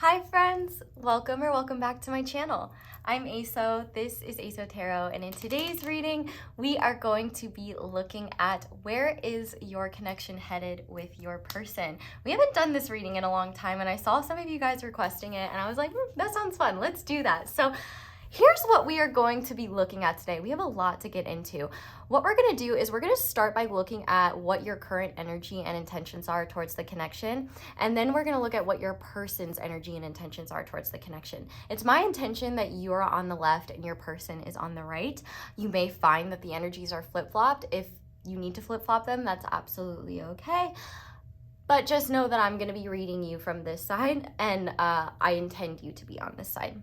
Hi friends, welcome back to my channel. I'm Xoxo, this is Xoxo Tarot, and in today's reading, we are going to be looking at where is your connection headed with your person. We haven't done this reading in a long time, and I saw some of you guys requesting it, and I was like, that sounds fun, let's do that. So here's what we are going to be looking at today. We have a lot to get into. What we're going to do is we're going to start by looking at what your current energy and intentions are towards the connection. And then we're going to look at what your person's energy and intentions are towards the connection. It's my intention that you are on the left and your person is on the right. You may find that the energies are flip-flopped. If you need to flip-flop them, that's absolutely okay. But just know that I'm going to be reading you from this side, and I intend you to be on this side.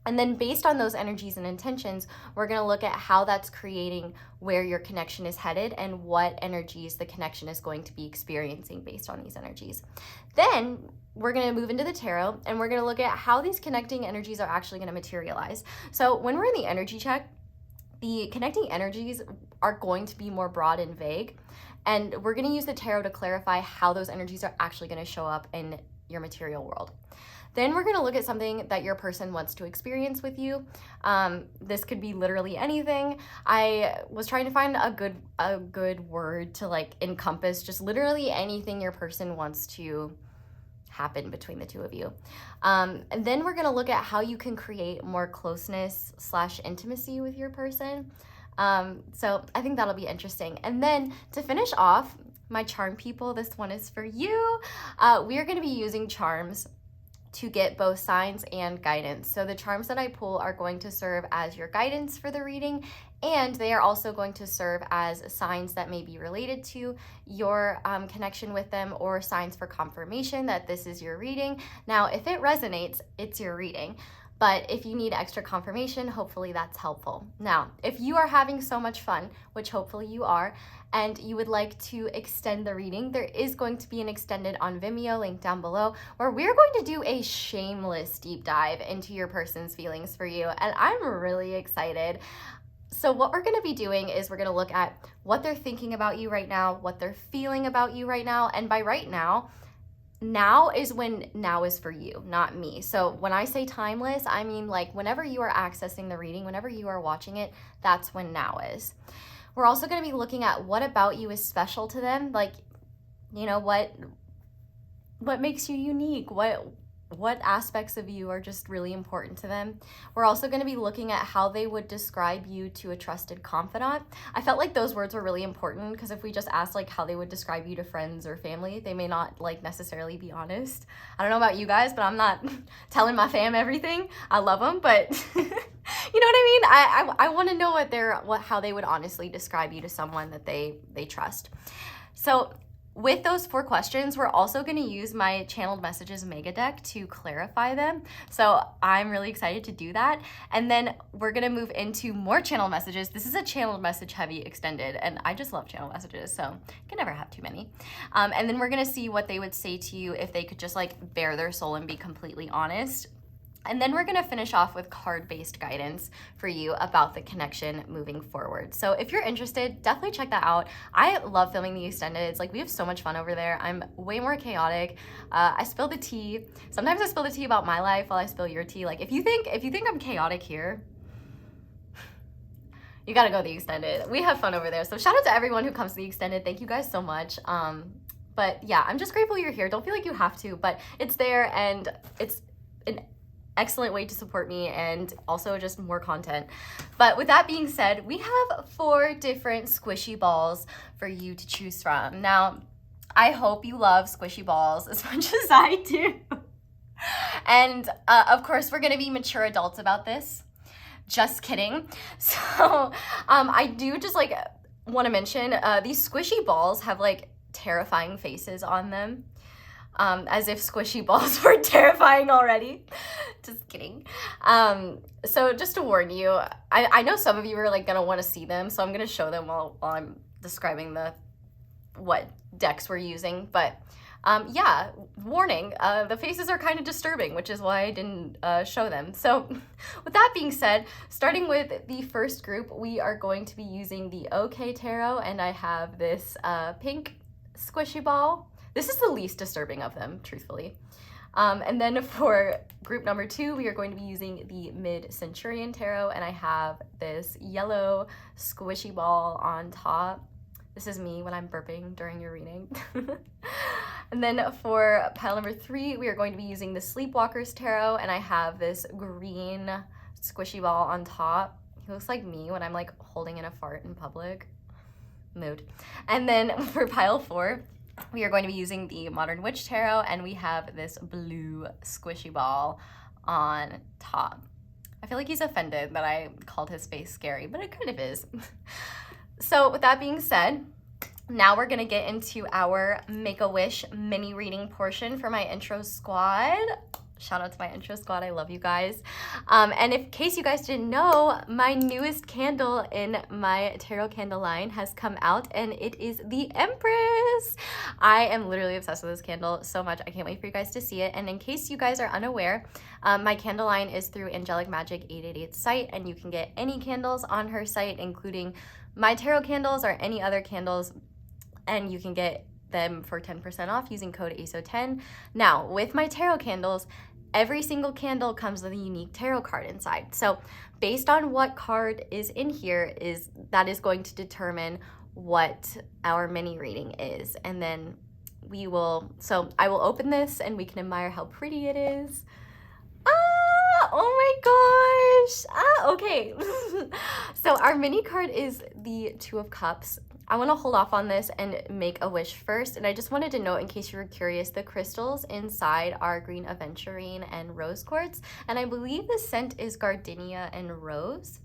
And then based on those energies and intentions, we're going to look at how that's creating where your connection is headed and what energies the connection is going to be experiencing based on these energies. Then we're going to move into the tarot and we're going to look at how these connecting energies are actually going to materialize. So when we're in the energy check, the connecting energies are going to be more broad and vague. And we're going to use the tarot to clarify how those energies are actually going to show up in your material world. Then we're going to look at something that your person wants to experience with you. This could be literally anything. I was trying to find a good word to like encompass just literally anything your person wants to happen between the two of you. And then we're going to look at how you can create more closeness / intimacy with your person. So I think that'll be interesting. And then to finish off, my charm people, this one is for you. We are going to be using charms to get both signs and guidance. So the charms that I pull are going to serve as your guidance for the reading, and they are also going to serve as signs that may be related to your connection with them, or signs for confirmation that this is your reading. Now, if it resonates, it's your reading. But if you need extra confirmation, hopefully that's helpful. Now, if you are having so much fun, which hopefully you are, and you would like to extend the reading, there is going to be an extended on Vimeo, link down below, where we're going to do a shameless deep dive into your person's feelings for you. And I'm really excited. So what we're going to be doing is we're going to look at what they're thinking about you right now, what they're feeling about you right now. And by right now is when now is for you, not me. So when I say timeless, I mean like whenever you are accessing the reading, whenever you are watching it, that's when now is. We're also going to be looking at what about you is special to them. Like, you know, what makes you unique? What aspects of you are just really important to them. We're also going to be looking at how they would describe you to a trusted confidant. I felt like those words were really important because if we just asked like how they would describe you to friends or family, they may not like necessarily be honest. I don't know about you guys, but I'm not telling my fam everything. I love them, but you know what I mean? I want to know how they would honestly describe you to someone that they trust. So with those 4 questions, we're also going to use my channeled messages mega deck to clarify them. So I'm really excited to do that. And then we're going to move into more channel messages. This is a channeled message heavy extended, and I just love channel messages, so you can never have too many. And then we're going to see what they would say to you if they could just like bare their soul and be completely honest. And then we're going to finish off with card-based guidance for you about the connection moving forward. So if you're interested, definitely check that out. I love filming the extendeds. Like, we have so much fun over there. I'm way more chaotic. I spill the tea. Sometimes I spill the tea about my life while I spill your tea. Like, if you think I'm chaotic here, you got to go the extended. We have fun over there. So shout out to everyone who comes to the extended. Thank you guys so much. But yeah, I'm just grateful you're here. Don't feel like you have to, but it's there, and it's an excellent way to support me and also just more content. But with that being said, we have 4 different squishy balls for you to choose from. Now, I hope you love squishy balls as much as I do. And of course, we're going to be mature adults about this. Just kidding. So I do just like want to mention these squishy balls have like terrifying faces on them. As if squishy balls were terrifying already. Just kidding. So just to warn you, I know some of you are like gonna want to see them, so I'm gonna show them while I'm describing what decks we're using. But yeah, warning, the faces are kind of disturbing, which is why I didn't show them. So with that being said, starting with the first group, we are going to be using the OK Tarot, and I have this pink squishy ball. This is the least disturbing of them, truthfully. And then for group number 2, we are going to be using the Midcenturian Tarot, and I have this yellow squishy ball on top. This is me when I'm burping during your reading. And then for pile number 3, we are going to be using the Sleepwalker's Tarot, and I have this green squishy ball on top. He looks like me when I'm like holding in a fart in public. Mood. And then for pile 4, we are going to be using the Modern Witch Tarot, and we have this blue squishy ball on top. I feel like he's offended that I called his face scary, but it kind of is. So with that being said, now we're gonna get into our Make-A-Wish mini reading portion for my intro squad. Shout out to my intro squad, I love you guys. And in case you guys didn't know, my newest candle in my tarot candle line has come out, and it is the Empress. I am literally obsessed with this candle so much. I can't wait for you guys to see it. And in case you guys are unaware, my candle line is through Angelic Magic 888's site, and you can get any candles on her site, including my tarot candles or any other candles, and you can get them for 10% off using code ASO10. Now, with my tarot candles, every single candle comes with a unique tarot card inside. So based on what card is in here, that is going to determine what our mini reading is. And then I will open this and we can admire how pretty it is. Oh my gosh. Okay. So our mini card is the Two of Cups. I want to hold off on this and make a wish first. And I just wanted to note, in case you were curious, the crystals inside are green aventurine and rose quartz. And I believe the scent is gardenia and rose.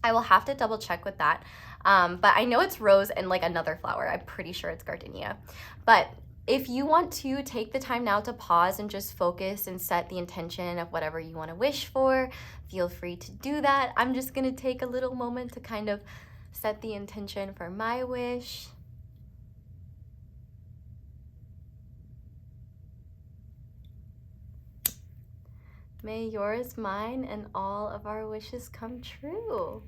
I will have to double check with that. But I know it's rose and like another flower. I'm pretty sure it's gardenia. But if you want to take the time now to pause and just focus and set the intention of whatever you want to wish for, feel free to do that. I'm just going to take a little moment to kind of set the intention for my wish. May yours, mine, and all of our wishes come true.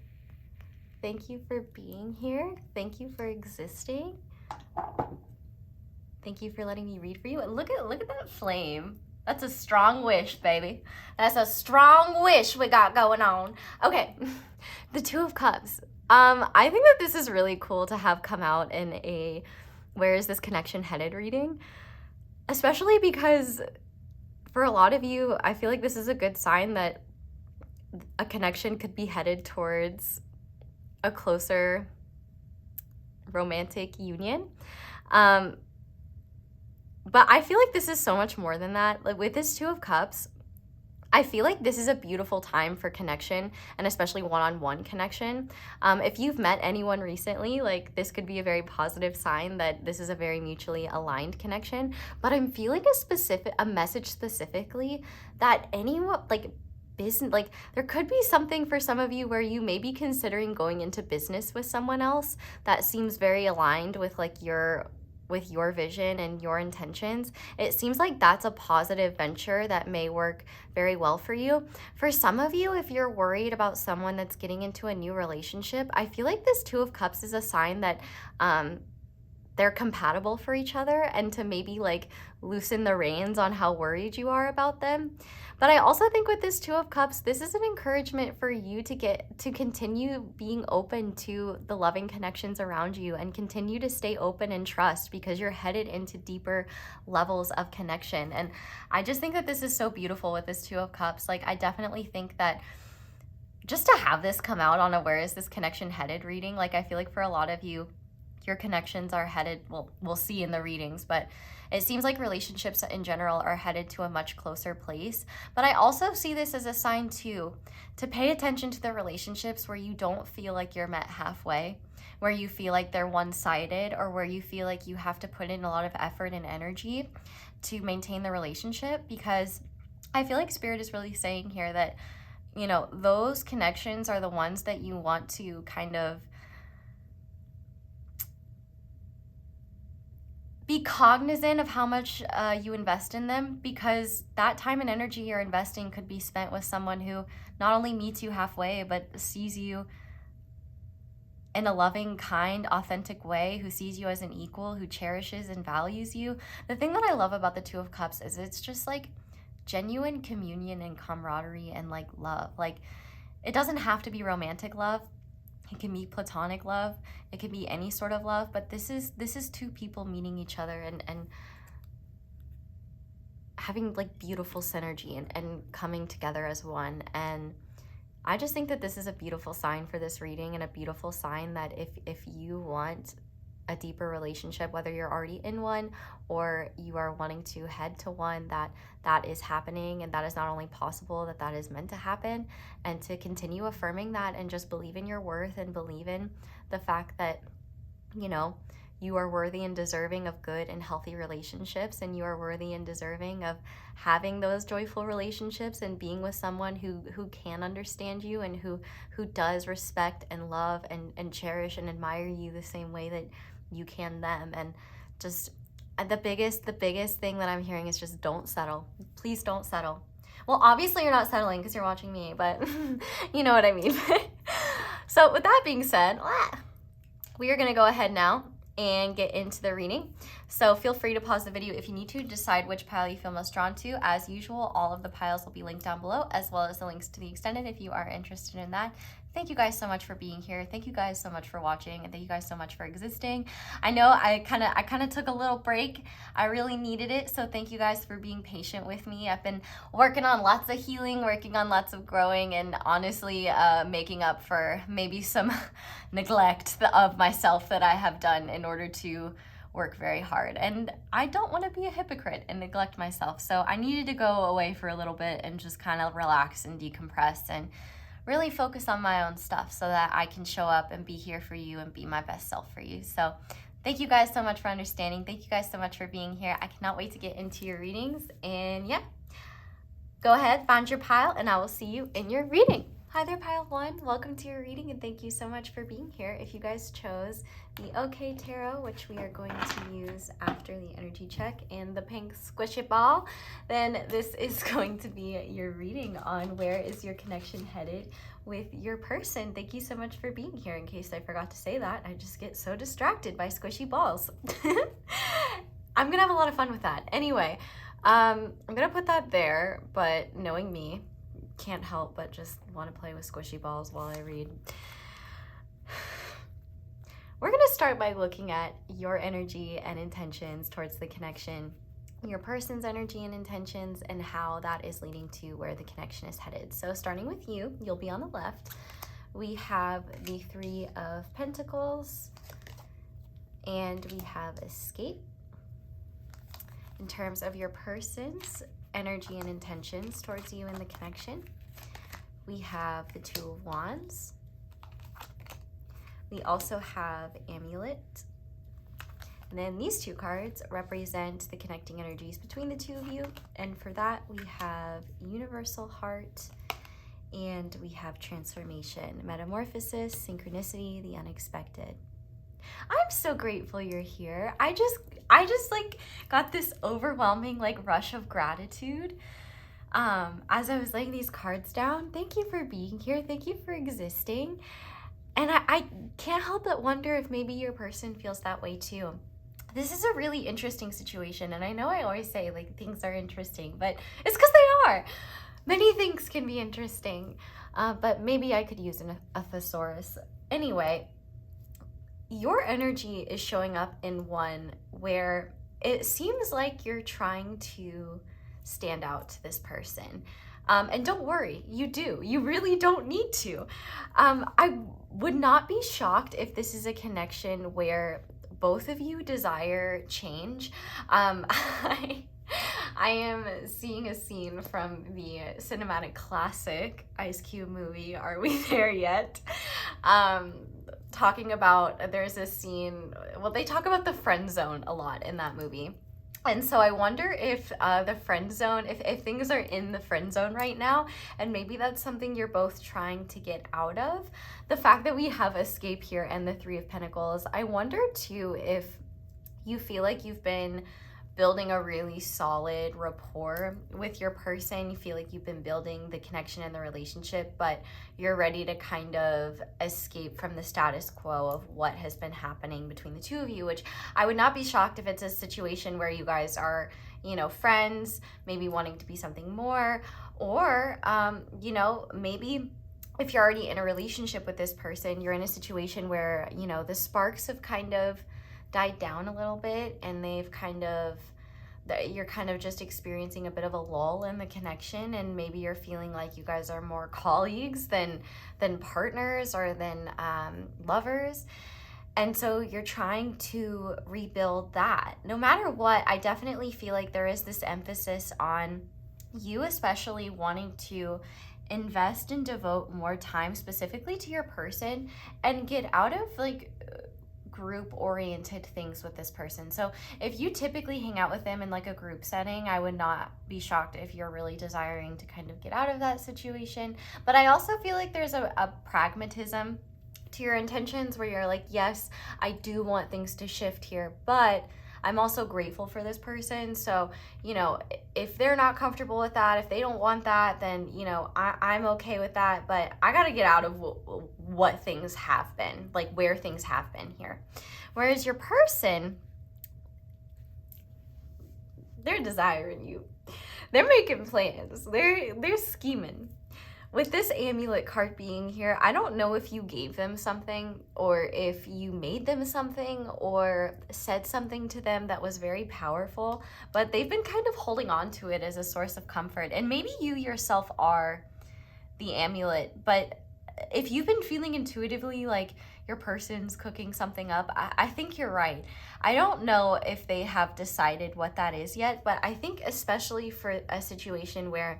Thank you for being here. Thank you for existing. Thank you for letting me read for you. And look at that flame. That's a strong wish, baby. That's a strong wish we got going on. Okay, the Two of Cups. I think that this is really cool to have come out in a Where Is This Connection Headed reading, especially because for a lot of you, I feel like this is a good sign that a connection could be headed towards a closer romantic union. But I feel like this is so much more than that. Like with this Two of Cups, I feel like this is a beautiful time for connection, and especially one-on-one connection. If you've met anyone recently, like this could be a very positive sign that this is a very mutually aligned connection. But I'm feeling a message specifically that anyone, like business, like there could be something for some of you where you may be considering going into business with someone else that seems very aligned with like your vision and your intentions. It seems like that's a positive venture that may work very well for you. For some of you, if you're worried about someone that's getting into a new relationship, I feel like this Two of Cups is a sign that they're compatible for each other, and to maybe like loosen the reins on how worried you are about them. But I also think with this Two of Cups, this is an encouragement for you to continue being open to the loving connections around you and continue to stay open and trust, because you're headed into deeper levels of connection. And I just think that this is so beautiful with this Two of Cups. Like I definitely think that just to have this come out on a Where Is This Connection Headed reading, like I feel like for a lot of you, your connections are headed, well, we'll see in the readings, but it seems like relationships in general are headed to a much closer place. But I also see this as a sign too, to pay attention to the relationships where you don't feel like you're met halfway, where you feel like they're one-sided, or where you feel like you have to put in a lot of effort and energy to maintain the relationship. Because I feel like Spirit is really saying here that, you know, those connections are the ones that you want to kind of be cognizant of how much you invest in them, because that time and energy you're investing could be spent with someone who not only meets you halfway, but sees you in a loving, kind, authentic way, who sees you as an equal, who cherishes and values you. The thing that I love about the Two of Cups is it's just like, genuine communion and camaraderie and like love. Like, it doesn't have to be romantic love. It can be platonic love. It can be any sort of love, but this is two people meeting each other and having like beautiful synergy and coming together as one. And I just think that this is a beautiful sign for this reading, and a beautiful sign that if you want a deeper relationship, whether you're already in one or you are wanting to head to one, that is happening, and that is not only possible, that is meant to happen. And to continue affirming that and just believe in your worth and believe in the fact that, you know, you are worthy and deserving of good and healthy relationships, and you are worthy and deserving of having those joyful relationships and being with someone who can understand you and who does respect and love and cherish and admire you the same way that you can them. And just the biggest thing that I'm hearing is just don't settle. Please don't settle. Well, obviously you're not settling because you're watching me, but you know what I mean. So with that being said, we are going to go ahead now and get into the reading. So feel free to pause the video if you need to decide which pile you feel most drawn to. As usual, all of the piles will be linked down below, as well as the links to the extended if you are interested in that. Thank you guys so much for being here. Thank you guys so much for watching, and thank you guys so much for existing. I know I kind of took a little break. I really needed it, so thank you guys for being patient with me. I've been working on lots of healing, working on lots of growing, and honestly making up for maybe some neglect of myself that I have done in order to work very hard. And I don't want to be a hypocrite and neglect myself, so I needed to go away for a little bit and just kind of relax and decompress and really focus on my own stuff so that I can show up and be here for you and be my best self for you. So thank you guys so much for understanding. Thank you guys so much for being here. I cannot wait to get into your readings. And yeah, go ahead, find your pile, and I will see you in your reading. Hi there, pile one. Welcome to your reading, and thank you so much for being here. If you guys chose the OK Tarot, which we are going to use after the energy check, and the pink squishy ball, then this is going to be your reading on where is your connection headed with your person. Thank you so much for being here. In case I forgot to say that, I just get so distracted by squishy balls. I'm gonna have a lot of fun with that. Anyway, I'm gonna put that there, but knowing me, can't help but just want to play with squishy balls while I read. We're going to start by looking at your energy and intentions towards the connection, your person's energy and intentions, and how that is leading to where the connection is headed. So starting with you, you'll be on the left. We have the Three of Pentacles, and we have Escape. In terms of your person's energy and intentions towards you in the connection, we have the Two of Wands. We also have Amulet. And then these two cards represent the connecting energies between the two of you. And for that, we have Universal Heart, and we have Transformation, Metamorphosis, Synchronicity, the Unexpected. I'm so grateful you're here. I just like got this overwhelming like rush of gratitude as I was laying these cards down. Thank you for being here. Thank you for existing. And I can't help but wonder if maybe your person feels that way too. This is a really interesting situation, and I know I always say like things are interesting, but it's because they are. Many things can be interesting, but maybe I could use a thesaurus. Anyway, your energy is showing up in one where it seems like you're trying to stand out to this person. And don't worry, you do. You really don't need to. I would not be shocked if this is a connection where both of you desire change. I am seeing a scene from the cinematic classic Ice Cube movie, Are We There Yet? Talking about, there's a scene, well, they talk about the friend zone a lot in that movie. And so I wonder if the friend zone, if things are in the friend zone right now, and maybe that's something you're both trying to get out of. The fact that we have Escape here and the Three of Pentacles, I wonder too if you feel like you've been building a really solid rapport with your person. You feel like you've been building the connection and the relationship, but you're ready to kind of escape from the status quo of what has been happening between the two of you, which I would not be shocked if it's a situation where you guys are you know, friends, maybe wanting to be something more, or, you know, maybe if you're already in a relationship with this person, you're in a situation where, you know, the sparks have kind of died down a little bit, and they've kind of, you're kind of just experiencing a bit of a lull in the connection, and maybe you're feeling like you guys are more colleagues than partners or than lovers. And so you're trying to rebuild that. No matter what, I definitely feel like there is this emphasis on you especially wanting to invest and devote more time specifically to your person and get out of like group oriented things with this person. So if you typically hang out with them in like a group setting, I would not be shocked if you're really desiring to kind of get out of that situation. But I also feel like there's a pragmatism to your intentions where you're like, yes, I do want things to shift here, but I'm also grateful for this person. So, you know, if they're not comfortable with that, if they don't want that, then, you know, I'm okay with that. But I got to get out of what things have been, like where things have been here. Whereas your person, they're desiring you. They're making plans. They're scheming. With this Amulet card being here, I don't know if you gave them something or if you made them something or said something to them that was very powerful, but they've been kind of holding on to it as a source of comfort. And maybe you yourself are the amulet, but if you've been feeling intuitively like your person's cooking something up, I think you're right. I don't know if they have decided what that is yet, but I think especially for a situation where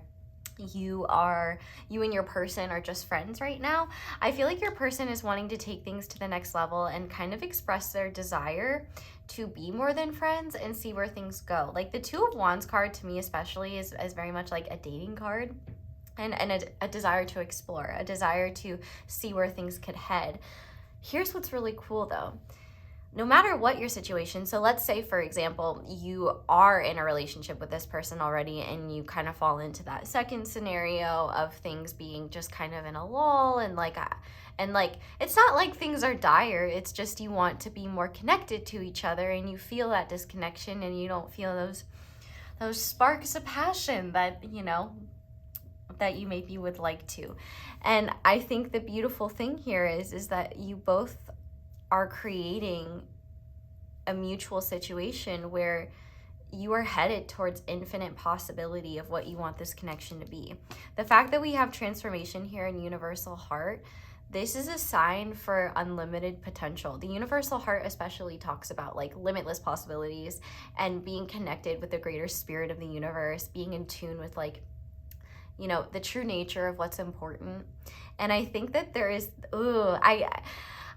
you and your person are just friends right now, I feel like your person is wanting to take things to the next level and kind of express their desire to be more than friends and see where things go. Like the Two of Wands card to me especially is very much like a dating card, and a desire to explore, a desire to see where things could head. Here's what's really cool though. No matter what your situation, so let's say, for example, you are in a relationship with this person already and you kind of fall into that second scenario of things being just kind of in a lull and like it's not like things are dire, it's just you want to be more connected to each other and you feel that disconnection and you don't feel those sparks of passion that, you know, that you maybe would like to. And I think the beautiful thing here is that you both are creating a mutual situation where you are headed towards infinite possibility of what you want this connection to be. The fact that we have transformation here in Universal Heart, this is a sign for unlimited potential. The Universal Heart especially talks about like limitless possibilities and being connected with the greater spirit of the universe, being in tune with like, you know, the true nature of what's important. And I think that there is,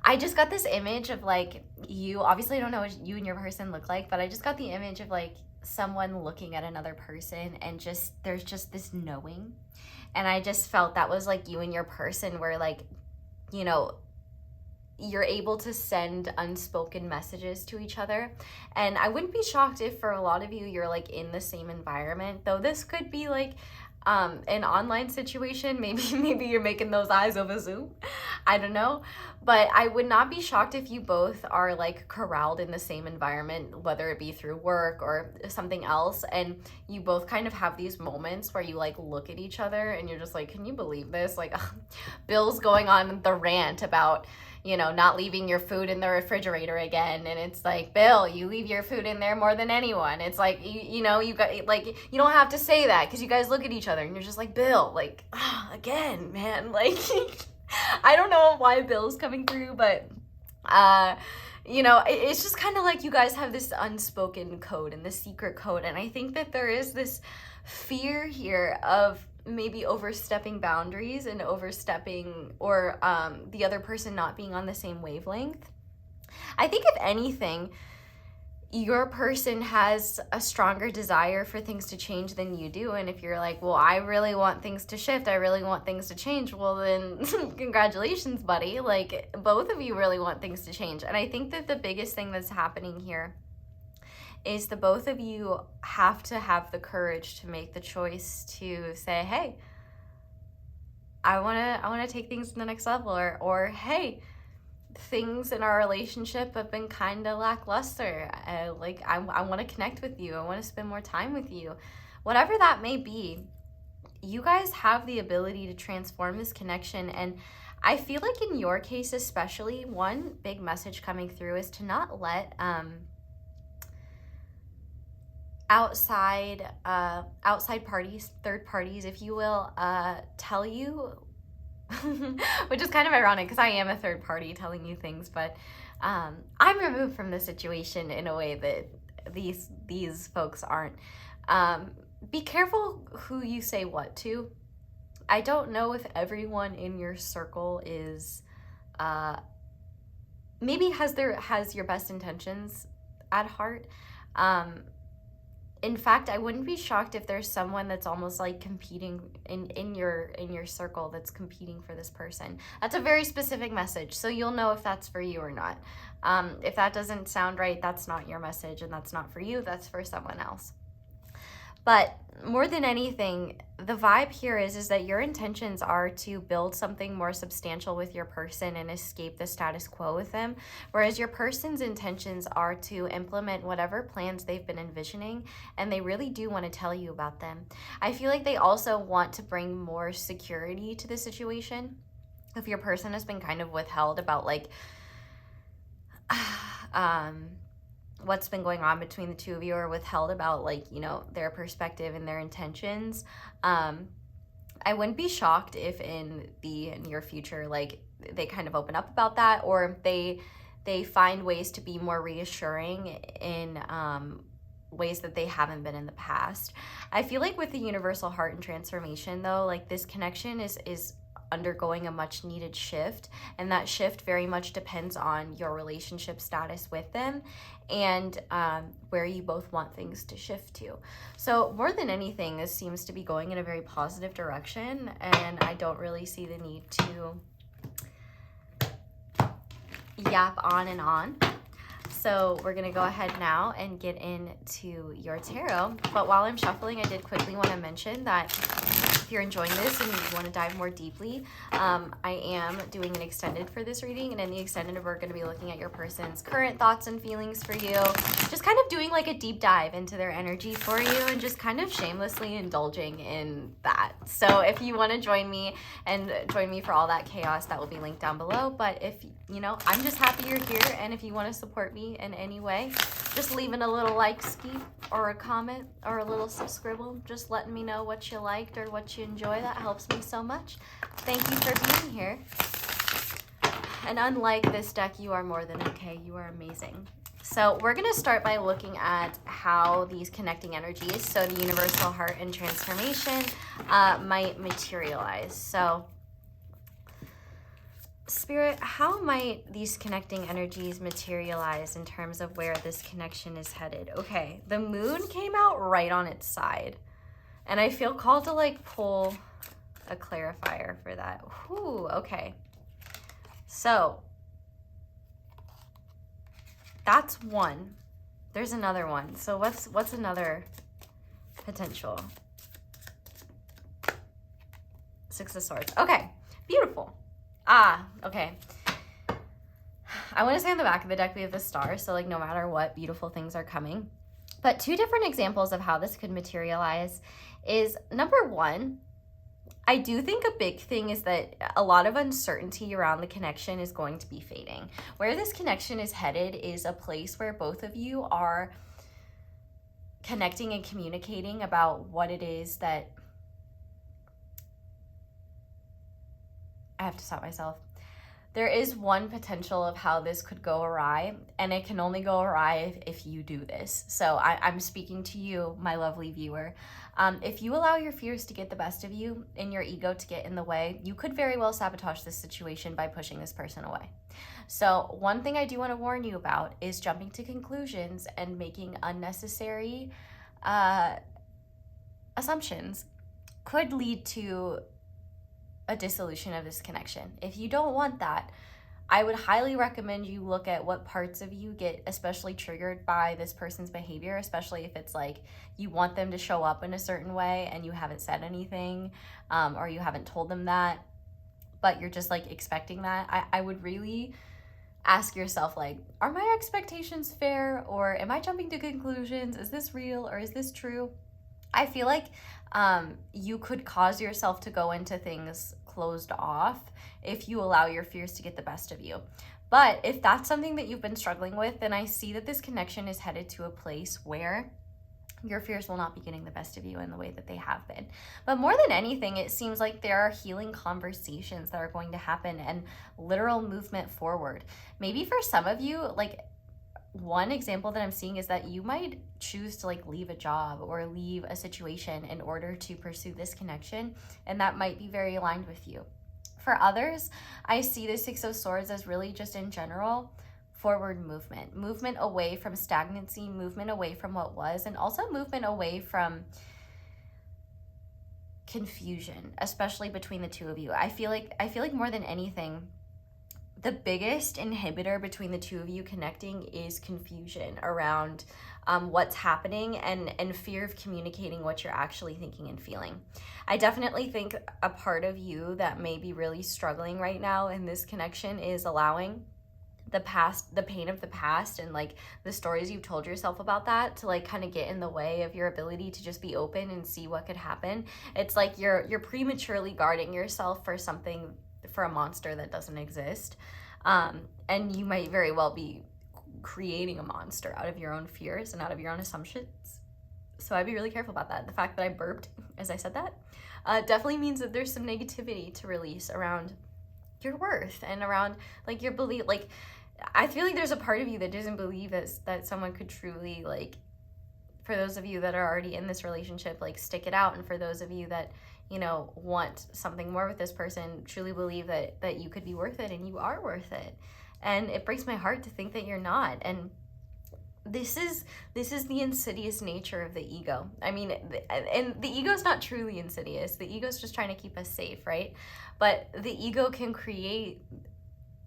I just got this image of like, you obviously don't know what you and your person look like, but I just got the image of like someone looking at another person and just, there's just this knowing. And I just felt that was like you and your person where like, you know, you're able to send unspoken messages to each other. And I wouldn't be shocked if for a lot of you, you're like in the same environment, though this could be like an online situation. Maybe you're making those eyes over Zoom, I don't know, but I would not be shocked if you both are like corralled in the same environment, whether it be through work or something else, and you both kind of have these moments where you like look at each other and you're just like, can you believe this? Like Bill's going on the rant about, you know, not leaving your food in the refrigerator again. And it's like, Bill, you leave your food in there more than anyone. It's like, you know, you got like, you don't have to say that because you guys look at each other and you're just like, Bill, like, again, man, like, I don't know why Bill's coming through, but, you know, it's just kind of like you guys have this unspoken code and this secret code. And I think that there is this fear here of maybe overstepping boundaries and overstepping or the other person not being on the same wavelength. I think if anything, your person has a stronger desire for things to change than you do. And if you're like, well, I really want things to shift, I really want things to change, well then congratulations, buddy. Like both of you really want things to change. And I think that the biggest thing that's happening here is the both of you have to have the courage to make the choice to say, hey, I wanna take things to the next level, or hey, things in our relationship have been kind of lackluster. Like, I want to connect with you. I want to spend more time with you. Whatever that may be, you guys have the ability to transform this connection. And I feel like in your case especially, one big message coming through is to not let outside parties, third parties, if you will, tell you, which is kind of ironic because I am a third party telling you things, but I'm removed from the situation in a way that these folks aren't. Be careful who you say what to. I don't know if everyone in your circle is maybe has your best intentions at heart. In fact, I wouldn't be shocked if there's someone that's almost like competing in your circle that's competing for this person. That's a very specific message, so you'll know if that's for you or not. If that doesn't sound right, that's not your message, and that's not for you, that's for someone else. But more than anything, the vibe here is that your intentions are to build something more substantial with your person and escape the status quo with them, whereas your person's intentions are to implement whatever plans they've been envisioning, and they really do want to tell you about them. I feel like they also want to bring more security to the situation. If your person has been kind of withheld about like what's been going on between the two of you, or withheld about like, you know, their perspective and their intentions, I wouldn't be shocked if in the near future, like, they kind of open up about that, or they find ways to be more reassuring in ways that they haven't been in the past. I feel like with the universal heart and transformation though, like, this connection is undergoing a much needed shift, and that shift very much depends on your relationship status with them and where you both want things to shift to. So more than anything, this seems to be going in a very positive direction, and I don't really see the need to yap on and on. So we're gonna go ahead now and get into your tarot. But while I'm shuffling, I did quickly want to mention that if you're enjoying this and you want to dive more deeply, I am doing an extended for this reading, and in the extended we're going to be looking at your person's current thoughts and feelings for you, just kind of doing like a deep dive into their energy for you, and just kind of shamelessly indulging in that. So if you want to join me for all that chaos, that will be linked down below. But if you know, I'm just happy you're here, and if you want to support me in any way, just leaving a little like ski or a comment or a little subscribble, just letting me know what you liked or what you enjoy. That helps me so much. Thank you for being here. And unlike this deck, you are more than okay. You are amazing. So we're going to start by looking at how these connecting energies, so the universal heart and transformation, might materialize. So Spirit, how might these connecting energies materialize in terms of where this connection is headed? Okay, the moon came out right on its side, and I feel called to like pull a clarifier for that. Whew, okay. So that's one. There's another one. So what's another potential? Six of Swords. Okay, beautiful. Okay. I want to say on the back of the deck we have the star, so like no matter what, beautiful things are coming. But two different examples of how this could materialize is, number one, I do think a big thing is that a lot of uncertainty around the connection is going to be fading. Where this connection is headed is a place where both of you are connecting and communicating about what it is that, I have to stop myself. There is one potential of how this could go awry, and it can only go awry if you do this. So I'm speaking to you, my lovely viewer. If you allow your fears to get the best of you and your ego to get in the way, you could very well sabotage this situation by pushing this person away. So one thing I do want to warn you about is jumping to conclusions and making unnecessary assumptions could lead to a dissolution of this connection. If you don't want that, I would highly recommend you look at what parts of you get especially triggered by this person's behavior, especially if it's like you want them to show up in a certain way and you haven't said anything, or you haven't told them that, but you're just like expecting that. I would really ask yourself, like, are my expectations fair, or am I jumping to conclusions? Is this real or is this true? I feel like you could cause yourself to go into things closed off if you allow your fears to get the best of you. But if that's something that you've been struggling with, then I see that this connection is headed to a place where your fears will not be getting the best of you in the way that they have been. But more than anything, it seems like there are healing conversations that are going to happen and literal movement forward. Maybe for some of you, like, one example that I'm seeing is that you might choose to like leave a job or leave a situation in order to pursue this connection, and that might be very aligned with you. For others, I see the Six of Swords as really just in general forward movement away from stagnancy, movement away from what was, and also movement away from confusion, especially between the two of you. I feel like more than anything, the biggest inhibitor between the two of you connecting is confusion around what's happening and fear of communicating what you're actually thinking and feeling. I definitely think a part of you that may be really struggling right now in this connection is allowing the past, the pain of the past, and like the stories you've told yourself about that to like kind of get in the way of your ability to just be open and see what could happen. It's like you're prematurely guarding yourself for something, for a monster that doesn't exist. And you might very well be creating a monster out of your own fears and out of your own assumptions. So I'd be really careful about that. The fact that I burped as I said that definitely means that there's some negativity to release around your worth and around like your belief. Like, I feel like there's a part of you that doesn't believe that someone could truly, like, for those of you that are already in this relationship, like, stick it out. And for those of you that, you know, want something more with this person, truly believe that you could be worth it and you are worth it. And it breaks my heart to think that you're not. And this is the insidious nature of the ego. I mean, and the ego's not truly insidious. The ego's just trying to keep us safe, right? But the ego can create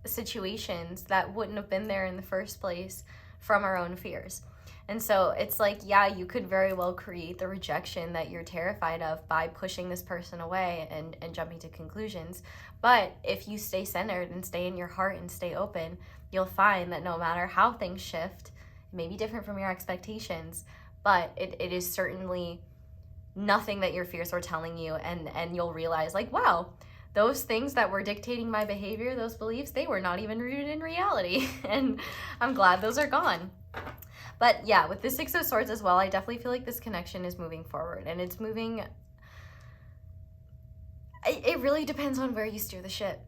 situations that wouldn't have been there in the first place from our own fears. And so it's like, yeah, you could very well create the rejection that you're terrified of by pushing this person away and jumping to conclusions. But if you stay centered and stay in your heart and stay open, you'll find that no matter how things shift, it may be different from your expectations, but it is certainly nothing that your fears were telling you. And you'll realize, like, wow, those things that were dictating my behavior, those beliefs, they were not even rooted in reality. And I'm glad those are gone. But yeah, with the Six of Swords as well, I definitely feel like this connection is moving forward, and it's moving. It really depends on where you steer the ship.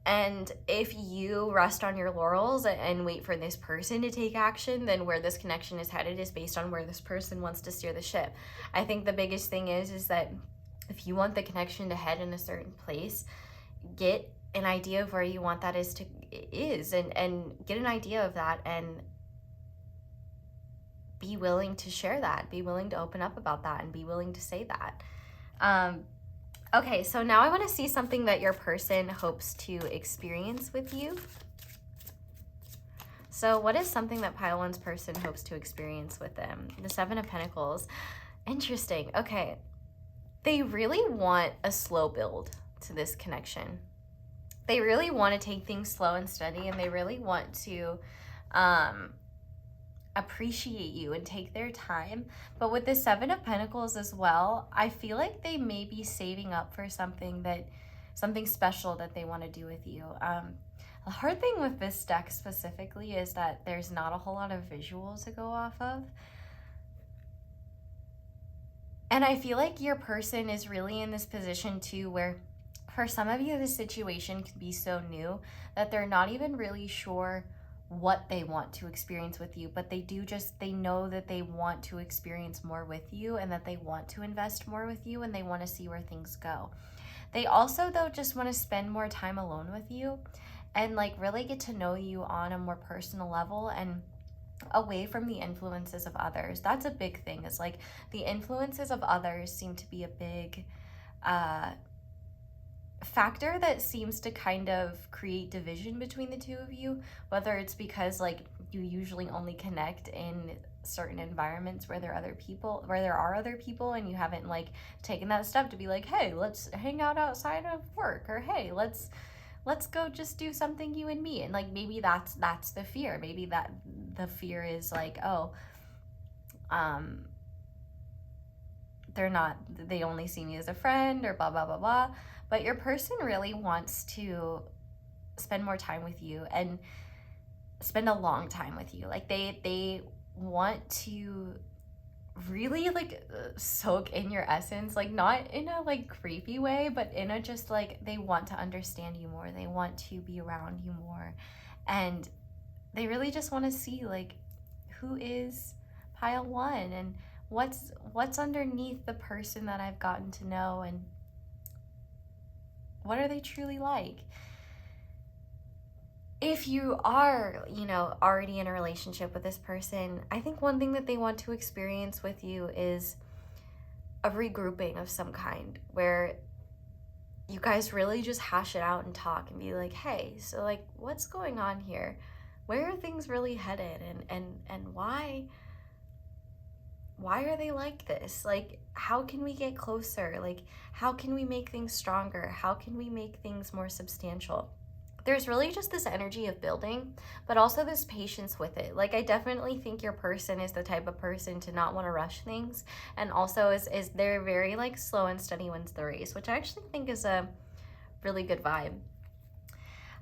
And if you rest on your laurels and wait for this person to take action, then where this connection is headed is based on where this person wants to steer the ship. I think the biggest thing is that if you want the connection to head in a certain place, get an idea of where you want that and get an idea of that, and be willing to share that, be willing to open up about that, and be willing to say that. Okay, so now I want to see something that your person hopes to experience with you. So what is something that Pile 1's person hopes to experience with them? The Seven of Pentacles. Interesting. Okay. They really want a slow build to this connection. They really want to take things slow and steady, and they really want to appreciate you and take their time. But with the Seven of Pentacles as well, I feel like they may be saving up for something special that they want to do with you. The hard thing with this deck specifically is that there's not a whole lot of visuals to go off of. And I feel like your person is really in this position too, where for some of you, the situation can be so new that they're not even really sure what they want to experience with you, but they know that they want to experience more with you, and that they want to invest more with you, and they want to see where things go. They also, though, just want to spend more time alone with you and like really get to know you on a more personal level and away from the influences of others. That's a big thing. It's like the influences of others seem to be a big factor that seems to kind of create division between the two of you, whether it's because like you usually only connect in certain environments where there are other people and you haven't like taken that step to be like, hey, let's hang out outside of work, or hey, let's let's go just do something you and me. And like, maybe that's the fear. Maybe that the fear is like, oh, they only see me as a friend, or blah, blah, blah, blah. But your person really wants to spend more time with you and spend a long time with you. Like they want to really like soak in your essence, like not in a like creepy way, but in a just like, they want to understand you more. They want to be around you more. And they really just want to see like, who is pile one, and what's underneath the person that I've gotten to know, and what are they truly like. If you are, you know, already in a relationship with this person, I think one thing that they want to experience with you is a regrouping of some kind, where you guys really just hash it out and talk and be like, hey, so like, what's going on here? Where are things really headed? And why are they like this? Like, how can we get closer? Like, how can we make things stronger? How can we make things more substantial? There's really just this energy of building, but also this patience with it. Like, I definitely think your person is the type of person to not want to rush things, and also is they're very like slow and steady wins the race, which I actually think is a really good vibe.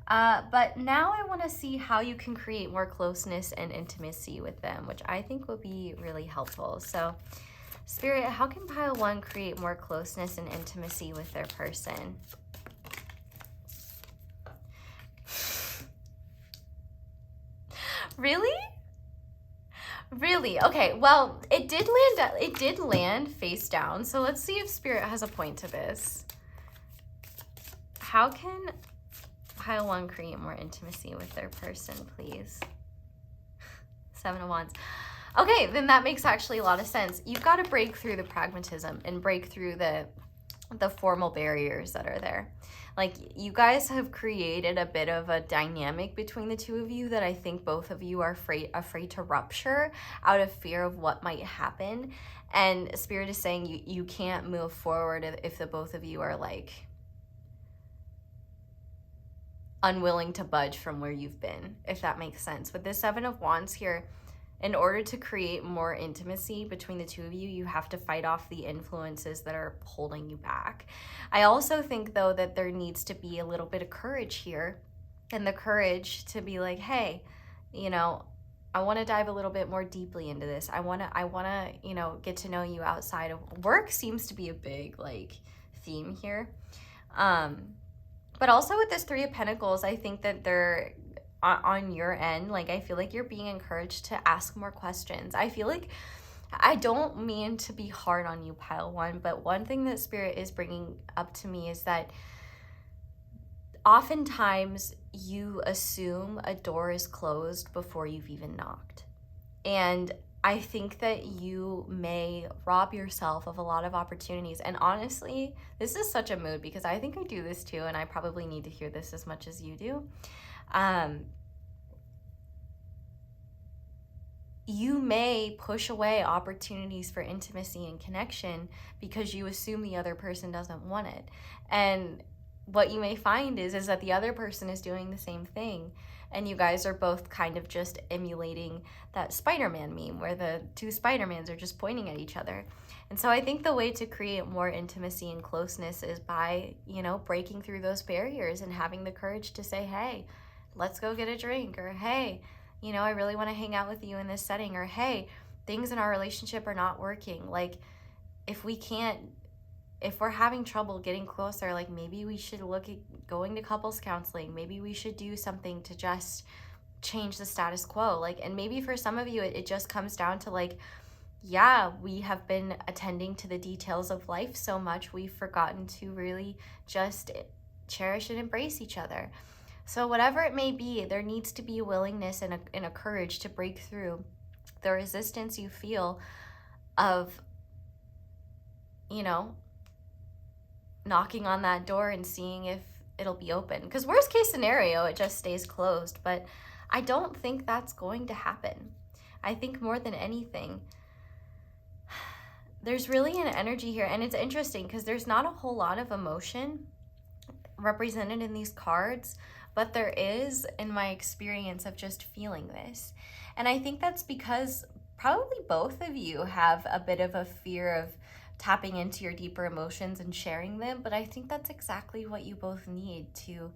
But now I want to see how you can create more closeness and intimacy with them, which I think will be really helpful. So, Spirit, how can pile one create more closeness and intimacy with their person? Really? Really? Okay, well, it did land face down. So let's see if Spirit has a point to this. How can pile one create more intimacy with their person, please? 7 of Wands. Okay, then that makes actually a lot of sense. You've got to break through the pragmatism and break through the formal barriers that are there. Like, you guys have created a bit of a dynamic between the two of you that I think both of you are afraid to rupture out of fear of what might happen. And Spirit is saying you can't move forward if the both of you are like unwilling to budge from where you've been, if that makes sense. With this 7 of Wands here, in order to create more intimacy between the two of you, you have to fight off the influences that are holding you back. I also think, though, that there needs to be a little bit of courage here, and the courage to be like, hey, you know, I want to dive a little bit more deeply into this. I want to, you know, get to know you outside of work. Seems to be a big like theme here. But also with this 3 of Pentacles, I think that they're on your end, like, I feel like you're being encouraged to ask more questions. I feel like, I don't mean to be hard on you, pile one, but one thing that Spirit is bringing up to me is that oftentimes you assume a door is closed before you've even knocked. And I think that you may rob yourself of a lot of opportunities. And honestly, this is such a mood because I think I do this too, and I probably need to hear this as much as you do. You may push away opportunities for intimacy and connection because you assume the other person doesn't want it. And what you may find is that the other person is doing the same thing. And you guys are both kind of just emulating that Spider-Man meme where the 2 Spider-Mans are just pointing at each other. And so I think the way to create more intimacy and closeness is by, you know, breaking through those barriers and having the courage to say, hey, let's go get a drink, or hey, you know, I really want to hang out with you in this setting, or hey, things in our relationship are not working. Like, if we're having trouble getting closer, like, maybe we should look at going to couples counseling. Maybe we should do something to just change the status quo. Like, and maybe for some of you, it just comes down to like, yeah, we have been attending to the details of life so much, we've forgotten to really just cherish and embrace each other. So whatever it may be, there needs to be a willingness and a courage to break through the resistance you feel of, you know, knocking on that door and seeing if it'll be open. Because worst case scenario, it just stays closed. But I don't think that's going to happen. I think more than anything, there's really an energy here. And it's interesting because there's not a whole lot of emotion represented in these cards, but there is in my experience of just feeling this. And I think that's because probably both of you have a bit of a fear of tapping into your deeper emotions and sharing them, but I think that's exactly what you both need to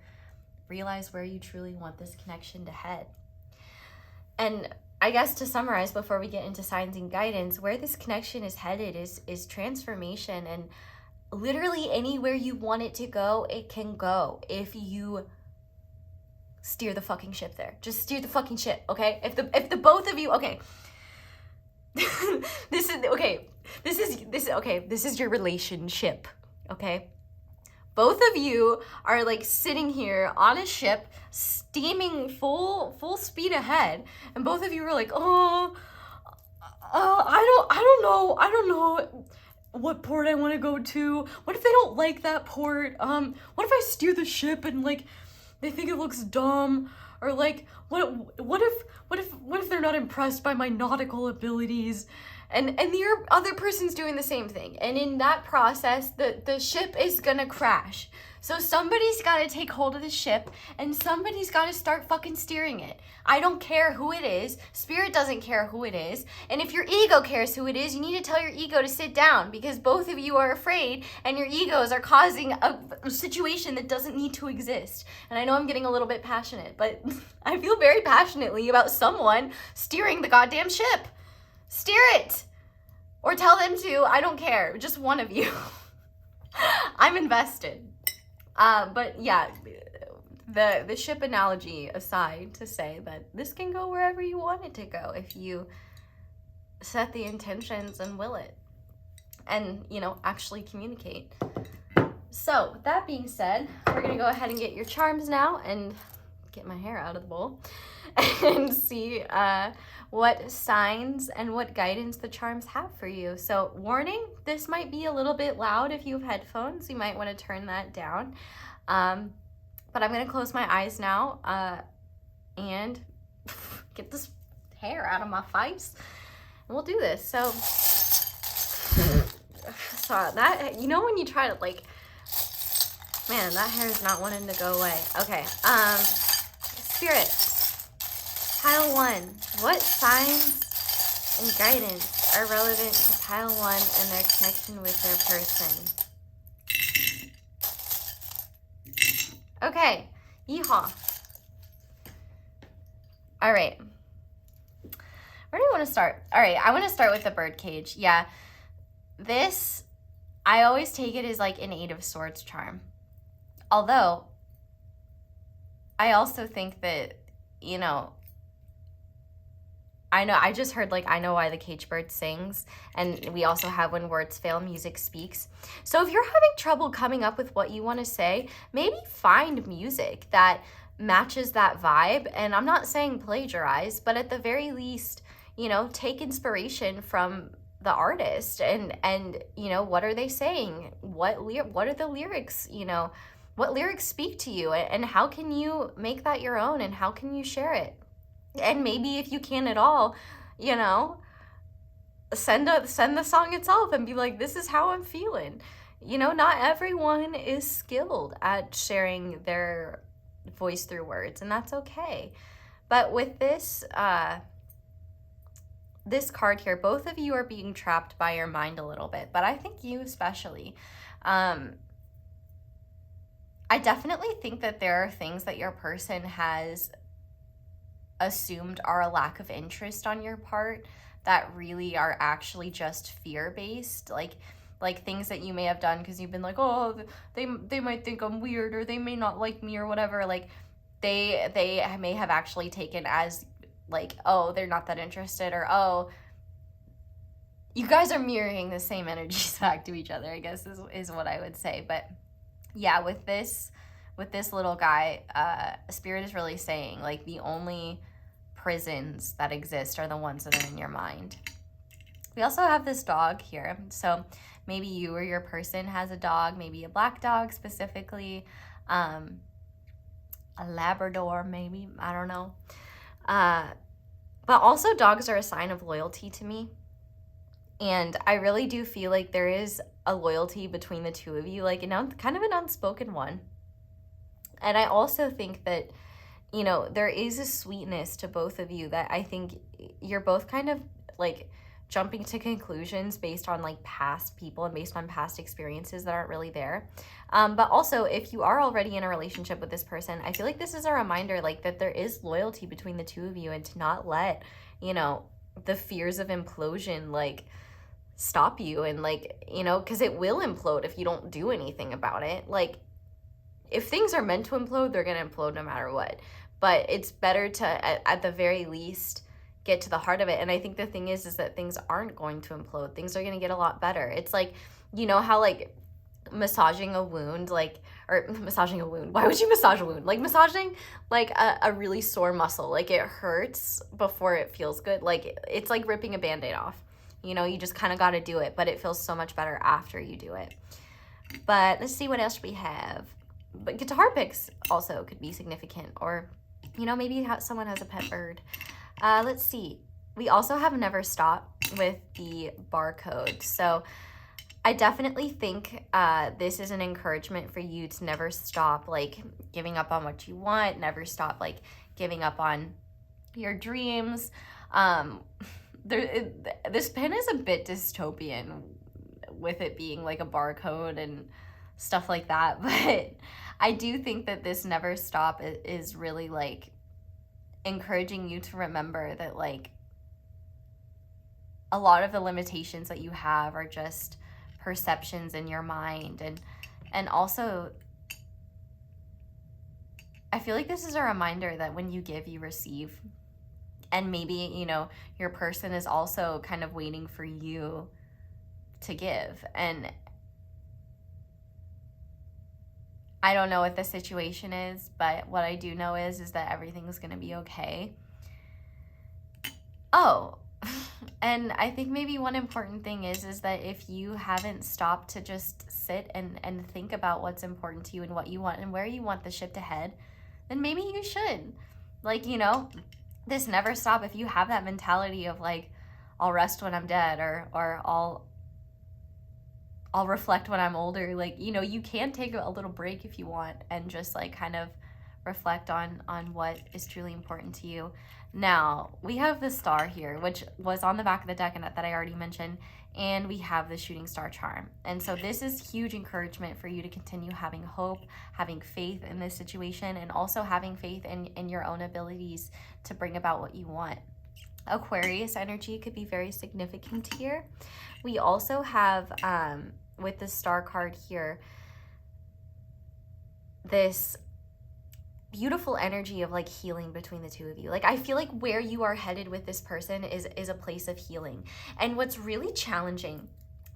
realize where you truly want this connection to head. And I guess to summarize before we get into signs and guidance, where this connection is headed is transformation, and literally anywhere you want it to go, it can go if you steer the fucking ship there. Just steer the fucking ship, okay? If the both of you, okay. This is your relationship, okay? Both of you are like sitting here on a ship, steaming full speed ahead, and both of you are like, I don't know what port I want to go to. What if they don't like that port? What if I steer the ship and like they think it looks dumb? Or like, what if they're not impressed by my nautical abilities? And the other person's doing the same thing. And in that process, the ship is gonna crash. So somebody's gotta take hold of the ship and somebody's gotta start fucking steering it. I don't care who it is. Spirit doesn't care who it is. And if your ego cares who it is, you need to tell your ego to sit down, because both of you are afraid and your egos are causing a situation that doesn't need to exist. And I know I'm getting a little bit passionate, but I feel very passionately about someone steering the goddamn ship. Steer it, or tell them to. I don't care, just one of you. I'm invested. But yeah, the ship analogy aside, to say that this can go wherever you want it to go if you set the intentions and will it, and actually communicate. So with that being said, we're gonna go ahead and get your charms now and get my hair out of the bowl and see what signs and what guidance the charms have for you. So warning, this might be a little bit loud. If you have headphones, you might want to turn that down. But I'm going to close my eyes now and get this hair out of my face. And we'll do this. So that, when you try to like, man, that hair is not wanting to go away. Okay. Spirit. Pile 1, what signs and guidance are relevant to pile 1 and their connection with their person? Okay, yeehaw. All right. Where do you want to start? All right, I want to start with the birdcage. Yeah, this, I always take it as like an 8 of Swords charm. Although, I also think that, I just heard like, I know why the cage bird sings. And we also have when words fail, music speaks. So if you're having trouble coming up with what you want to say, maybe find music that matches that vibe. And I'm not saying plagiarize, but at the very least, take inspiration from the artist and what are they saying? What are the lyrics, what lyrics speak to you, and how can you make that your own, and how can you share it? And maybe if you can at all, send the song itself and be like, this is how I'm feeling. Not everyone is skilled at sharing their voice through words, and that's okay. But with this this card here, both of you are being trapped by your mind a little bit, but I think you especially. I definitely think that there are things that your person has assumed are a lack of interest on your part that really are actually just fear-based, like things that you may have done because you've been like, oh, they might think I'm weird, or they may not like me, or whatever. Like they may have actually taken as like, oh, they're not that interested, or oh, you guys are mirroring the same energies back to each other, I guess is what I would say. But yeah, with this little guy, Spirit is really saying like the only prisons that exist are the ones that are in your mind. We also have this dog here. So maybe you or your person has a dog, maybe a black dog specifically, a Labrador maybe, I don't know. But also dogs are a sign of loyalty to me. And I really do feel like there is a loyalty between the two of you, like kind of an unspoken one. And I also think that, you know, there is a sweetness to both of you that I think you're both kind of like jumping to conclusions based on like past people and based on past experiences that aren't really there. But also, if you are already in a relationship with this person, I feel like this is a reminder like that there is loyalty between the two of you, and to not let, you know, the fears of implosion like stop you. And like, you know, because it will implode if you don't do anything about it. Like, if things are meant to implode, they're going to implode no matter what. But it's better to, at the very least, get to the heart of it. And I think the thing is that things aren't going to implode. Things are going to get a lot better. It's like, you know how like massaging a wound, like, or massaging a wound, why would you massage a wound? Like massaging like a really sore muscle, like it hurts before it feels good. Like it's like ripping a Band-Aid off. You know, you just kind of got to do it, but it feels so much better after you do it. But let's see what else we have. But guitar picks also could be significant, or, you know, maybe someone has a pet bird. Let's see. We also have never stop with the barcode. So I definitely think this is an encouragement for you to never stop like giving up on what you want, never stop like giving up on your dreams. This pin is a bit dystopian with it being like a barcode and stuff like that, but I do think that this never stop is really like encouraging you to remember that like a lot of the limitations that you have are just perceptions in your mind. And also I feel like this is a reminder that when you give, you receive. And maybe, you know, your person is also kind of waiting for you to give. And I don't know what the situation is, but what I do know is that everything's going to be okay. Oh, and I think maybe one important thing is that if you haven't stopped to just sit and think about what's important to you and what you want and where you want the ship to head, then maybe you should. Like, you know, this never stop. If you have that mentality of like, I'll rest when I'm dead, or I'll reflect when I'm older, like, you know, you can take a little break if you want and just like kind of reflect on what is truly important to you. Now, we have the star here, which was on the back of the deck and that I already mentioned, and we have the shooting star charm. And so this is huge encouragement for you to continue having hope, having faith in this situation, and also having faith in your own abilities to bring about what you want. Aquarius energy could be very significant here. We also have, with the star card here, this beautiful energy of like healing between the two of you. Like, I feel like where you are headed with this person is a place of healing. And what's really challenging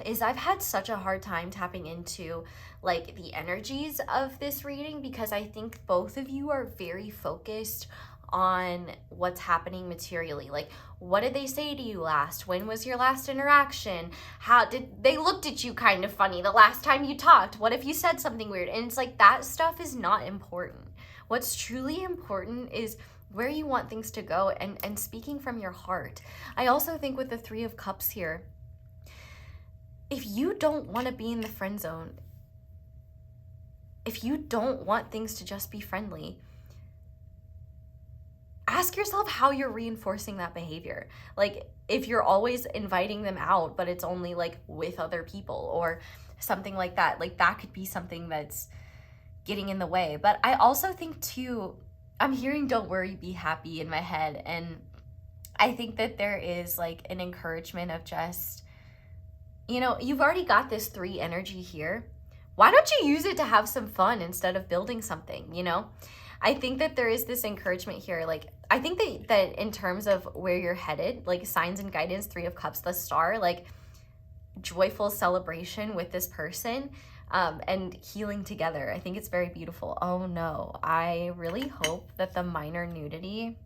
is I've had such a hard time tapping into like the energies of this reading, because I think both of you are very focused on what's happening materially. Like, what did they say to you last? When was your last interaction? How did they looked at you kind of funny the last time you talked? What if you said something weird? And it's like, that stuff is not important. What's truly important is where you want things to go and speaking from your heart. I also think with the 3 of Cups here, if you don't want to be in the friend zone, if you don't want things to just be friendly, ask yourself how you're reinforcing that behavior. Like, if you're always inviting them out, but it's only like with other people or something like that could be something that's getting in the way. But I also think too, I'm hearing don't worry, be happy in my head. And I think that there is like an encouragement of just, you know, you've already got this 3 energy here. Why don't you use it to have some fun instead of building something, you know? I think that there is this encouragement here. Like, I think that in terms of where you're headed, like signs and guidance, 3 of Cups, the star, like joyful celebration with this person, and healing together. I think it's very beautiful. Oh no, I really hope that the minor nudity,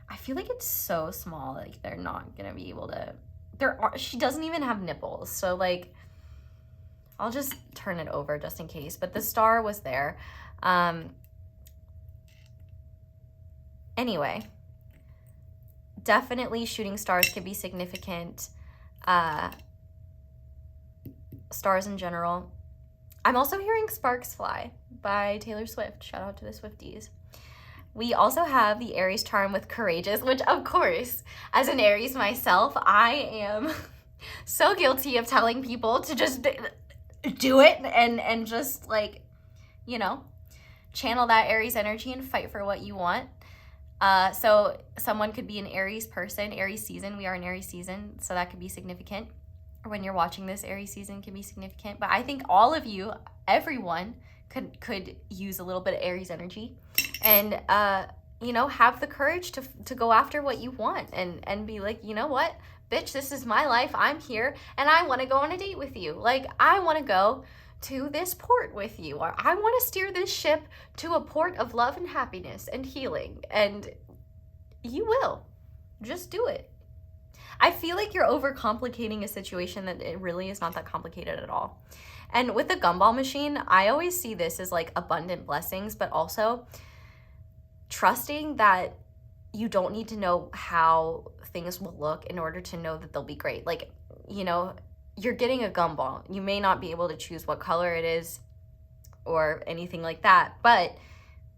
I feel like it's so small, like they're not gonna be able to, she doesn't even have nipples. So like, I'll just turn it over just in case, but the star was there. Anyway, definitely shooting stars could be significant. Stars in general. I'm also hearing sparks fly. by Taylor Swift. Shout out to the Swifties. We also have the Aries charm with courageous, which of course, as an Aries myself, I am so guilty of telling people to just do it and just like, you know, channel that Aries energy and fight for what you want. So someone could be an Aries person, Aries season. We are in Aries season, so that could be significant. Or when you're watching this, Aries season can be significant. But I think all of you, everyone, could use a little bit of Aries energy, and you know, have the courage to go after what you want, and be like, you know what, bitch, this is my life. I'm here, and I want to go on a date with you. Like, I want to go to this port with you, or I want to steer this ship to a port of love and happiness and healing, and you will. Just do it. I feel like you're overcomplicating a situation that it really is not that complicated at all. And with the gumball machine, I always see this as like abundant blessings, but also trusting that you don't need to know how things will look in order to know that they'll be great. Like, you know, you're getting a gumball. You may not be able to choose what color it is or anything like that, but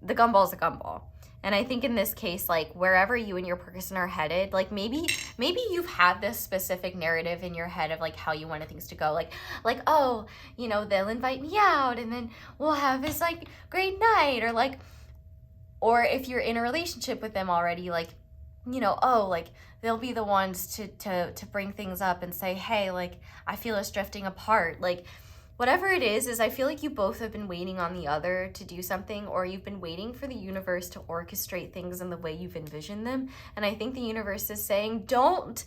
the gumball is a gumball. And I think in this case, like, wherever you and your person are headed, like maybe you've had this specific narrative in your head of like how you wanted things to go. Like, oh, you know, they'll invite me out and then we'll have this like great night, or like, or if you're in a relationship with them already, like, you know, oh, like they'll be the ones to bring things up and say, hey, like, I feel us drifting apart. Like, whatever it is I feel like you both have been waiting on the other to do something, or you've been waiting for the universe to orchestrate things in the way you've envisioned them. And I think the universe is saying, don't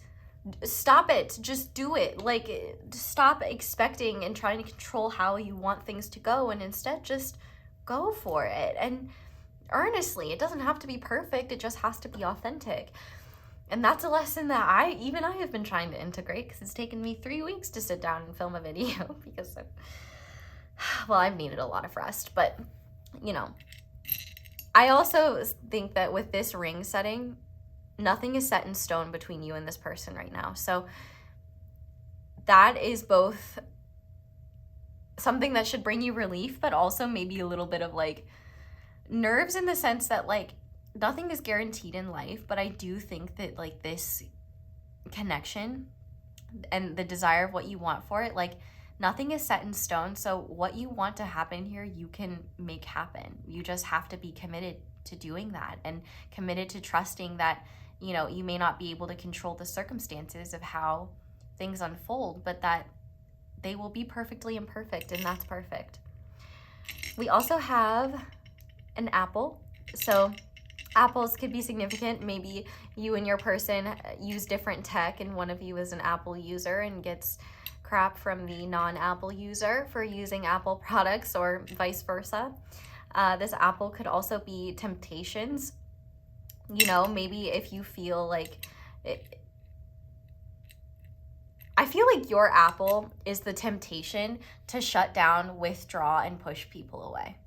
stop it, just do it. Like, stop expecting and trying to control how you want things to go, and instead just go for it. And earnestly, it doesn't have to be perfect, it just has to be authentic. And that's a lesson that I have been trying to integrate, because it's taken me 3 weeks to sit down and film a video because I've needed a lot of rest. But, you know, I also think that with this ring setting, nothing is set in stone between you and this person right now. So that is both something that should bring you relief, but also maybe a little bit of like nerves, in the sense that like nothing is guaranteed in life, but I do think that like this connection and the desire of what you want for it, like nothing is set in stone. So what you want to happen here, you can make happen. You just have to be committed to doing that, and committed to trusting that, you know, you may not be able to control the circumstances of how things unfold, but that they will be perfectly imperfect, and that's perfect. We also have an apple. So apples could be significant. Maybe you and your person use different tech, and one of you is an Apple user and gets crap from the non-Apple user for using Apple products, or vice versa. This apple could also be temptations. You know, maybe if you feel like I feel like your apple is the temptation to shut down, withdraw, and push people away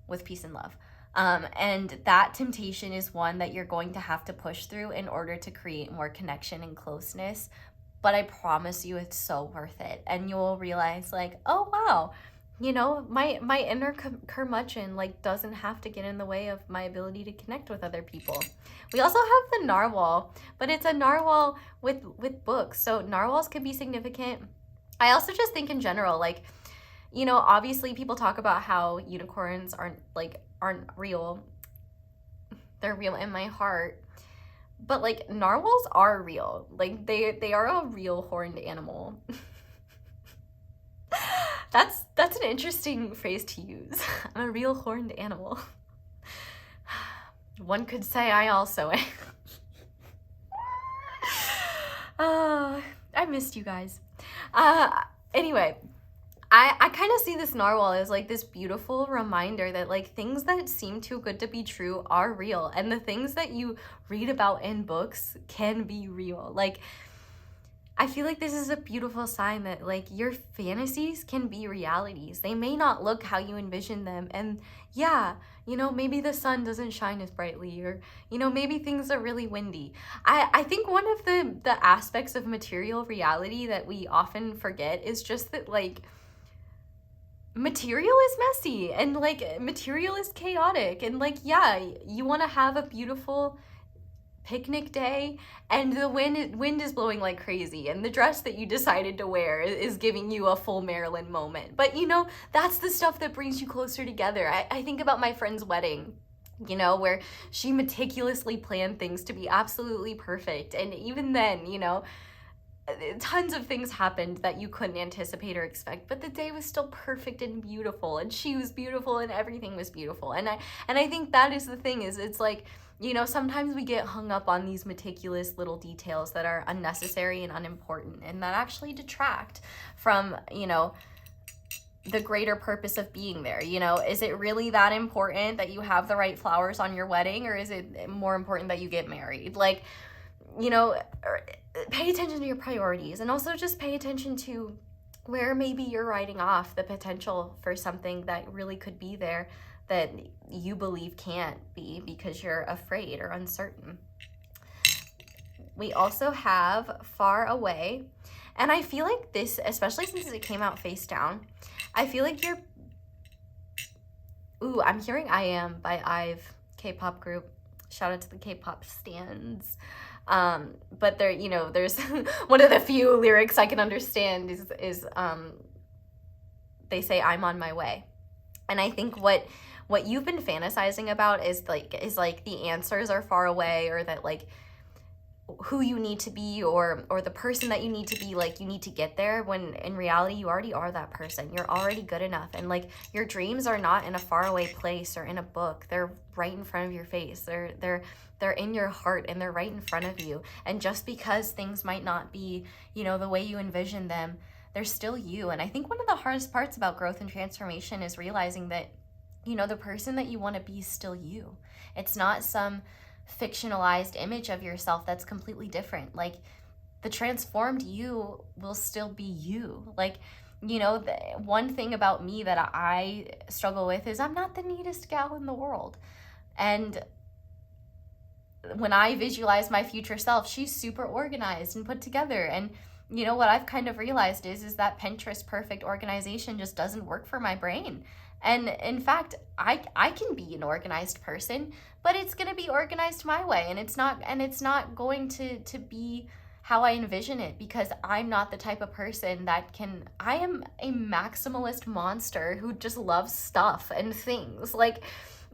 with peace and love. And that temptation is one that you're going to have to push through in order to create more connection and closeness. But I promise you, it's so worth it. And you'll realize like, oh, wow, you know, my inner curmudgeon like doesn't have to get in the way of my ability to connect with other people. We also have the narwhal, but it's a narwhal with books. So narwhals can be significant. I also just think in general, like, you know, obviously people talk about how unicorns aren't real. They're real in my heart. But like narwhals are real. Like they are a real horned animal. That's an interesting phrase to use. I'm a real horned animal. One could say I also am. I missed you guys. Anyway, I kind of see this narwhal as like this beautiful reminder that like things that seem too good to be true are real, and the things that you read about in books can be real. Like, I feel like this is a beautiful sign that like your fantasies can be realities. They may not look how you envision them, and yeah, you know, maybe the sun doesn't shine as brightly, or, you know, maybe things are really windy. I think one of the aspects of material reality that we often forget is just that like material is messy and like material is chaotic, and like, yeah, you want to have a beautiful picnic day and the wind is blowing like crazy and the dress that you decided to wear is giving you a full Marilyn moment. But you know, that's the stuff that brings you closer together. I think about my friend's wedding, you know, where she meticulously planned things to be absolutely perfect, and even then, you know, tons of things happened that you couldn't anticipate or expect, but the day was still perfect and beautiful, and she was beautiful, and everything was beautiful. And I think that is the thing, is it's like, you know, sometimes we get hung up on these meticulous little details that are unnecessary and unimportant, and that actually detract from, you know, the greater purpose of being there. You know, is it really that important that you have the right flowers on your wedding, or is it more important that you get married? Like, you know, pay attention to your priorities, and also just pay attention to where maybe you're writing off the potential for something that really could be there that you believe can't be because you're afraid or uncertain. We also have far away, and I feel like this, especially since it came out face down, I feel like you're, ooh, I'm hearing I Am by IVE, K-pop group. Shout out to the K-pop stans. But there, you know, there's one of the few lyrics I can understand is they say, I'm on my way. And I think what you've been fantasizing about is like the answers are far away, or that like who you need to be, or the person that you need to be, like you need to get there, when in reality you already are that person. You're already good enough, and like your dreams are not in a faraway place or in a book. They're right in front of your face. They're in your heart, and they're right in front of you. And just because things might not be, you know, the way you envision them, they're still you. And I think one of the hardest parts about growth and transformation is realizing that, you know, the person that you want to be is still you. It's not some fictionalized image of yourself that's completely different. Like, the transformed you will still be you. Like, you know, the one thing about me that I struggle with is I'm not the neatest gal in the world. And when I visualize my future self, she's super organized and put together. And you know what I've kind of realized is that Pinterest perfect organization just doesn't work for my brain. And in fact, I can be an organized person, but it's going to be organized my way, and it's not going to be how I envision it, because I'm not the type of person that can. I am a maximalist monster who just loves stuff and things. Like,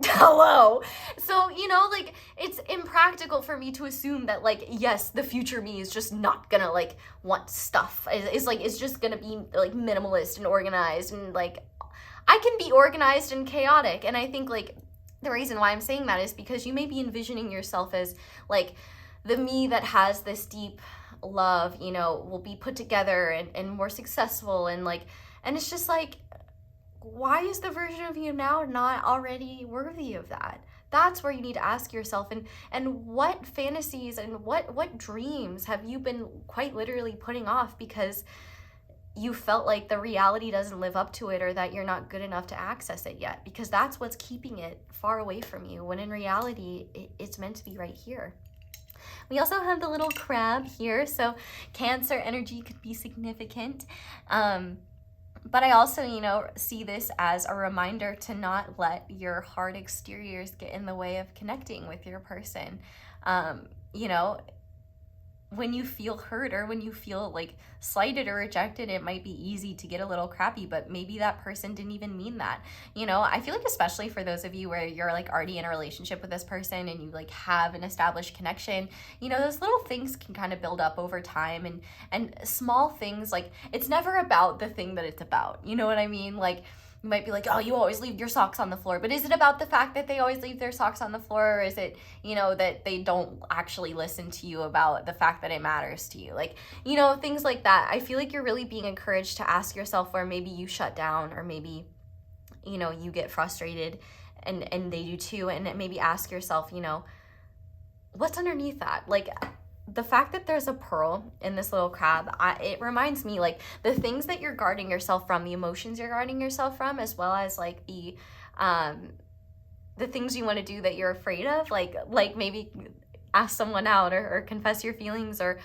hello. So, you know, like, it's impractical for me to assume that, like, yes, the future me is just not gonna like want stuff. It's just gonna be like minimalist and organized, and like I can be organized and chaotic. And I think like the reason why I'm saying that is because you may be envisioning yourself as like the me that has this deep love, you know, will be put together and more successful, and like, and it's just like, why is the version of you now not already worthy of that? That's where you need to ask yourself, and what fantasies and what dreams have you been quite literally putting off because you felt like the reality doesn't live up to it, or that you're not good enough to access it yet, because that's what's keeping it far away from you, when in reality it's meant to be right here. We also have the little crab here, so Cancer energy could be significant. But I also, you know, see this as a reminder to not let your hard exteriors get in the way of connecting with your person. You know, when you feel hurt, or when you feel like slighted or rejected, it might be easy to get a little crappy, but maybe that person didn't even mean that. You know, I feel like especially for those of you where you're like already in a relationship with this person and you like have an established connection, you know, those little things can kind of build up over time, and small things, like, it's never about the thing that it's about. You know what I mean? Like, you might be like, oh, you always leave your socks on the floor. But is it about the fact that they always leave their socks on the floor? Or is it, you know, that they don't actually listen to you about the fact that it matters to you? Like, you know, things like that. I feel like you're really being encouraged to ask yourself where maybe you shut down, or maybe, you know, you get frustrated and they do too. And maybe ask yourself, you know, what's underneath that? Like, the fact that there's a pearl in this little crab, it reminds me, like, the things that you're guarding yourself from, the emotions you're guarding yourself from, as well as like the things you want to do that you're afraid of, like maybe ask someone out, or confess your feelings, or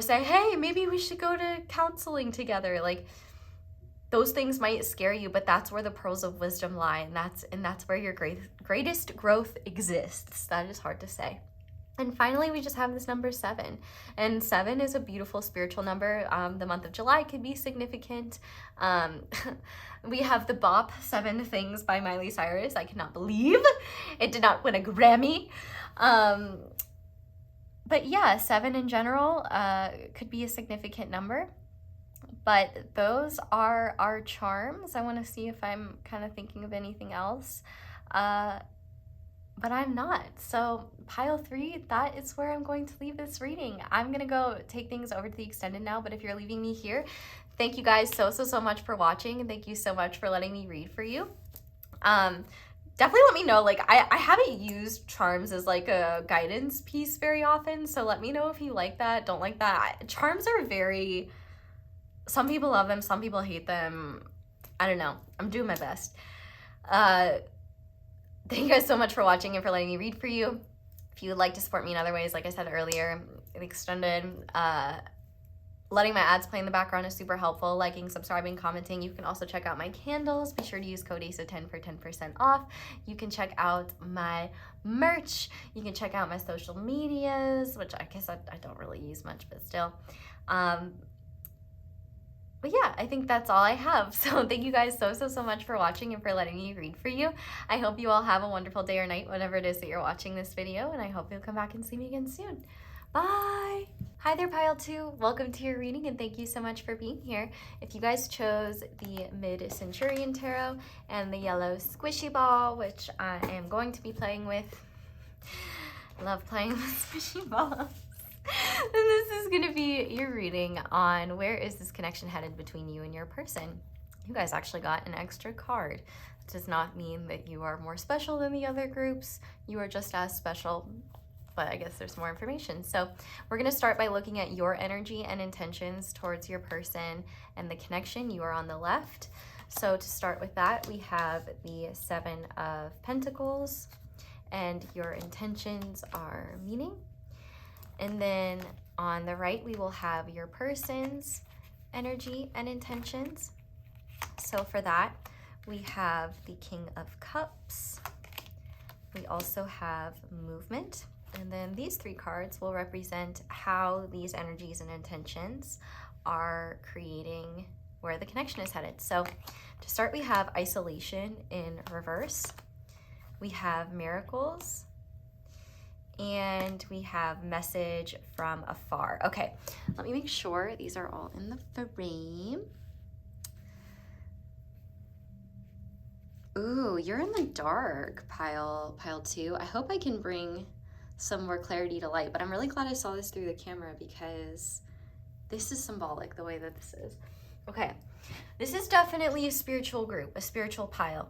say, hey, maybe we should go to counseling together. Like, those things might scare you, but that's where the pearls of wisdom lie, and that's where your greatest growth exists. That is hard to say. And finally, we just have this number 7. And 7 is a beautiful spiritual number. The month of July could be significant. We have the bop 7 Things by Miley Cyrus. I cannot believe it did not win a Grammy. But yeah, 7 in general could be a significant number. But those are our charms. I want to see if I'm kind of thinking of anything else. But I'm not. So pile 3, that is where I'm going to leave this reading. I'm going to go take things over to the extended now, but if you're leaving me here, thank you guys so much for watching, and thank you so much for letting me read for you. Definitely let me know, like, I haven't used charms as like a guidance piece very often, so let me know if you like that, don't like that. Charms are very, some people love them, some people hate them. I don't know. I'm doing my best. Thank you guys so much for watching and for letting me read for you. If you would like to support me in other ways, like I said earlier, extended, letting my ads play in the background is super helpful. Liking, subscribing, commenting. You can also check out my candles. Be sure to use code ASO10 for 10% off. You can check out my merch. You can check out my social medias, which I guess I don't really use much, but still. But yeah, I think that's all I have. So thank you guys so much for watching and for letting me read for you. I hope you all have a wonderful day or night, whatever it is that you're watching this video, and I hope you'll come back and see me again soon. Bye! Hi there, Pile 2. Welcome to your reading, and thank you so much for being here. If you guys chose the Midcenturian Tarot and the yellow squishy ball, which I am going to be playing with, I love playing with squishy balls. And this is going to be your reading on where is this connection headed between you and your person. You guys actually got an extra card. It does not mean that you are more special than the other groups. You are just as special, but I guess there's more information. So we're going to start by looking at your energy and intentions towards your person and the connection. You are on the left. So to start with that, we have the 7 of Pentacles, and your intentions are meaning. And then on the right, we will have your person's energy and intentions. So for that, we have the King of Cups. We also have movement. And then these 3 cards will represent how these energies and intentions are creating where the connection is headed. So to start, we have isolation in reverse. We have miracles. And we have message from afar. Okay, let me make sure these are all in the frame. Ooh, you're in the dark, pile 2. I hope I can bring some more clarity to light, but I'm really glad I saw this through the camera because this is symbolic the way that this is. Okay, this is definitely a spiritual group, a spiritual pile.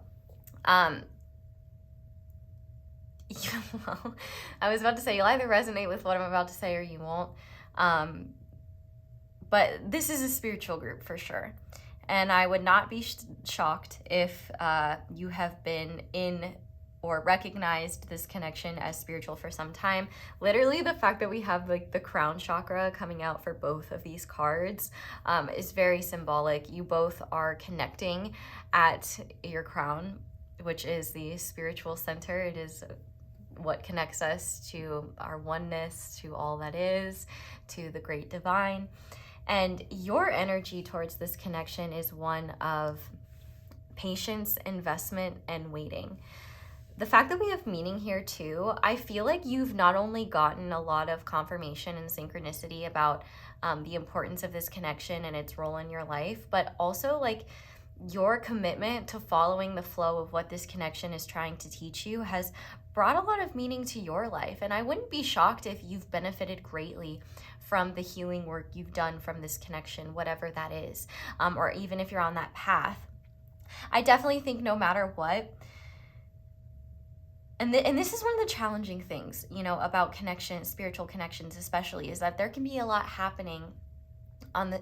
Well, I was about to say you'll either resonate with what I'm about to say or you won't. But this is a spiritual group for sure. And I would not be shocked if you have been in or recognized this connection as spiritual for some time. Literally, the fact that we have like the crown chakra coming out for both of these cards is very symbolic. You both are connecting at your crown, which is the spiritual center. It is what connects us to our oneness, to all that is, to the great divine. And your energy towards this connection is one of patience, investment, and waiting. The fact that we have meaning here too, I feel like you've not only gotten a lot of confirmation and synchronicity about the importance of this connection and its role in your life, but also like your commitment to following the flow of what this connection is trying to teach you has brought a lot of meaning to your life. And I wouldn't be shocked if you've benefited greatly from the healing work you've done from this connection, whatever that is, or even if you're on that path. I definitely think no matter what, and this is one of the challenging things, you know, about connections, spiritual connections especially, is that there can be a lot happening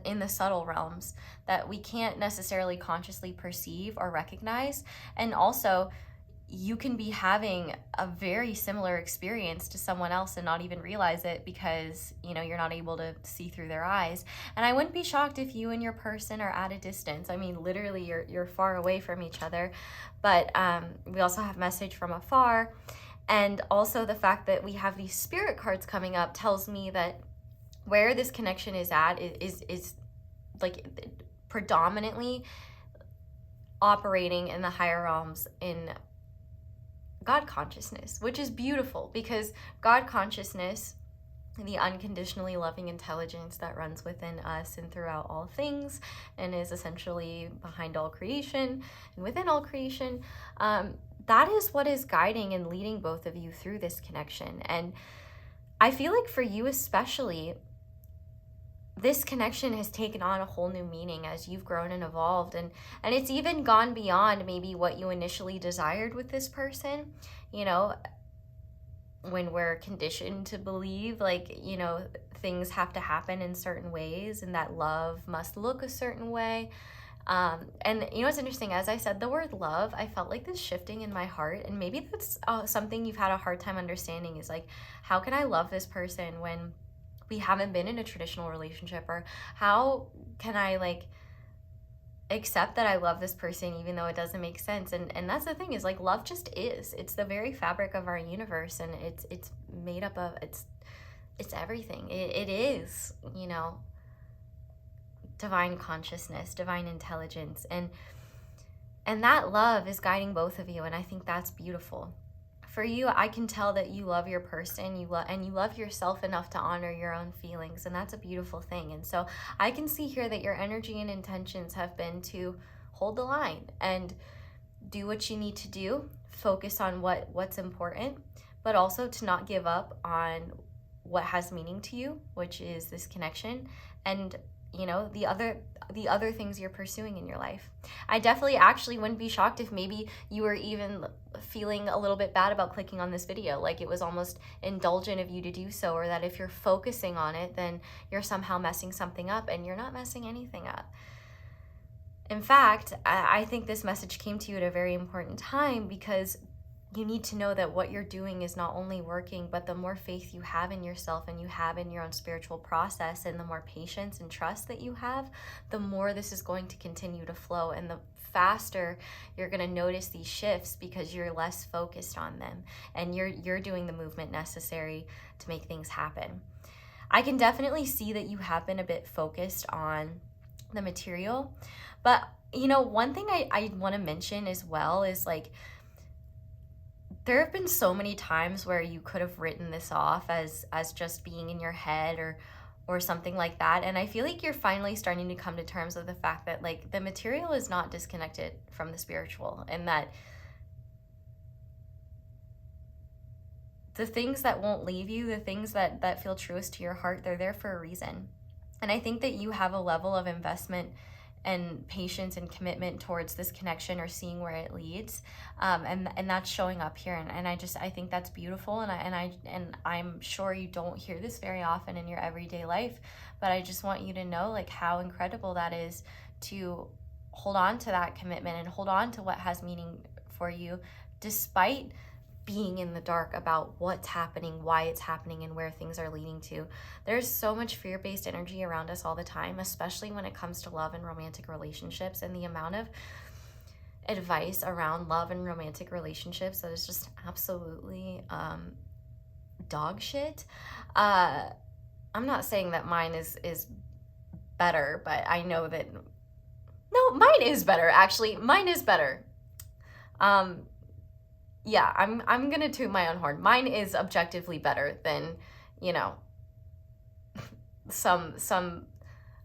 in the subtle realms that we can't necessarily consciously perceive or recognize. And also, you can be having a very similar experience to someone else and not even realize it because, you know, you're not able to see through their eyes. And I wouldn't be shocked if you and your person are at a distance. I mean, literally you're far away from each other, but we also have message from afar. And also the fact that we have these spirit cards coming up tells me that where this connection is at is like predominantly operating in the higher realms in God consciousness, which is beautiful because God consciousness, the unconditionally loving intelligence that runs within us and throughout all things and is essentially behind all creation and within all creation, that is what is guiding and leading both of you through this connection. And I feel like for you especially, this connection has taken on a whole new meaning as you've grown and evolved, and it's even gone beyond maybe what you initially desired with this person. You know, when we're conditioned to believe, like, you know, things have to happen in certain ways and that love must look a certain way. And you know what's interesting, as I said the word love, I felt like this shifting in my heart, and maybe that's something you've had a hard time understanding, is like, how can I love this person when we haven't been in a traditional relationship? Or how can I like accept that I love this person even though it doesn't make sense? And that's the thing, is like, love just is. It's the very fabric of our universe, and it's made up of, it's everything. It is, you know, divine consciousness, divine intelligence, and that love is guiding both of you, and I think that's beautiful. For you, I can tell that you love your person, you love yourself enough to honor your own feelings, and that's a beautiful thing. And so I can see here that your energy and intentions have been to hold the line and do what you need to do, focus on what's important, but also to not give up on what has meaning to you, which is this connection, and, you know, the other things you're pursuing in your life. I definitely actually wouldn't be shocked if maybe you were even feeling a little bit bad about clicking on this video, like it was almost indulgent of you to do so, or that if you're focusing on it, then you're somehow messing something up, and you're not messing anything up. In fact, I think this message came to you at a very important time, because you need to know that what you're doing is not only working, but the more faith you have in yourself and you have in your own spiritual process, and the more patience and trust that you have, the more this is going to continue to flow, and the faster you're going to notice these shifts, because you're less focused on them and you're doing the movement necessary to make things happen. I can definitely see that you have been a bit focused on the material, but you know, one thing I want to mention as well is, like, there have been so many times where you could have written this off as just being in your head or something like that. And I feel like you're finally starting to come to terms with the fact that, like, the material is not disconnected from the spiritual, and that the things that won't leave you, the things that feel truest to your heart, they're there for a reason. And I think that you have a level of investment and patience and commitment towards this connection, or seeing where it leads, and that's showing up here, and I think that's beautiful, and I'm sure you don't hear this very often in your everyday life, but I just want you to know, like, how incredible that is, to hold on to that commitment and hold on to what has meaning for you, despite being in the dark about what's happening, why it's happening, and where things are leading to. There's so much fear-based energy around us all the time, especially when it comes to love and romantic relationships, and the amount of advice around love and romantic relationships that is just absolutely dog shit. I'm not saying that mine is better, but I know that, no, mine is better, actually. Mine is better. Yeah, I'm gonna toot my own horn. Mine is objectively better than, you know, some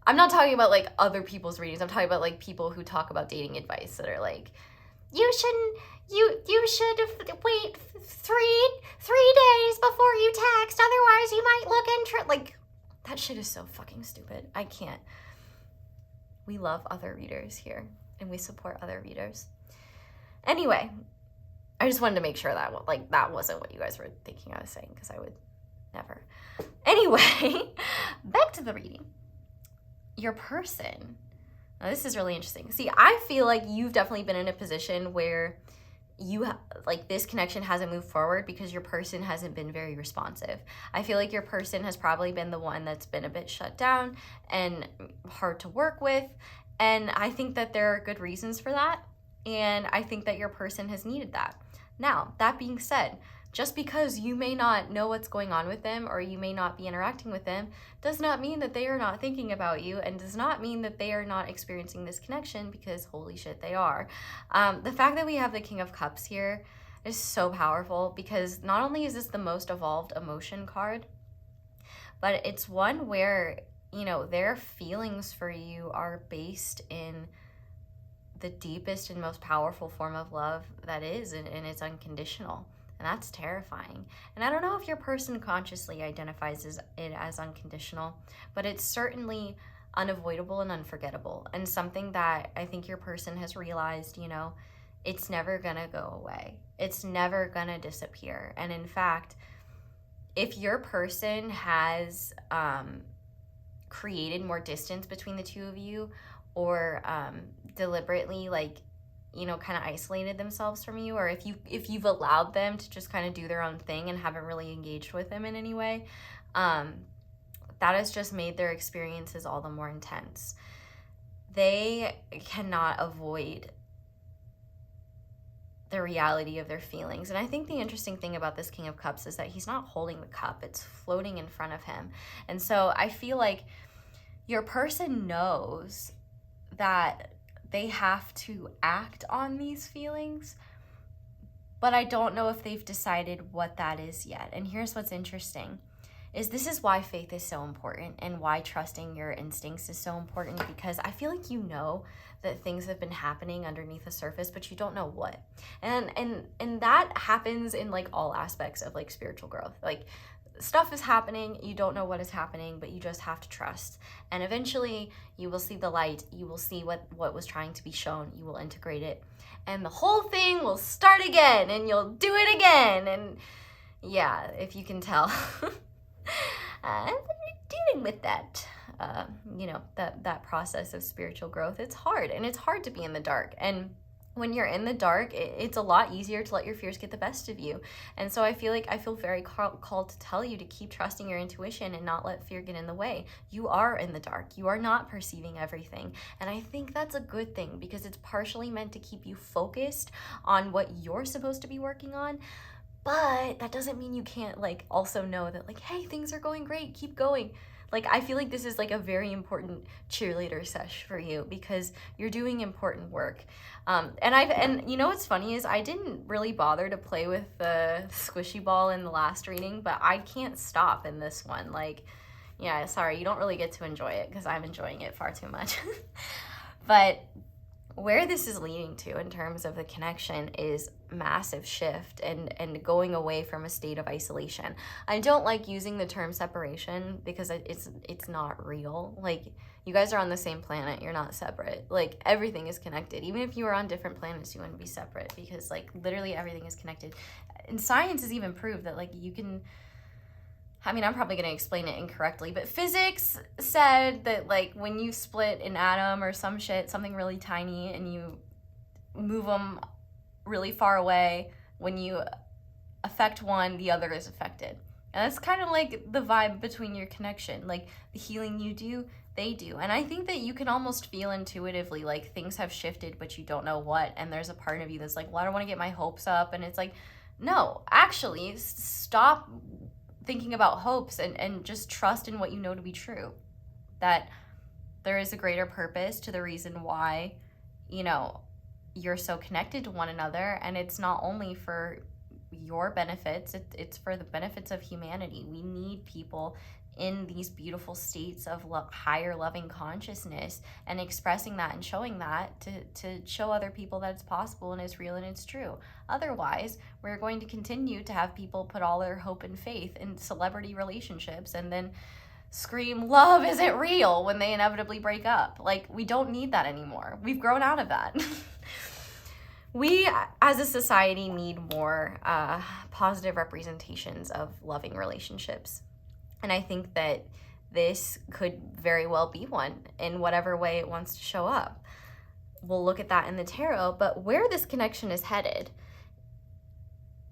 I'm not talking about, like, other people's readings. I'm talking about, like, people who talk about dating advice that are like, you should wait three days before you text, otherwise you might look like, that shit is so fucking stupid. I can't. We love other readers here, and we support other readers. Anyway, I just wanted to make sure that, like, that wasn't what you guys were thinking I was saying, because I would never. Anyway, back to the reading. Your person. Now, this is really interesting. See, I feel like you've definitely been in a position where like this connection hasn't moved forward because your person hasn't been very responsive. I feel like your person has probably been the one that's been a bit shut down and hard to work with. And I think that there are good reasons for that. And I think that your person has needed that. Now, that being said, just because you may not know what's going on with them or you may not be interacting with them does not mean that they are not thinking about you, and does not mean that they are not experiencing this connection, because holy shit, they are. The fact that we have the King of Cups here is so powerful, because not only is this the most evolved emotion card, but it's one where, you know, their feelings for you are based in the deepest and most powerful form of love that is, and it's unconditional. And that's terrifying. And I don't know if your person consciously identifies it as unconditional, but it's certainly unavoidable and unforgettable, and something that I think your person has realized, you know, it's never gonna go away. It's never gonna disappear. And in fact, if your person has created more distance between the two of you, or deliberately, like, you know, kind of isolated themselves from you, or if you've allowed them to just kind of do their own thing and haven't really engaged with them in any way, that has just made their experiences all the more intense. They cannot avoid the reality of their feelings. And I think the interesting thing about this King of Cups is that he's not holding the cup, it's floating in front of him. And so I feel like your person knows that they have to act on these feelings, but I don't know if they've decided what that is yet. And here's what's interesting, is this is why faith is so important and why trusting your instincts is so important, because I feel like you know that things have been happening underneath the surface, but you don't know what. And that happens in like all aspects of like spiritual growth. Like, stuff is happening, you don't know what is happening, but you just have to trust. And eventually you will see the light, you will see what was trying to be shown, you will integrate it, and the whole thing will start again, and you'll do it again. And yeah, if you can tell, I'm dealing with that, you know, that process of spiritual growth. It's hard, and it's hard to be in the dark. And when you're in the dark, it's a lot easier to let your fears get the best of you. And so I feel very called to tell you to keep trusting your intuition and not let fear get in the way. You are in the dark. You are not perceiving everything. And I think that's a good thing, because it's partially meant to keep you focused on what you're supposed to be working on. But that doesn't mean you can't like also know that like, hey, things are going great, keep going. Like, I feel like this is like a very important cheerleader sesh for you, because you're doing important work. And you know what's funny is I didn't really bother to play with the squishy ball in the last reading, but I can't stop in this one. Like, yeah, sorry, you don't really get to enjoy it because I'm enjoying it far too much. But where this is leading to in terms of the connection is massive shift and going away from a state of isolation. I don't like using the term separation because it's not real. Like, you guys are on the same planet, you're not separate. Like, everything is connected. Even if you were on different planets, you wouldn't be separate, because like literally everything is connected. And science has even proved that like you can, I mean, I'm probably going to explain it incorrectly, but physics said that like when you split an atom or some shit, something really tiny, and you move them really far away, when you affect one, the other is affected. And that's kind of like the vibe between your connection. Like, the healing you do, they do. And I think that you can almost feel intuitively like things have shifted, but you don't know what. And there's a part of you that's like, well, I don't want to get my hopes up. And it's like, no, actually, stop thinking about hopes and just trust in what you know to be true. That there is a greater purpose to the reason why, you know, you're so connected to one another. And it's not only for your benefits, it's for the benefits of humanity. We need people in these beautiful states of higher loving consciousness, and expressing that and showing that to show other people that it's possible and it's real and it's true. Otherwise, we're going to continue to have people put all their hope and faith in celebrity relationships and then scream love isn't real when they inevitably break up. Like, we don't need that anymore. We've grown out of that. We, as a society, need more positive representations of loving relationships. And I think that this could very well be one in whatever way it wants to show up. We'll look at that in the tarot, but where this connection is headed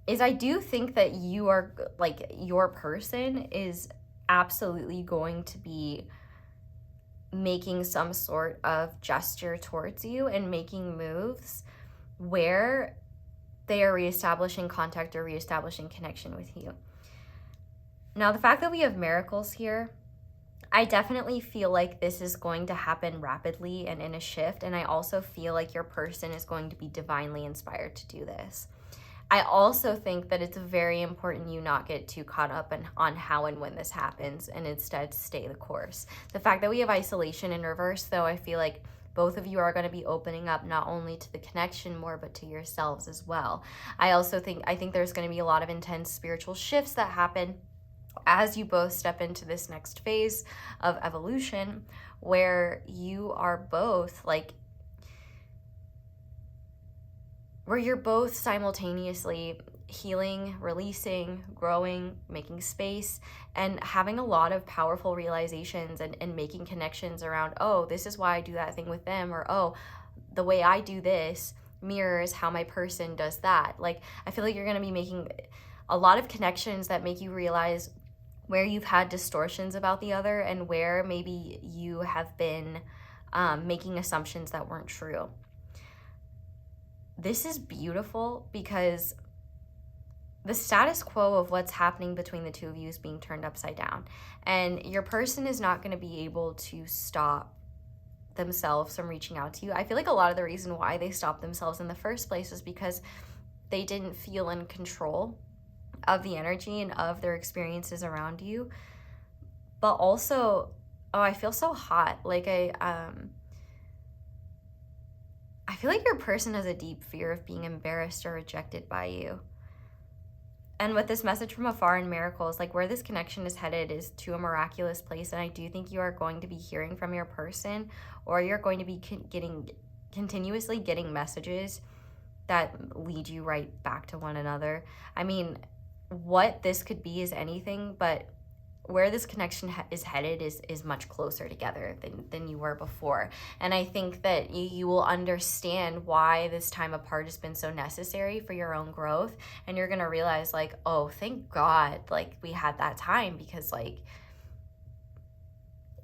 is I do think that you are, like, your person is absolutely going to be making some sort of gesture towards you and making moves where they are reestablishing contact or reestablishing connection with you. Now, the fact that we have miracles here, I definitely feel like this is going to happen rapidly and in a shift. And I also feel like your person is going to be divinely inspired to do this. I also think that it's very important you not get too caught up on how and when this happens, and instead stay the course. The fact that we have isolation in reverse, though, I feel like both of you are going to be opening up not only to the connection more, but to yourselves as well. I think there's going to be a lot of intense spiritual shifts that happen as you both step into this next phase of evolution, where you are both like, where you're both simultaneously healing, releasing, growing, making space, and having a lot of powerful realizations and making connections around, oh, this is why I do that thing with them, or oh, the way I do this mirrors how my person does that. Like, I feel like you're going to be making a lot of connections that make you realize where you've had distortions about the other and where maybe you have been making assumptions that weren't true. This is beautiful because the status quo of what's happening between the two of you is being turned upside down. And your person is not going to be able to stop themselves from reaching out to you. I feel like a lot of the reason why they stopped themselves in the first place is because they didn't feel in control of the energy and of their experiences around you. But also, oh, I feel so hot. Like I feel like your person has a deep fear of being embarrassed or rejected by you. And with this message from afar and miracles, like, where this connection is headed is to a miraculous place. And I do think you are going to be hearing from your person, or you're going to be continuously getting messages that lead you right back to one another. I mean, what this could be is anything, but where this connection is headed is much closer together than you were before. And I think that you will understand why this time apart has been so necessary for your own growth. And you're going to realize, like, oh, thank God, like, we had that time, because, like,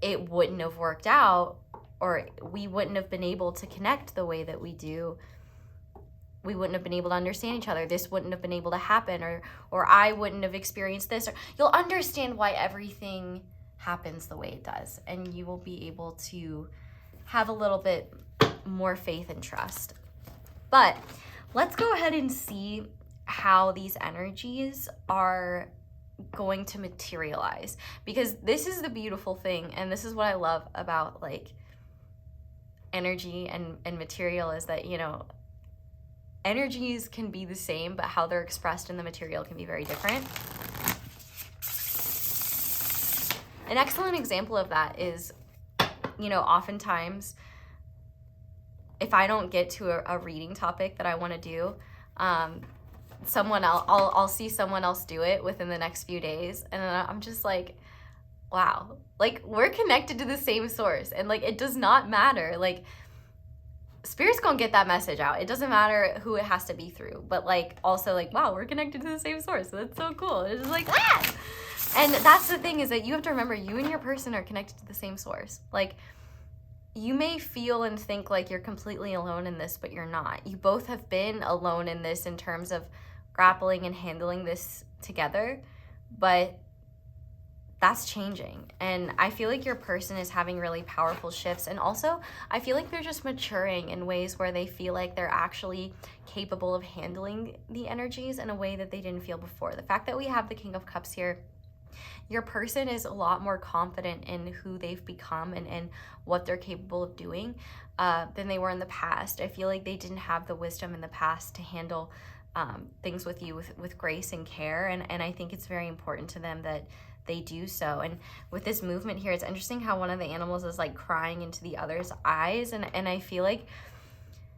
it wouldn't have worked out, or we wouldn't have been able to connect the way that we do. We wouldn't have been able to understand each other. This wouldn't have been able to happen, or I wouldn't have experienced this. Or you'll understand why everything happens the way it does, and you will be able to have a little bit more faith and trust. But let's go ahead and see how these energies are going to materialize, because this is the beautiful thing, and this is what I love about, like, energy and material, is that, you know, energies can be the same, but how they're expressed in the material can be very different. An excellent example of that is, you know, oftentimes if I don't get to a reading topic that I want to do, I'll see someone else do it within the next few days, and then I'm just like, wow, like, we're connected to the same source, and, like, it does not matter, like, Spirit's gonna get that message out. It doesn't matter who it has to be through, but, like, also, like, wow, we're connected to the same source. So that's so cool. It's just like, ah! And that's the thing, is that you have to remember, you and your person are connected to the same source. Like, you may feel and think like you're completely alone in this, but you're not. You both have been alone in this in terms of grappling and handling this together, but that's changing. And I feel like your person is having really powerful shifts. And also, I feel like they're just maturing in ways where they feel like they're actually capable of handling the energies in a way that they didn't feel before. The fact that we have the King of Cups here, your person is a lot more confident in who they've become and what they're capable of doing than they were in the past. I feel like they didn't have the wisdom in the past to handle things with you with grace and care. And I think it's very important to them that they do so. And with this movement here, it's interesting how one of the animals is, like, crying into the other's eyes. And I feel like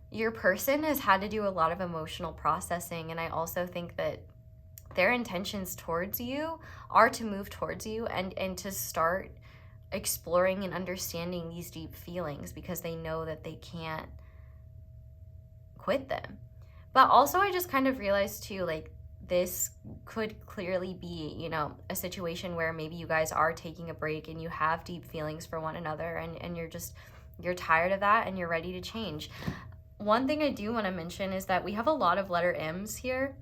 your person has had to do a lot of emotional processing. And I also think that their intentions towards you are to move towards you and to start exploring and understanding these deep feelings, because they know that they can't quit them. But also, I just kind of realized too, like, this could clearly be, you know, a situation where maybe you guys are taking a break and you have deep feelings for one another, and you're tired of that and you're ready to change. One thing I do want to mention is that we have a lot of letter M's here.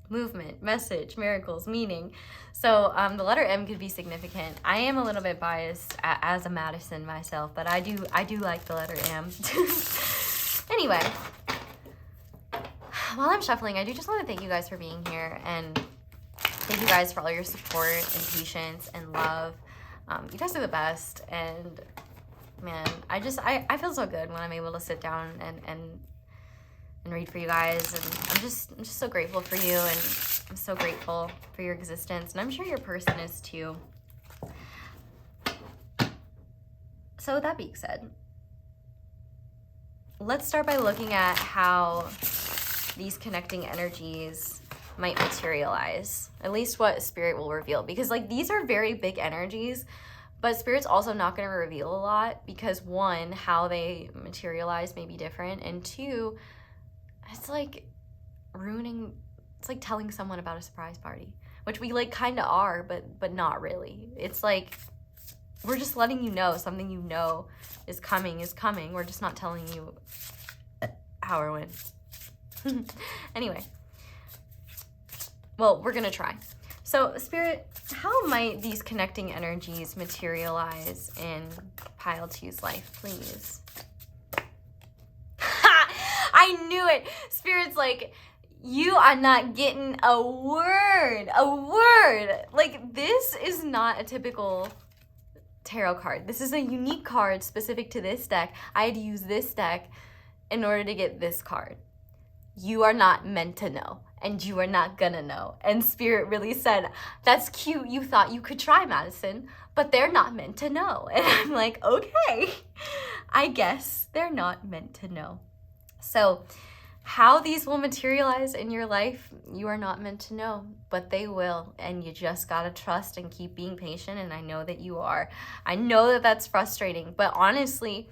Movement, message, miracles, meaning. So the letter M could be significant. I am a little bit biased as a Madison myself, but I do like the letter M. Anyway, while I'm shuffling, I do just want to thank you guys for being here, and thank you guys for all your support and patience and love. You guys are the best, and man, I feel so good when I'm able to sit down and read for you guys, and I'm just so grateful for you, and I'm so grateful for your existence, and I'm sure your person is too. So with that being said, let's start by looking at how these connecting energies might materialize, at least what Spirit will reveal, because like these are very big energies, but Spirit's also not going to reveal a lot, because one, how they materialize may be different, and two, it's like ruining, it's like telling someone about a surprise party, which we like kind of are, but not really. It's like we're just letting you know something you know is coming. We're just not telling you how or when. Anyway, well, we're gonna try. So Spirit, how might these connecting energies materialize in Pile 2's life, please? I knew it. Spirit's like, you are not getting a word. Like, this is not a typical tarot card. This is a unique card specific to this deck. I had to use this deck in order to get this card. You are not meant to know, and you are not gonna know. And Spirit really said, that's cute. You thought you could try, Madison, but they're not meant to know. And I'm like, okay, I guess they're not meant to know. So how these will materialize in your life, you are not meant to know, but they will. And you just got to trust and keep being patient. And I know that you are. I know that that's frustrating, but honestly,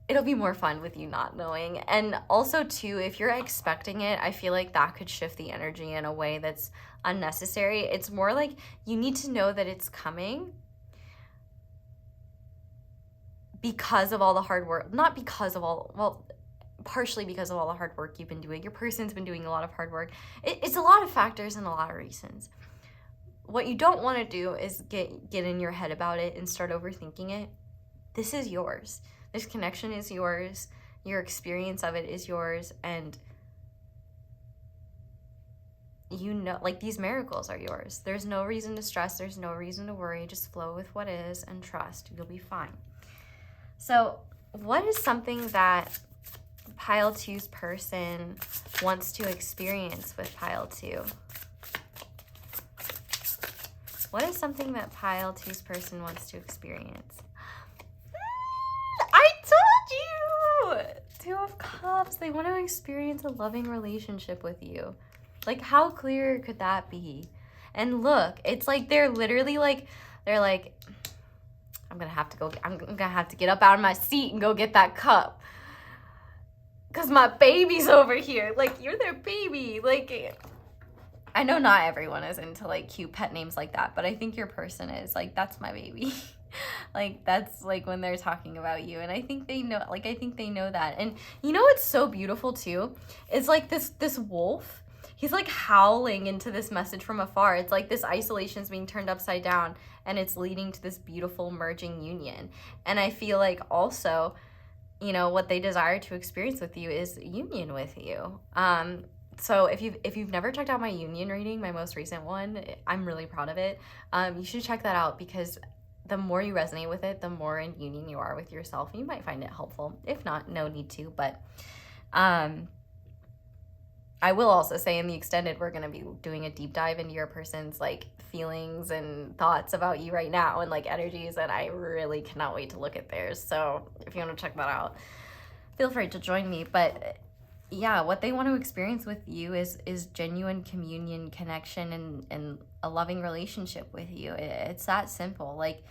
it'll be more fun with you not knowing. And also too, if you're expecting it, I feel like that could shift the energy in a way that's unnecessary. It's more like you need to know that it's coming because of all the hard work, not because of all, well, partially because of all the hard work you've been doing. Your person's been doing a lot of hard work. It's a lot of factors and a lot of reasons. What you don't want to do is get in your head about it and start overthinking it. This is yours. This connection is yours. Your experience of it is yours. And you know, like, these miracles are yours. There's no reason to stress. There's no reason to worry. Just flow with what is and trust. You'll be fine. So what is something that Pile 2's person wants to experience with Pile 2? What is something that Pile 2's person wants to experience? I told you! 2 of Cups. They want to experience a loving relationship with you. Like, how clear could that be? And look, it's like they're literally like, they're like, I'm gonna have to get up out of my seat and go get that cup, because my baby's over here. Like, you're their baby. Like, I know not everyone is into like cute pet names like that, but I think your person is. Like, that's my baby. Like, that's like when they're talking about you, and I think they know, like, I think they know that. And you know what's so beautiful too is like this wolf, he's like howling into this message from afar. It's like this isolation is being turned upside down, and it's leading to this beautiful merging union. And I feel like also, you know, what they desire to experience with you is union with you. So if you've never checked out my union reading, my most recent one, I'm really proud of it. You should check that out, because the more you resonate with it, the more in union you are with yourself. You might find it helpful. If not, no need to. But I will also say, in the extended, we're going to be doing a deep dive into your person's like feelings and thoughts about you right now, and like energies, and I really cannot wait to look at theirs. So if you want to check that out, feel free to join me. But yeah, what they want to experience with you is genuine communion, connection, and a loving relationship with you. It's that simple. Like,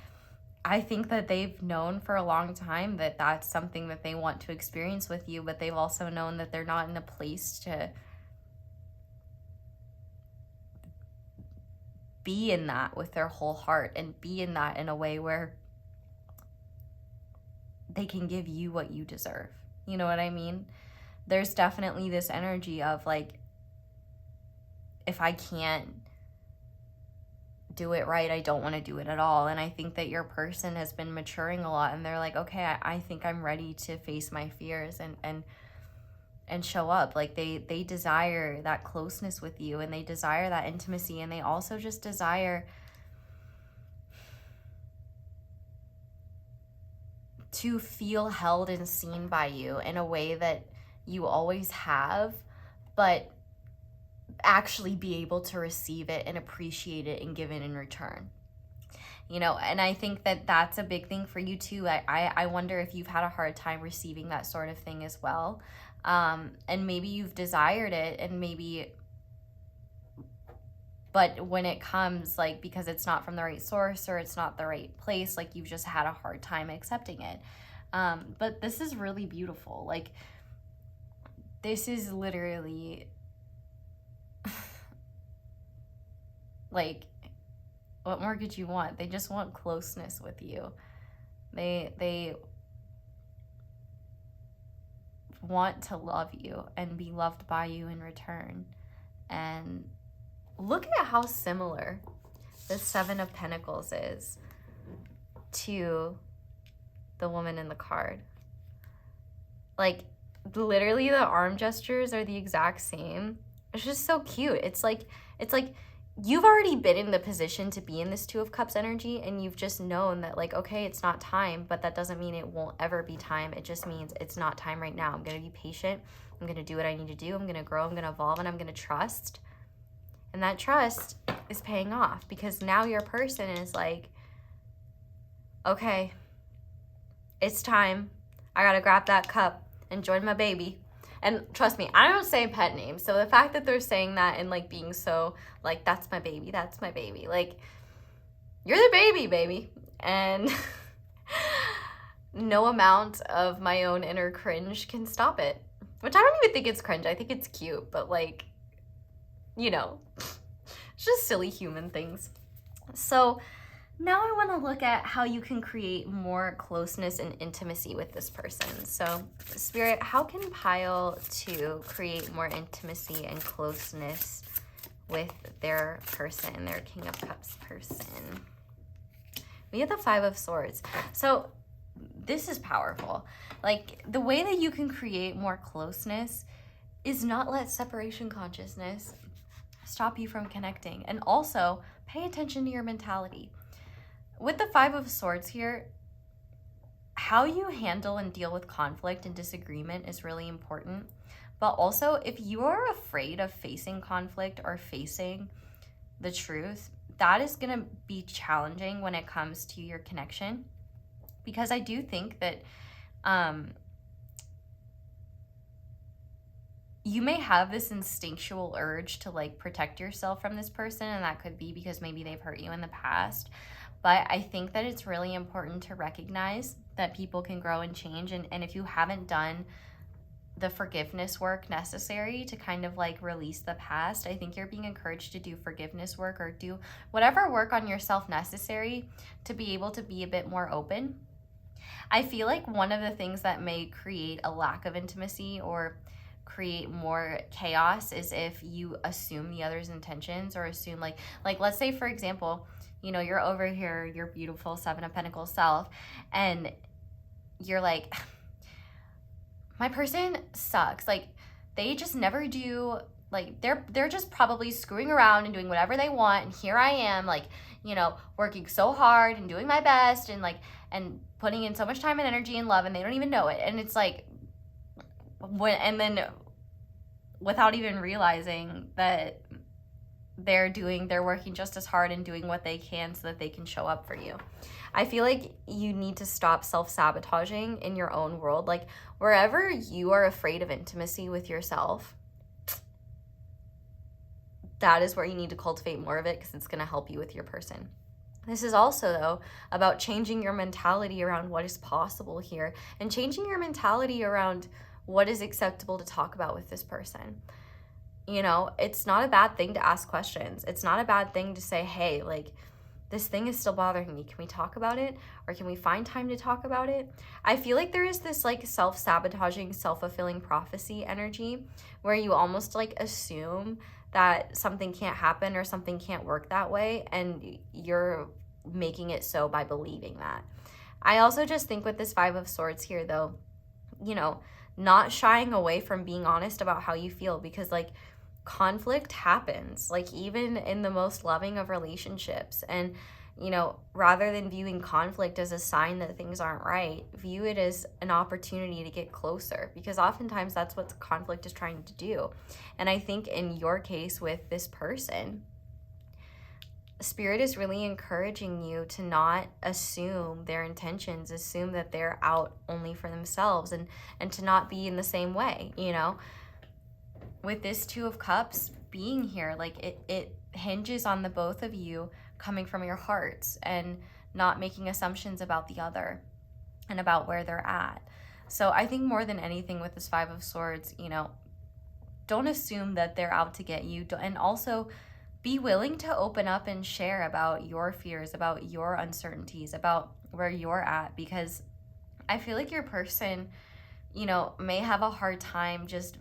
I think that they've known for a long time that that's something that they want to experience with you, but they've also known that they're not in a place to be in that with their whole heart and be in that in a way where they can give you what you deserve. You know what I mean? There's definitely this energy of like, if I can't do it right, I don't want to do it at all. And I think that your person has been maturing a lot, and they're like, okay, I think I'm ready to face my fears and show up. Like they desire that closeness with you, and they desire that intimacy, and they also just desire to feel held and seen by you in a way that you always have, but actually be able to receive it and appreciate it and give it in return. You know, and I think that that's a big thing for you too. I wonder if you've had a hard time receiving that sort of thing as well. And maybe you've desired it, and maybe, but when it comes, like, because it's not from the right source or it's not the right place, like you've just had a hard time accepting it. But this is really beautiful. Like, this is literally like, what more could you want? They just want closeness with you. They want to love you and be loved by you in return. And look at how similar the Seven of Pentacles is to the woman in the card. Like, literally the arm gestures are the exact same. It's just so cute. It's like you've already been in the position to be in this Two of Cups energy, and you've just known that, like, okay, it's not time, but that doesn't mean it won't ever be time. It just means it's not time right now. I'm going to be patient. I'm going to do what I need to do. I'm going to grow. I'm going to evolve, and I'm going to trust. And that trust is paying off, because now your person is like, okay, it's time. I got to grab that cup and join my baby. And trust me, I don't say pet names. So the fact that they're saying that and like being so like, that's my baby, that's my baby. Like, you're the baby, baby. And no amount of my own inner cringe can stop it. Which I don't even think it's cringe. I think it's cute. But like, you know, it's just silly human things. So now I want to look at how you can create more closeness and intimacy with this person. So, Spirit, how can Pile 2 create more intimacy and closeness with their person, their King of Cups person? We have the Five of Swords. So this is powerful. Like, the way that you can create more closeness is not let separation consciousness stop you from connecting. And also, pay attention to your mentality. With the Five of Swords here, how you handle and deal with conflict and disagreement is really important. But also, if you are afraid of facing conflict or facing the truth, that is going to be challenging when it comes to your connection. Because I do think that you may have this instinctual urge to like protect yourself from this person, and that could be because maybe they've hurt you in the past. But I think that it's really important to recognize that people can grow and change. And if you haven't done the forgiveness work necessary to kind of like release the past, I think you're being encouraged to do forgiveness work or do whatever work on yourself necessary to be able to be a bit more open. I feel like one of the things that may create a lack of intimacy or create more chaos is if you assume the other's intentions, or assume like let's say, for example, you know, you're over here, your beautiful Seven of Pentacles self, and you're like, my person sucks. Like, they just never do, like, they're just probably screwing around and doing whatever they want. And here I am, like, you know, working so hard and doing my best and like, and putting in so much time and energy and love, and they don't even know it. And it's like, and then without even realizing that they're working just as hard and doing what they can so that they can show up for you. I feel like you need to stop self-sabotaging in your own world. Like, wherever you are afraid of intimacy with yourself, that is where you need to cultivate more of it, because it's going to help you with your person. This is also, though, about changing your mentality around what is possible here, and changing your mentality around what is acceptable to talk about with this person. you know, it's not a bad thing to ask questions. It's not a bad thing to say, hey, like, this thing is still bothering me. Can we talk about it? Or can we find time to talk about it? I feel like there is this like self-sabotaging, self-fulfilling prophecy energy where you almost like assume that something can't happen or something can't work that way, and you're making it so by believing that. I also just think with this Five of Swords here though, you know, not shying away from being honest about how you feel, because like conflict happens, like even in the most loving of relationships. And you know, rather than viewing conflict as a sign that things aren't right, view it as an opportunity to get closer, because oftentimes that's what conflict is trying to do. And I think in your case with this person, Spirit is really encouraging you to not assume their intentions, assume that they're out only for themselves, and to not be in the same way, you know. With this Two of Cups being here, like it hinges on the both of you coming from your hearts and not making assumptions about the other and about where they're at. So I think more than anything with this Five of Swords, you know, don't assume that they're out to get you. And also be willing to open up and share about your fears, about your uncertainties, about where you're at, because I feel like your person, you know, may have a hard time just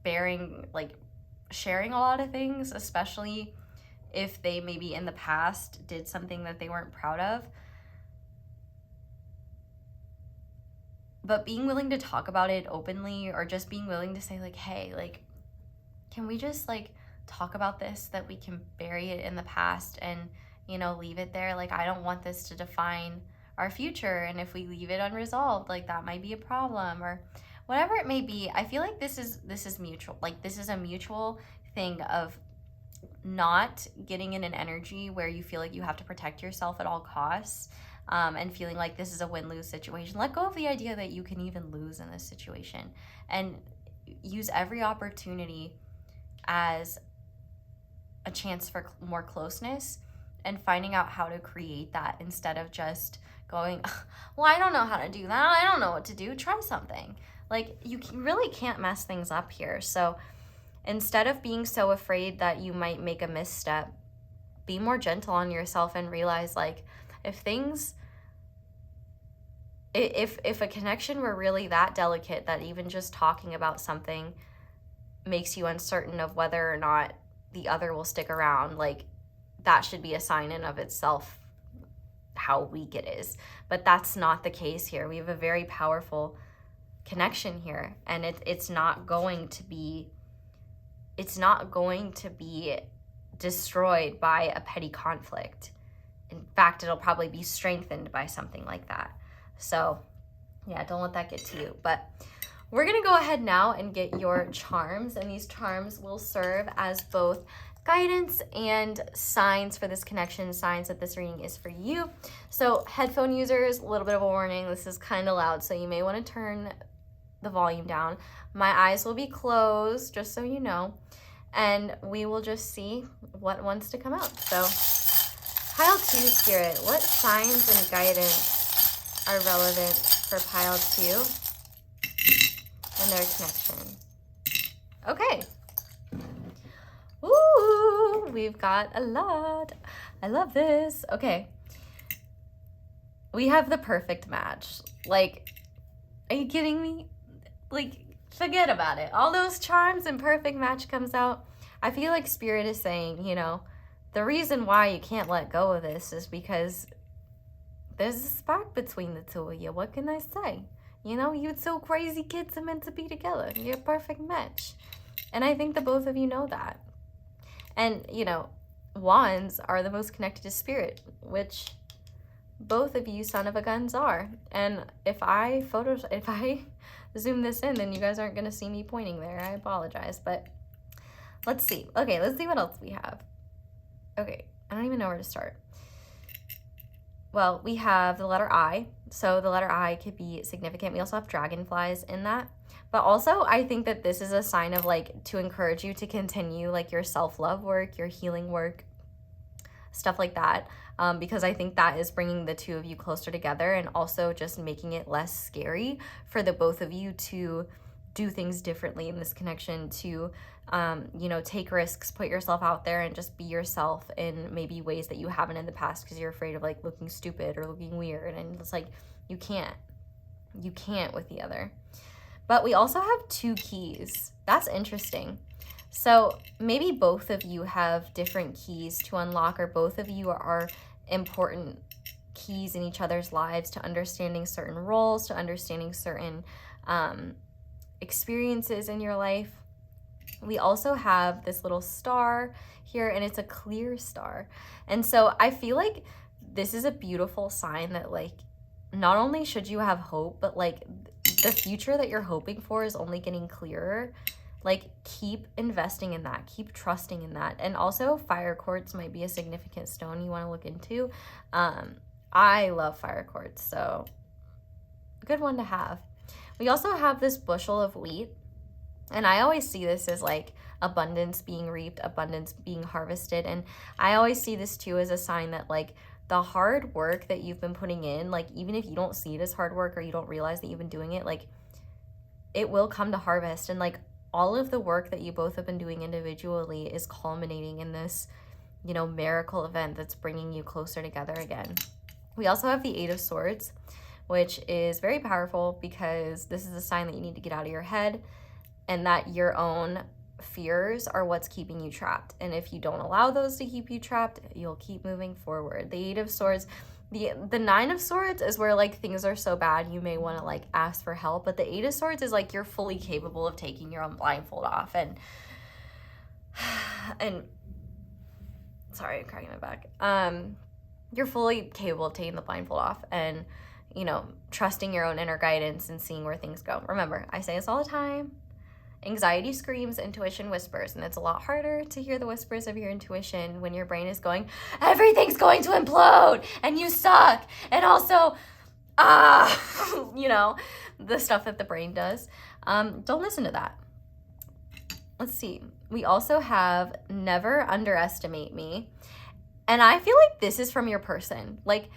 bearing, like, sharing a lot of things, especially if they maybe in the past did something that they weren't proud of. But being willing to talk about it openly, or just being willing to say like, hey, like, can we just like talk about this, that we can bury it in the past and, you know, leave it there. Like, I don't want this to define our future, and if we leave it unresolved, like that might be a problem, or whatever it may be. I feel like this is mutual. Like, this is a mutual thing of not getting in an energy where you feel like you have to protect yourself at all costs, and feeling like this is a win-lose situation. Let go of the idea that you can even lose in this situation, and use every opportunity as a chance for more closeness and finding out how to create that, instead of just going, well, I don't know how to do that. I don't know what to do. Try something. Like, you really can't mess things up here. So instead of being so afraid that you might make a misstep, be more gentle on yourself and realize, like, if a connection were really that delicate that even just talking about something makes you uncertain of whether or not the other will stick around, like, that should be a sign in of itself how weak it is. But that's not the case here. We have a very powerful connection here, and it's not going to be destroyed by a petty conflict. In fact, it'll probably be strengthened by something like that. So yeah, don't let that get to you. But we're gonna go ahead now and get your charms, and these charms will serve as both guidance and signs for this connection, signs that this reading is for you. So headphone users, a little bit of a warning, this is kind of loud, so you may want to turn the volume down. My eyes will be closed, just so you know, and we will just see what wants to come out. So pile 2, Spirit, what signs and guidance are relevant for pile 2 and their connection? Okay. Ooh, we've got a lot. I love this. Okay. We have the perfect match. Like, are you kidding me? Like, forget about it. All those charms and perfect match comes out. I feel like Spirit is saying, you know, the reason why you can't let go of this is because there's a spark between the two of you. What can I say? You know, you two crazy kids are meant to be together. You're a perfect match. And I think the both of you know that. And, you know, wands are the most connected to Spirit, which both of you son of a guns are. And if I zoom this in, then you guys aren't going to see me pointing there. I apologize, but let's see. Okay, let's see what else we have. Okay, I don't even know where to start. Well, we have the letter I. So the letter I could be significant. We also have dragonflies in that. But also, I think that this is a sign of, like, to encourage you to continue, like, your self-love work, your healing work, stuff like that. Because I think that is bringing the two of you closer together, and also just making it less scary for the both of you to do things differently in this connection, to you know, take risks, put yourself out there and just be yourself in maybe ways that you haven't in the past because you're afraid of like looking stupid or looking weird. And it's like, you can't with the other. But we also have 2 keys. That's interesting. So maybe both of you have different keys to unlock, or both of you are important keys in each other's lives to understanding certain roles, to understanding certain experiences in your life. We also have this little star here, and it's a clear star. And so I feel like this is a beautiful sign that, like, not only should you have hope, but like the future that you're hoping for is only getting clearer. Like, keep investing in that, keep trusting in that. And also fire quartz might be a significant stone you want to look into. I love fire quartz, so good one to have. We also have this bushel of wheat, and I always see this as like abundance being reaped, abundance being harvested. And I always see this too as a sign that like the hard work that you've been putting in, like even if you don't see it as hard work or you don't realize that you've been doing it, like it will come to harvest. And like all of the work that you both have been doing individually is culminating in this, you know, miracle event that's bringing you closer together again. We also have the 8 of Swords, which is very powerful because this is a sign that you need to get out of your head, and that your own fears are what's keeping you trapped. And if you don't allow those to keep you trapped, you'll keep moving forward. The 8 of Swords, the 9 of Swords is where like things are so bad you may want to like ask for help, but the 8 of Swords is like you're fully capable of taking your own blindfold off and sorry, I'm cracking my back. You're fully capable of taking the blindfold off and, you know, trusting your own inner guidance and seeing where things go. Remember, I say this all the time. Anxiety screams, intuition whispers, and it's a lot harder to hear the whispers of your intuition when your brain is going, everything's going to implode and you suck, and also, you know, the stuff that the brain does. Don't listen to that. Let's see. We also have never underestimate me, and I feel like this is from your person. Like,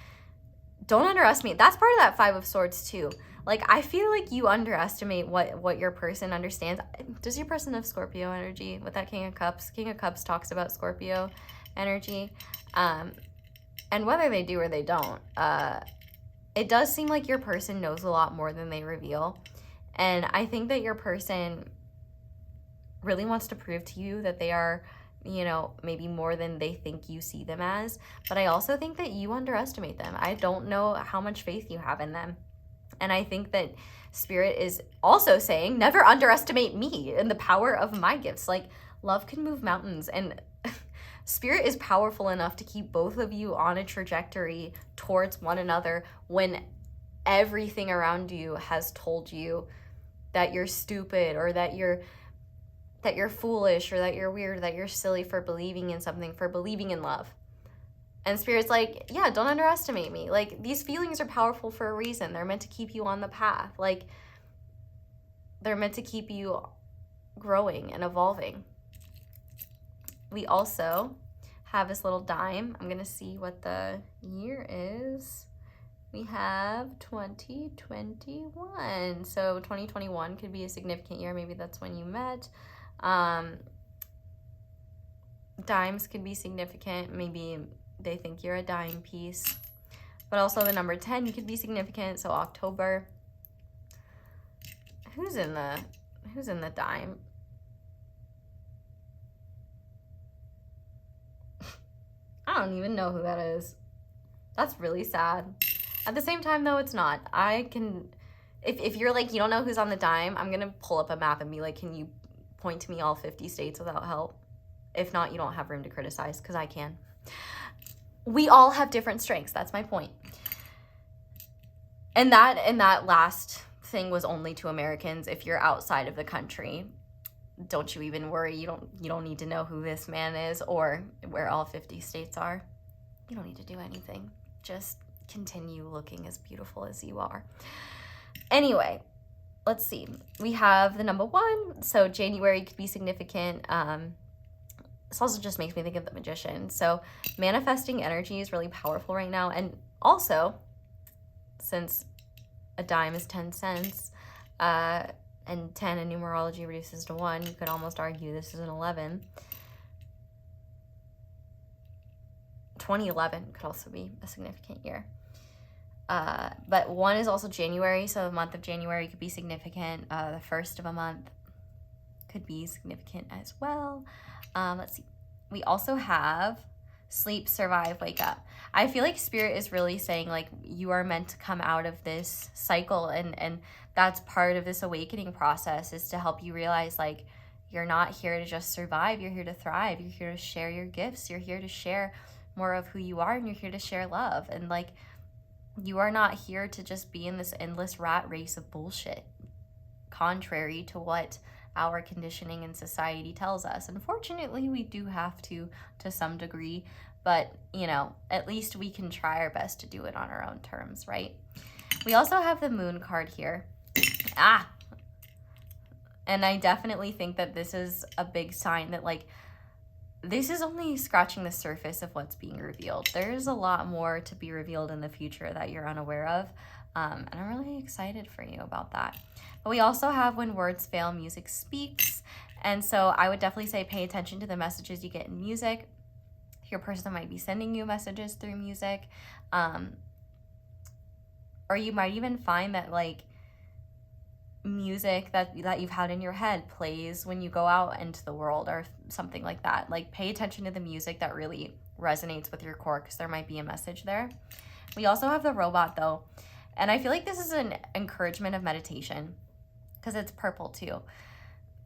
don't underestimate. That's part of that 5 of Swords too. Like, I feel like you underestimate what your person understands. Does your person have Scorpio energy with that King of Cups? King of Cups talks about Scorpio energy. And whether they do or they don't, it does seem like your person knows a lot more than they reveal. And I think that your person really wants to prove to you that they are, you know, maybe more than they think you see them as. But I also think that you underestimate them. I don't know how much faith you have in them. And I think that Spirit is also saying, never underestimate me and the power of my gifts. Like, love can move mountains, and Spirit is powerful enough to keep both of you on a trajectory towards one another when everything around you has told you that you're stupid, or that you're foolish, or that you're weird, that you're silly for believing in something, for believing in love. And Spirit's like, yeah, don't underestimate me. Like, these feelings are powerful for a reason. They're meant to keep you on the path. Like, they're meant to keep you growing and evolving. We also have this little dime. I'm going to see what the year is. We have 2021. So 2021 could be a significant year. Maybe that's when you met. Dimes could be significant. Maybe they think you're a dime piece. But also the number 10 could be significant. So October. Who's in the dime? I don't even know who that is. That's really sad. At the same time, though, it's not. I can, if you're like, you don't know who's on the dime, I'm going to pull up a map and be like, can you point to me all 50 states without help? If not, you don't have room to criticize, because I can. We all have different strengths. That's my point. And that last thing was only to Americans. If you're outside of the country, don't you even worry. You don't need to know who this man is or where all 50 states are. You don't need to do anything. Just continue looking as beautiful as you are. Anyway, let's see. We have the number 1. So January could be significant. This also just makes me think of the Magician. So manifesting energy is really powerful right now. And also, since a dime is 10 cents, and 10 in numerology reduces to 1. You could almost argue this is an 11. 2011 could also be a significant year. But 1 is also January, so the month of January could be significant. The first of a month could be significant as well. Let's see. We also have sleep, survive, wake up. I feel like Spirit is really saying, like, you are meant to come out of this cycle, and that's part of this awakening process, is to help you realize, like, you're not here to just survive, you're here to thrive, you're here to share your gifts, you're here to share more of who you are, and you're here to share love. And like, you are not here to just be in this endless rat race of bullshit, contrary to what our conditioning and society tells us. Unfortunately, we do have to some degree, but you know, at least we can try our best to do it on our own terms, right? We also have the Moon card here. And I definitely think that this is a big sign that, like, this is only scratching the surface of what's being revealed. There's a lot more to be revealed in the future that you're unaware of. And I'm really excited for you about that. But we also have when words fail, music speaks. And so I would definitely say pay attention to the messages you get in music. Your person might be sending you messages through music. Or you might even find that, like, music that you've had in your head plays when you go out into the world or something like that. Like, pay attention to the music that really resonates with your core, because there might be a message there. We also have the robot, though, and I feel like this is an encouragement of meditation, because it's purple too.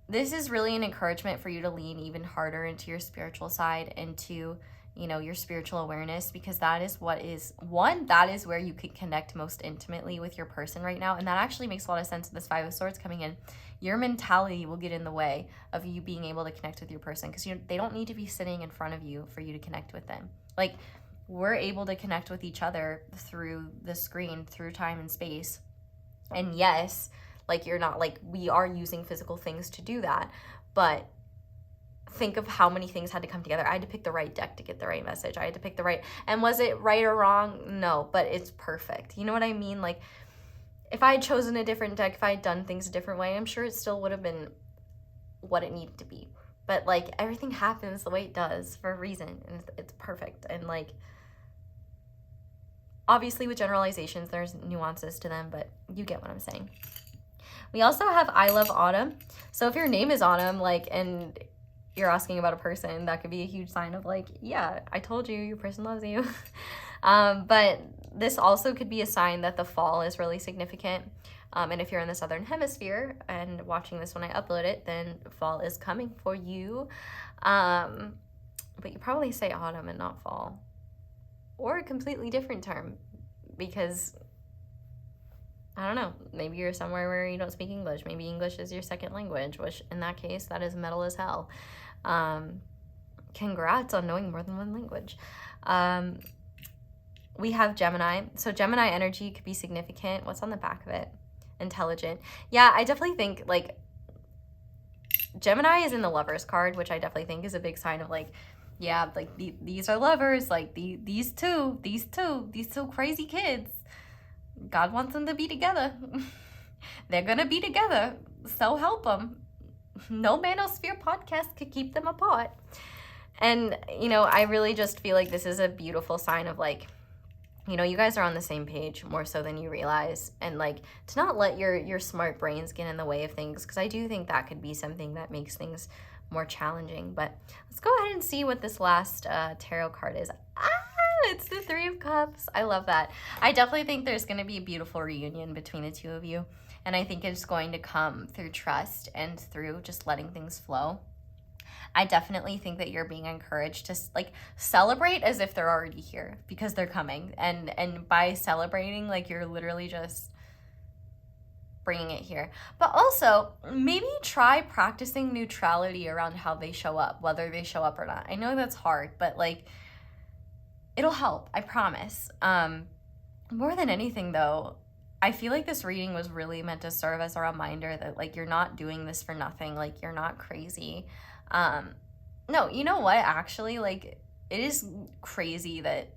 This is really an encouragement for you to lean even harder into your spiritual side, into, you know, your spiritual awareness, because that is what is, one, that is where you can connect most intimately with your person right now. And that actually makes a lot of sense with this Five of Swords coming in. Your mentality will get in the way of you being able to connect with your person, because they don't need to be sitting in front of you for you to connect with them. Like, we're able to connect with each other through the screen, through time and space. And yes, like, you're not, like, we are using physical things to do that, but think of how many things had to come together. I had to pick the right deck to get the right message. I had to pick the right, and was it right or wrong? No, but it's perfect. You know what I mean? Like, if I had chosen a different deck, if I had done things a different way, I'm sure it still would have been what it needed to be. But like, everything happens the way it does for a reason, and it's perfect. And like, obviously with generalizations, there's nuances to them, but you get what I'm saying. We also have I love autumn. So if your name is Autumn, like, and you're asking about a person, that could be a huge sign of, like, yeah, I told you, your person loves you. But this also could be a sign that the fall is really significant. And if you're in the Southern Hemisphere and watching this when I upload it, then fall is coming for you. But you probably say autumn and not fall. Or a completely different term, because I don't know, maybe you're somewhere where you don't speak English. Maybe English is your second language, which in that case, that is metal as hell. Congrats on knowing more than one language. We have Gemini. So Gemini energy could be significant. What's on the back of it? Intelligent. Yeah, I definitely think, like, Gemini is in the Lovers card, which I definitely think is a big sign of, like, yeah, like, these are lovers. Like, these two crazy kids. God wants them to be together. They're gonna be together. So help them. No Manosphere podcast could keep them apart. And, you know, I really just feel like this is a beautiful sign of, like, you know, you guys are on the same page more so than you realize. And, like, to not let your smart brains get in the way of things, because I do think that could be something that makes things more challenging. But let's go ahead and see what this last tarot card is. It's the Three of Cups. I love that. I definitely think there's going to be a beautiful reunion between the two of you. And I think it's going to come through trust and through just letting things flow. I definitely think that you're being encouraged to, like, celebrate as if they're already here, because they're coming. And by celebrating, like, you're literally just bringing it here. But also, maybe try practicing neutrality around how they show up, whether they show up or not. I know that's hard, but, like, it'll help, I promise. More than anything, though, I feel like this reading was really meant to serve as a reminder that, like, you're not doing this for nothing. Like, you're not crazy. No, you know what? Actually, like, it is crazy that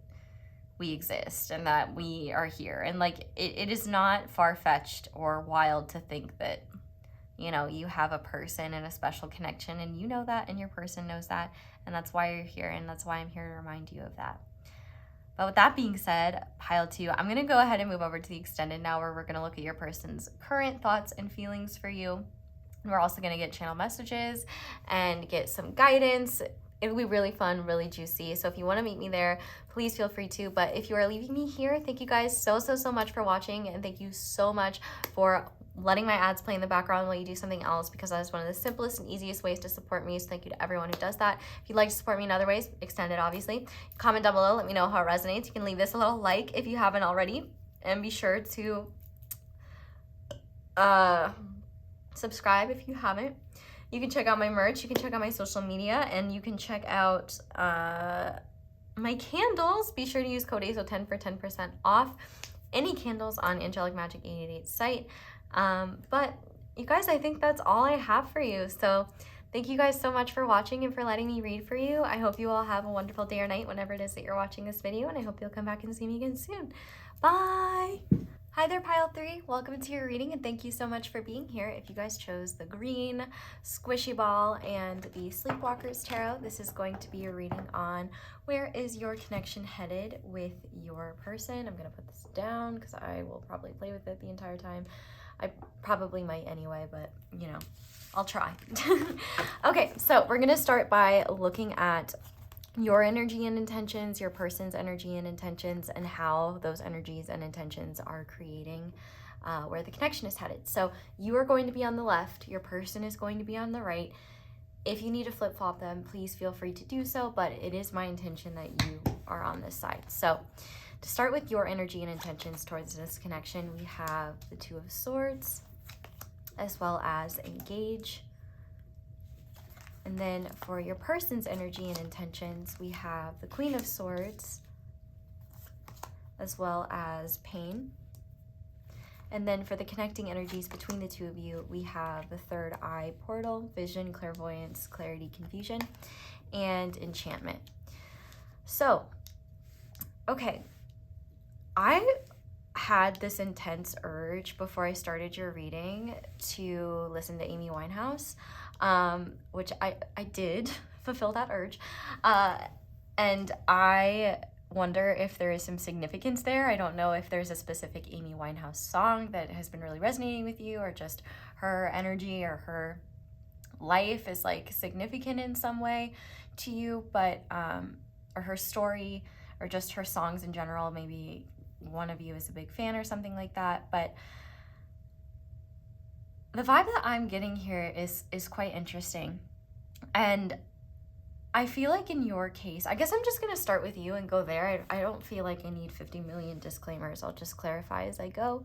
we exist and that we are here. And, like, it is not far-fetched or wild to think that you know, you have a person and a special connection, and you know that, and your person knows that, and that's why you're here, and that's why I'm here to remind you of that. But with that being said, pile 2, I'm going to go ahead and move over to the extended now, where we're going to look at your person's current thoughts and feelings for you. And we're also going to get channel messages and get some guidance. It'll be really fun, really juicy. So if you want to meet me there, please feel free to. But if you are leaving me here, thank you guys so much for watching. And thank you so much for letting my ads play in the background while you do something else, because that is one of the simplest and easiest ways to support me. So thank you to everyone who does that. If you'd like to support me in other ways, extended obviously, comment down below, let me know how it resonates. You can leave this a little like if you haven't already, and be sure to subscribe if you haven't. You can check out my merch, you can check out my social media, and you can check out my candles. Be sure to use code ASO10 for 10% off any candles on Angelic Magic 888's site. But you guys, I think that's all I have for you. So thank you guys so much for watching and for letting me read for you. I hope you all have a wonderful day or night whenever it is that you're watching this video, and I hope you'll come back and see me again soon. Bye! Hi there, pile 3. Welcome to your reading, and thank you so much for being here. If you guys chose the green squishy ball and the Sleepwalker's Tarot, this is going to be your reading on where is your connection headed with your person. I'm going to put this down because I will probably play with it the entire time. I probably might anyway, but you know, I'll try. Okay, so we're going to start by looking at your energy and intentions, your person's energy and intentions, and how those energies and intentions are creating where the connection is headed. So you are going to be on the left, your person is going to be on the right. If you need to flip-flop them, please feel free to do so, but it is my intention that you are on this side. So to start with your energy and intentions towards this connection, we have the Two of Swords, as well as engage. And then for your person's energy and intentions, we have the Queen of Swords, as well as pain. And then for the connecting energies between the two of you, we have the Third Eye portal, vision, clairvoyance, clarity, confusion, and enchantment. So, okay, I had this intense urge before I started your reading to listen to Amy Winehouse, which I did fulfill that urge. And I wonder if there is some significance there. I don't know if there's a specific Amy Winehouse song that has been really resonating with you, or just her energy or her life is like significant in some way to you, but or her story, or just her songs in general. Maybe one of you is a big fan or something like that. But the vibe that I'm getting here is quite interesting. And I feel like in your case, I guess I'm just going to start with you and go there. I don't feel like I need 50 million disclaimers. I'll just clarify as I go.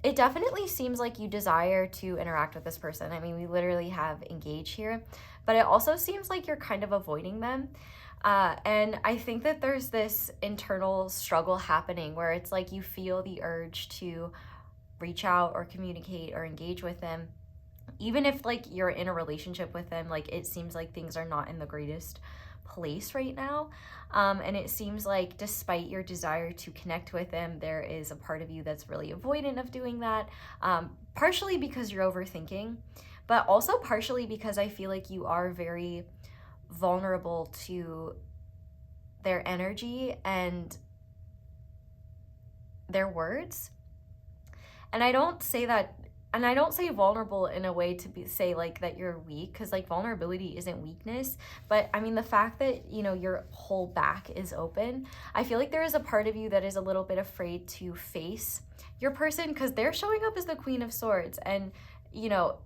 It definitely seems like you desire to interact with this person. I mean, we literally have engage here, but it also seems like you're kind of avoiding them. And I think that there's this internal struggle happening where it's like you feel the urge to reach out or communicate or engage with them. Even if like you're in a relationship with them, like it seems like things are not in the greatest place right now. And it seems like despite your desire to connect with them, there is a part of you that's really avoidant of doing that. Partially because you're overthinking, but also partially because I feel like you are very vulnerable to their energy and their words. And I don't say that, and I don't say vulnerable in a way to say like that you're weak, because like vulnerability isn't weakness. But I mean, the fact that, you know, your whole back is open, I feel like there is a part of you that is a little bit afraid to face your person, because they're showing up as the Queen of Swords. And, you know,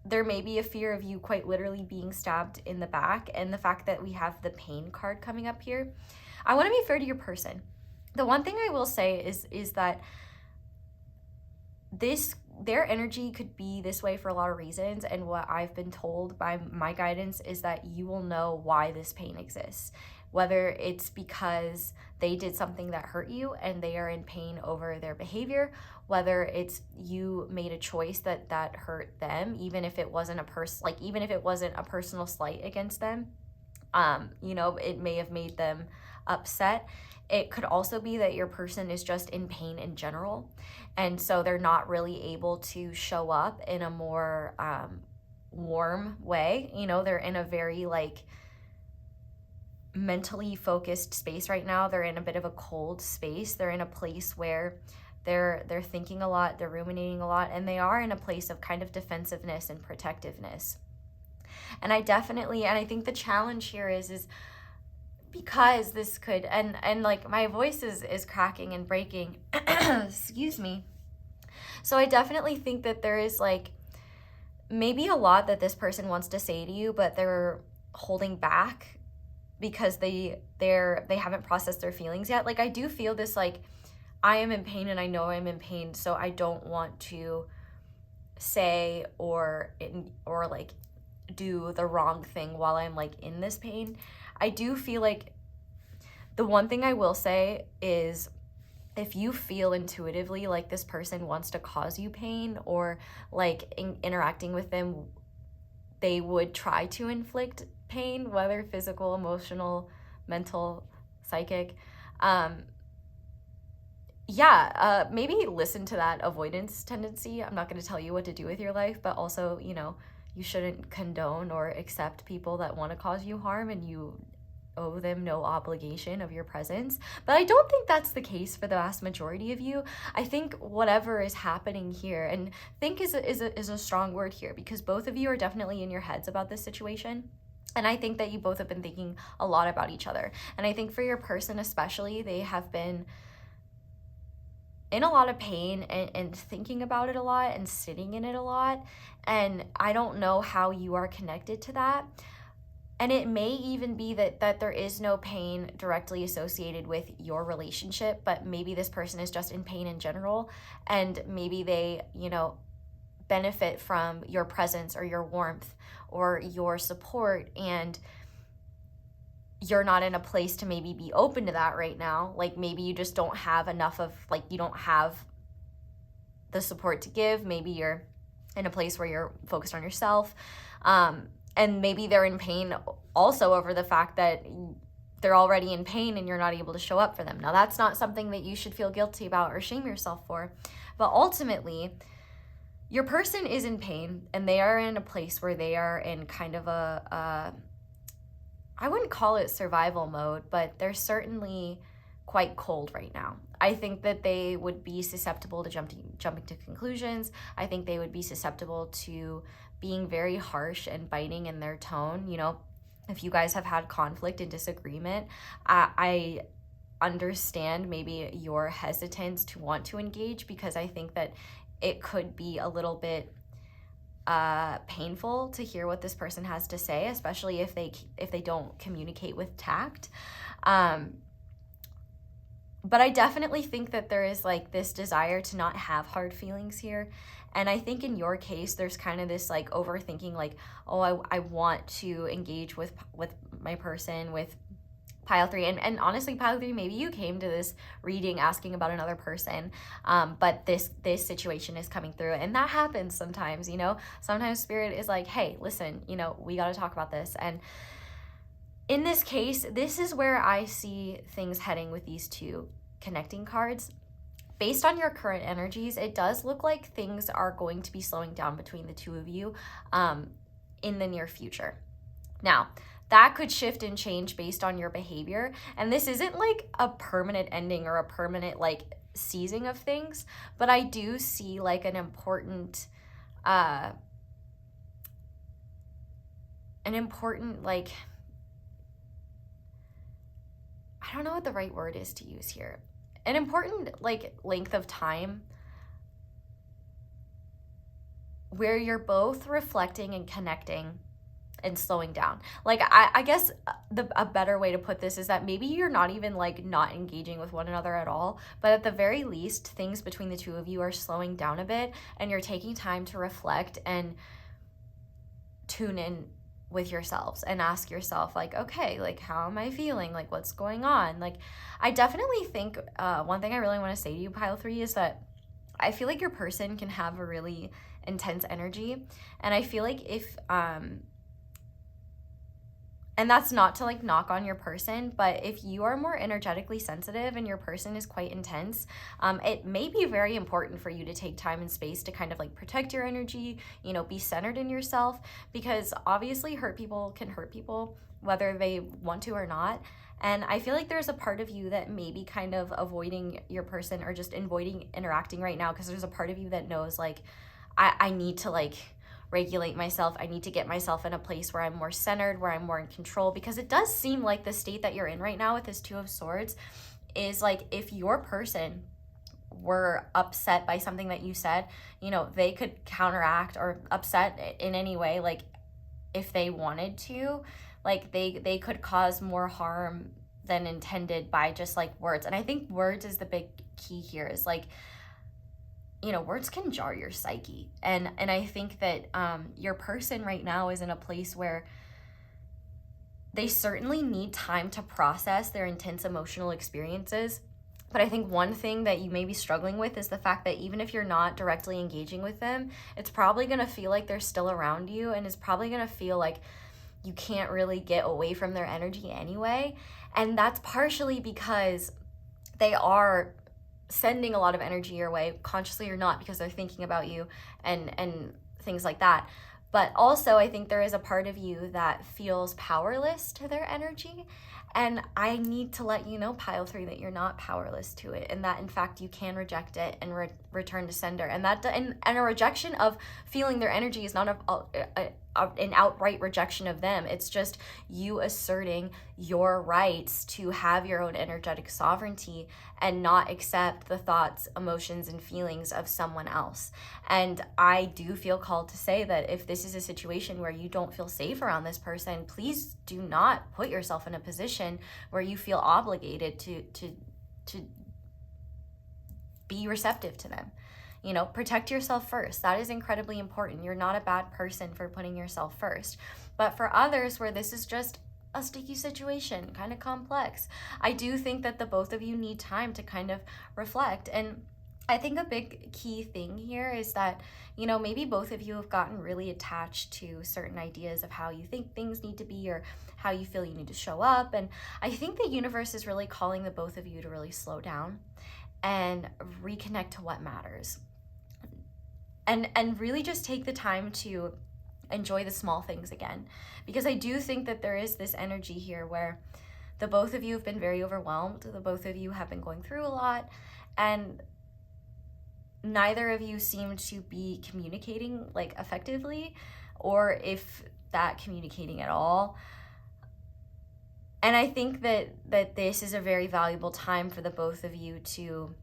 there may be a fear of you quite literally being stabbed in the back. And the fact that we have the pain card coming up here, I want to be fair to your person. The one thing I will say is that their energy could be this way for a lot of reasons, and what I've been told by my guidance is that you will know why this pain exists, whether it's because they did something that hurt you and they are in pain over their behavior, whether it's you made a choice that hurt them, even if it wasn't a personal slight against them. You know, it may have made them upset. It could also be that your person is just in pain in general. And so they're not really able to show up in a more warm way. You know, they're in a very like mentally focused space right now. They're in a bit of a cold space. They're in a place where they're thinking a lot, they're ruminating a lot, and they are in a place of kind of defensiveness and protectiveness. And I think the challenge here is because this could, and like my voice is cracking and breaking, excuse me. So I definitely think that there is like maybe a lot that this person wants to say to you, but they're holding back because they haven't processed their feelings yet. Like I do feel this like I am in pain and I know I'm in pain, so I don't want to say or like do the wrong thing while I'm like in this pain. I do feel like the one thing I will say is if you feel intuitively like this person wants to cause you pain or like interacting with them, they would try to inflict pain, whether physical, emotional, mental, psychic. Maybe listen to that avoidance tendency. I'm not going to tell you what to do with your life, but also, you know, you shouldn't condone or accept people that want to cause you harm, and you owe them no obligation of your presence. But I don't think that's the case for the vast majority of you. I think whatever is happening here, and think is a strong word here, because both of you are definitely in your heads about this situation. And I think that you both have been thinking a lot about each other. And I think for your person especially, they have been in a lot of pain and thinking about it a lot and sitting in it a lot. And I don't know how you are connected to that. And it may even be that there is no pain directly associated with your relationship, but maybe this person is just in pain in general. And maybe they, you know, benefit from your presence or your warmth or your support, and you're not in a place to maybe be open to that right now. Like maybe you just don't have enough of, like, you don't have the support to give. Maybe you're in a place where you're focused on yourself. And maybe they're in pain also over the fact that they're already in pain and you're not able to show up for them. Now, that's not something that you should feel guilty about or shame yourself for. But ultimately, your person is in pain and they are in a place where they are in kind of I wouldn't call it survival mode, but they're certainly quite cold right now. I think that they would be susceptible to jumping to conclusions. I think they would be susceptible to being very harsh and biting in their tone. You know, if you guys have had conflict and disagreement, I understand maybe your hesitance to want to engage, because I think that it could be a little bit painful to hear what this person has to say, especially if they don't communicate with tact. But I definitely think that there is like this desire to not have hard feelings here. And I think in your case, there's kind of this like overthinking, like, oh, I want to engage with my person, with pile 3. And honestly, pile 3, maybe you came to this reading asking about another person, but this situation is coming through, and that happens sometimes. You know, sometimes spirit is like, hey, listen, you know, we got to talk about this. And in this case, this is where I see things heading with these two connecting cards. Based on your current energies, it does look like things are going to be slowing down between the two of you in the near future. Now, that could shift and change based on your behavior. And this isn't like a permanent ending or a permanent like seizing of things, but I do see like an important like, I don't know what the right word is to use here. An important like length of time where you're both reflecting and connecting and slowing down. Like I guess a better way to put this is that maybe you're not even like not engaging with one another at all, but at the very least, things between the two of you are slowing down a bit, and you're taking time to reflect and tune in with yourselves and ask yourself, like, okay, like, how am I feeling? Like, what's going on? Like, I definitely think one thing I really want to say to you, pile 3, is that I feel like your person can have a really intense energy. And I feel like if, and And that's not to like knock on your person, but if you are more energetically sensitive and your person is quite intense, it may be very important for you to take time and space to kind of like protect your energy, you know, be centered in yourself, because obviously hurt people can hurt people whether they want to or not. And I feel like there's a part of you that may be kind of avoiding your person or just avoiding interacting right now, because there's a part of you that knows like, I need to like regulate myself. I need to get myself in a place where I'm more centered, where I'm more in control, because it does seem like the state that you're in right now with this Two of Swords is like, if your person were upset by something that you said, you know, they could counteract or upset in any way, like if they wanted to, like they could cause more harm than intended by just like words. And I think words is the big key here, is like, you know, words can jar your psyche. And I think that your person right now is in a place where they certainly need time to process their intense emotional experiences. But I think one thing that you may be struggling with is the fact that even if you're not directly engaging with them, it's probably going to feel like they're still around you, and it's probably going to feel like you can't really get away from their energy anyway. And that's partially because they are sending a lot of energy your way, consciously or not, because they're thinking about you and things like that. But also, I think there is a part of you that feels powerless to their energy. And I need to let you know, pile 3, that you're not powerless to it, and that in fact you can reject it and return to sender. And that and a rejection of feeling their energy is not an outright rejection of them. It's just you asserting your rights to have your own energetic sovereignty and not accept the thoughts, emotions, and feelings of someone else. And I do feel called to say that if this is a situation where you don't feel safe around this person, please do not put yourself in a position where you feel obligated to be receptive to them. You know, protect yourself first. That is incredibly important. You're not a bad person for putting yourself first. But for others where this is just a sticky situation, kind of complex, I do think that the both of you need time to kind of reflect. And I think a big key thing here is that, you know, maybe both of you have gotten really attached to certain ideas of how you think things need to be or how you feel you need to show up. And I think the universe is really calling the both of you to really slow down and reconnect to what matters. And really just take the time to enjoy the small things again. Because I do think that there is this energy here where the both of you have been very overwhelmed. The both of you have been going through a lot, and neither of you seem to be communicating like effectively, or if that communicating at all. And I think that this is a very valuable time for the both of you to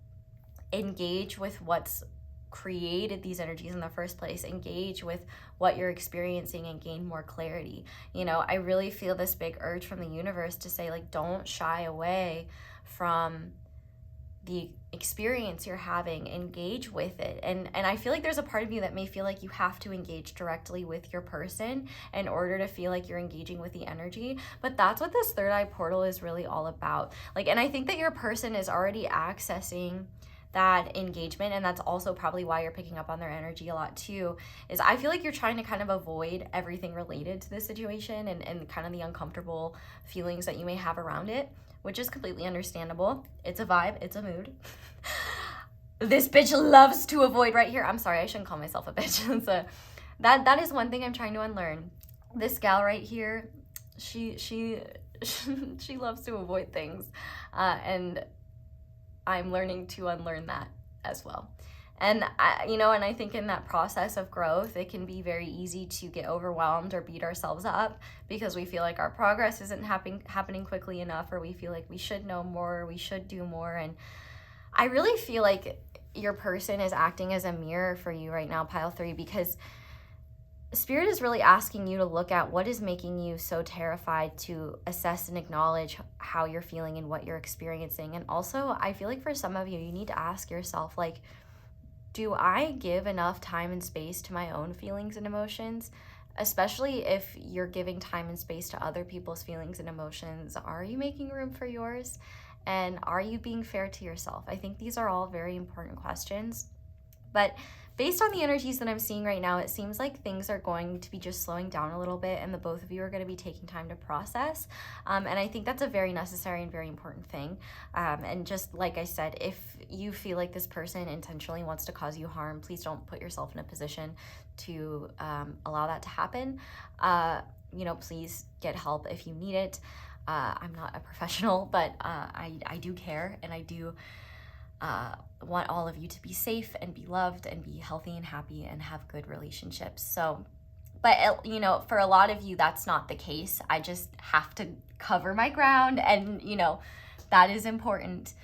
engage with what's created these energies in the first place, engage with what you're experiencing and gain more clarity. You know, I really feel this big urge from the universe to say, like, don't shy away from the experience you're having, engage with it. And I feel like there's a part of you that may feel like you have to engage directly with your person in order to feel like you're engaging with the energy, but that's what this third eye portal is really all about. Like, and I think that your person is already accessing that engagement, and that's also probably why you're picking up on their energy a lot too, is I feel like you're trying to kind of avoid everything related to this situation and kind of the uncomfortable feelings that you may have around it, which is completely understandable. It's a vibe, it's a mood. This bitch loves to avoid right here. I'm sorry, I shouldn't call myself a bitch. So that is one thing I'm trying to unlearn. This gal right here, she loves to avoid things, and I'm learning to unlearn that as well. And I think in that process of growth, it can be very easy to get overwhelmed or beat ourselves up because we feel like our progress isn't happening quickly enough, or we feel like we should know more, or we should do more. And I really feel like your person is acting as a mirror for you right now, pile 3, because Spirit is really asking you to look at what is making you so terrified to assess and acknowledge how you're feeling and what you're experiencing. And also, I feel like for some of you, you need to ask yourself, like, do I give enough time and space to my own feelings and emotions? Especially if you're giving time and space to other people's feelings and emotions, are you making room for yours? And are you being fair to yourself? I think these are all very important questions But based on the energies that I'm seeing right now, it seems like things are going to be just slowing down a little bit, and the both of you are going to be taking time to process. And I think that's a very necessary and very important thing. And just like I said, if you feel like this person intentionally wants to cause you harm, please don't put yourself in a position to allow that to happen. You know, please get help if you need it. I'm not a professional, but I do care, and I do want all of you to be safe and be loved and be healthy and happy and have good relationships. So, but you know, for a lot of you, that's not the case. I just have to cover my ground, and you know, that is important.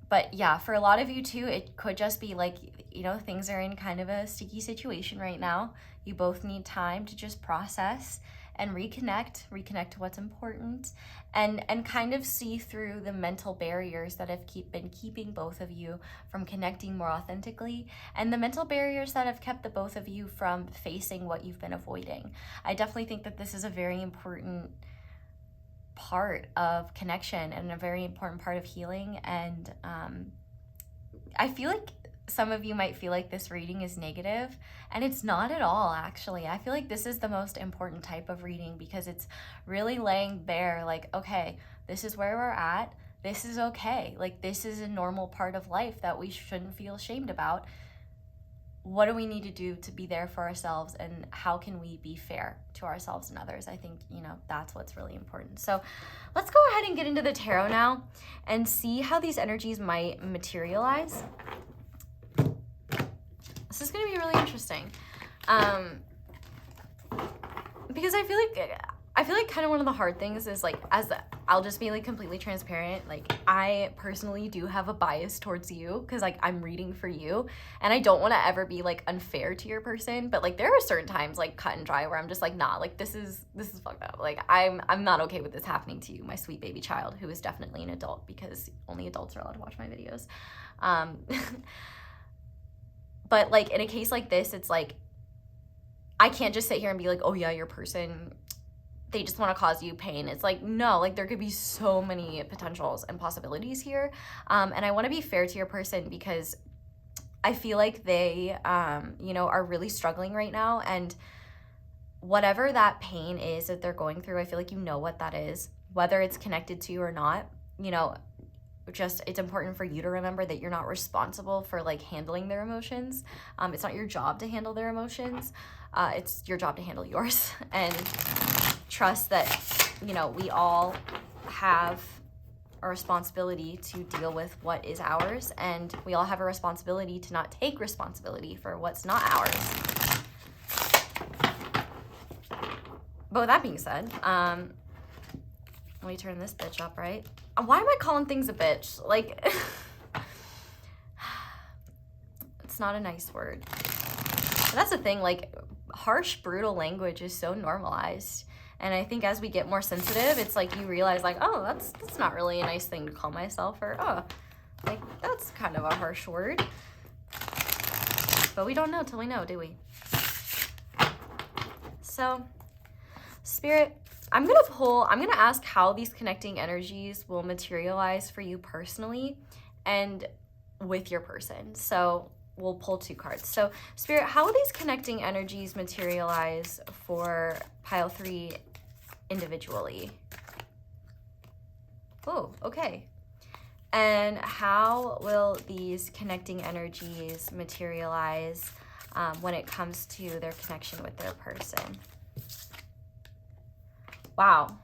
But yeah, for a lot of you too, it could just be like, you know, things are in kind of a sticky situation right now. You both need time to just process and reconnect to what's important, and kind of see through the mental barriers that have been keeping both of you from connecting more authentically, and the mental barriers that have kept the both of you from facing what you've been avoiding. I definitely think that this is a very important part of connection and a very important part of healing. And I feel like some of you might feel like this reading is negative, and it's not at all, actually. I feel like this is the most important type of reading, because it's really laying bare, like, okay, this is where we're at. This is okay. Like, this is a normal part of life that we shouldn't feel ashamed about. What do we need to do to be there for ourselves, and how can we be fair to ourselves and others? I think, you know, that's what's really important. So let's go ahead and get into the tarot now and see how these energies might materialize. This is going to be really interesting, because I feel like kind of one of the hard things is, like, I'll just be like completely transparent. Like, I personally do have a bias towards you, because like I'm reading for you, and I don't want to ever be like unfair to your person. But like there are certain times, like cut and dry, where I'm just like, nah, like this is fucked up. Like I'm not okay with this happening to you, my sweet baby child, who is definitely an adult, because only adults are allowed to watch my videos. But like in a case like this, it's like I can't just sit here and be like, oh yeah, your person, they just want to cause you pain. It's like, no, like there could be so many potentials and possibilities here. And I want to be fair to your person, because I feel like they, you know, are really struggling right now. And whatever that pain is that they're going through, I feel like you know what that is, whether it's connected to you or not. You know, just, it's important for you to remember that you're not responsible for like handling their emotions. It's not your job to handle their emotions. It's your job to handle yours. And trust that, you know, we all have a responsibility to deal with what is ours, and we all have a responsibility to not take responsibility for what's not ours. But with that being said, let me turn this bitch up, right? Why am I calling things a bitch? Like, it's not a nice word. And that's the thing, like, harsh, brutal language is so normalized. And I think as we get more sensitive, it's like you realize, like, oh, that's not really a nice thing to call myself, or, oh, like, that's kind of a harsh word. But we don't know till we know, do we? So, Spirit, I'm going to ask how these connecting energies will materialize for you personally and with your person. So we'll pull 2 cards. So Spirit, how will these connecting energies materialize for pile 3 individually? Oh, okay. And how will these connecting energies materialize when it comes to their connection with their person? Wow.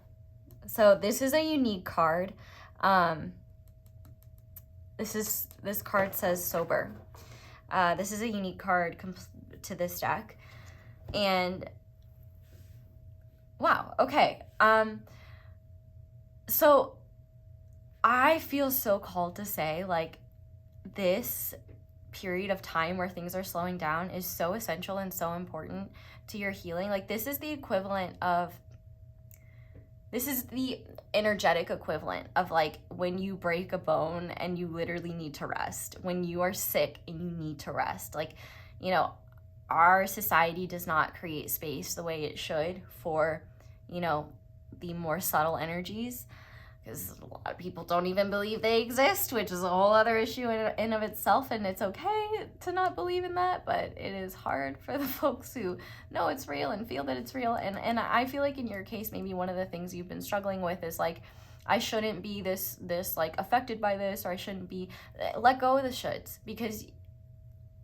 So this is a unique card. This card says sober. This is a unique card to this deck. And wow, okay. So I feel so called to say, like, this period of time where things are slowing down is so essential and so important to your healing. Like, this is the energetic equivalent of, like, when you break a bone and you literally need to rest, when you are sick and you need to rest. Like, you know, our society does not create space the way it should for, you know, the more subtle energies. because a lot of people don't even believe they exist, which is a whole other issue in of itself, and it's okay to not believe in that, but it is hard for the folks who know it's real and feel that it's real. And I feel like in your case, maybe one of the things you've been struggling with is like, I shouldn't be this like affected by this, or I shouldn't be, let go of the shoulds, because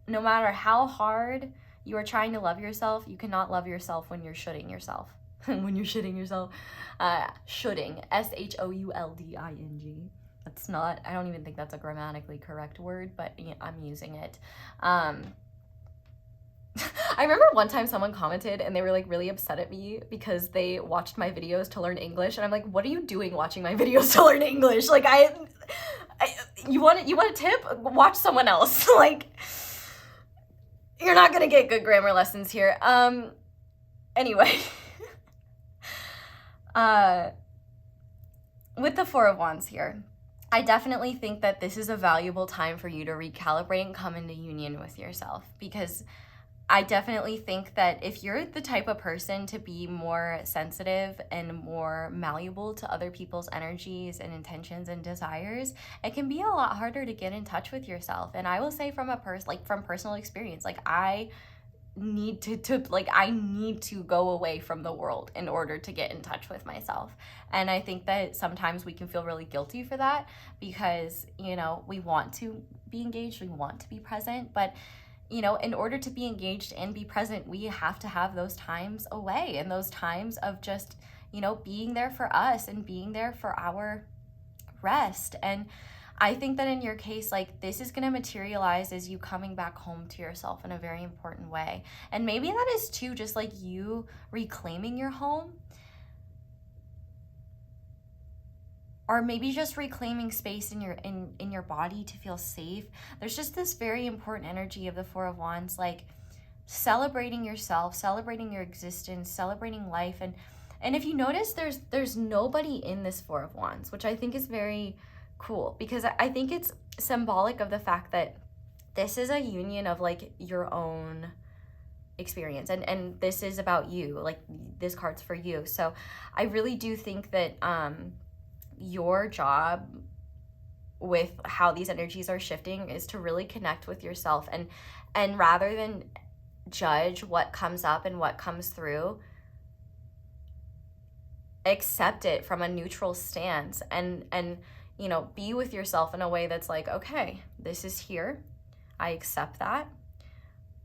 no matter how hard you are trying to love yourself, you cannot love yourself when you're shoulding yourself. When you're shitting yourself. Shoulding, shoulding. That's not, I don't even think that's a grammatically correct word, but yeah, I'm using it. I remember one time someone commented and they were like really upset at me because they watched my videos to learn English, and I'm like, what are you doing watching my videos to learn English? Like, you want a tip? Watch someone else. Like, you're not gonna get good grammar lessons here. Anyway. With the Four of Wands here, I definitely think that this is a valuable time for you to recalibrate and come into union with yourself, because I definitely think that if you're the type of person to be more sensitive and more malleable to other people's energies and intentions and desires, it can be a lot harder to get in touch with yourself. And I will say from from personal experience, like I need to go away from the world in order to get in touch with myself. And I think that sometimes we can feel really guilty for that, because, you know, we want to be engaged, we want to be present, but, you know, in order to be engaged and be present, we have to have those times away, and those times of just, you know, being there for us and being there for our rest. And I think that in your case, like, this is going to materialize as you coming back home to yourself in a very important way. And maybe that is too just like you reclaiming your home, or maybe just reclaiming space in your body to feel safe. There's just this very important energy of the Four of Wands, like celebrating yourself, celebrating your existence, celebrating life. And if you notice, there's nobody in this Four of Wands, which I think is very cool, because I think it's symbolic of the fact that this is a union of like your own experience, and this is about you, like this card's for you. So I really do think that your job with how these energies are shifting is to really connect with yourself, and rather than judge what comes up and what comes through, accept it from a neutral stance, and you know, be with yourself in a way that's like, okay, this is here, I accept that.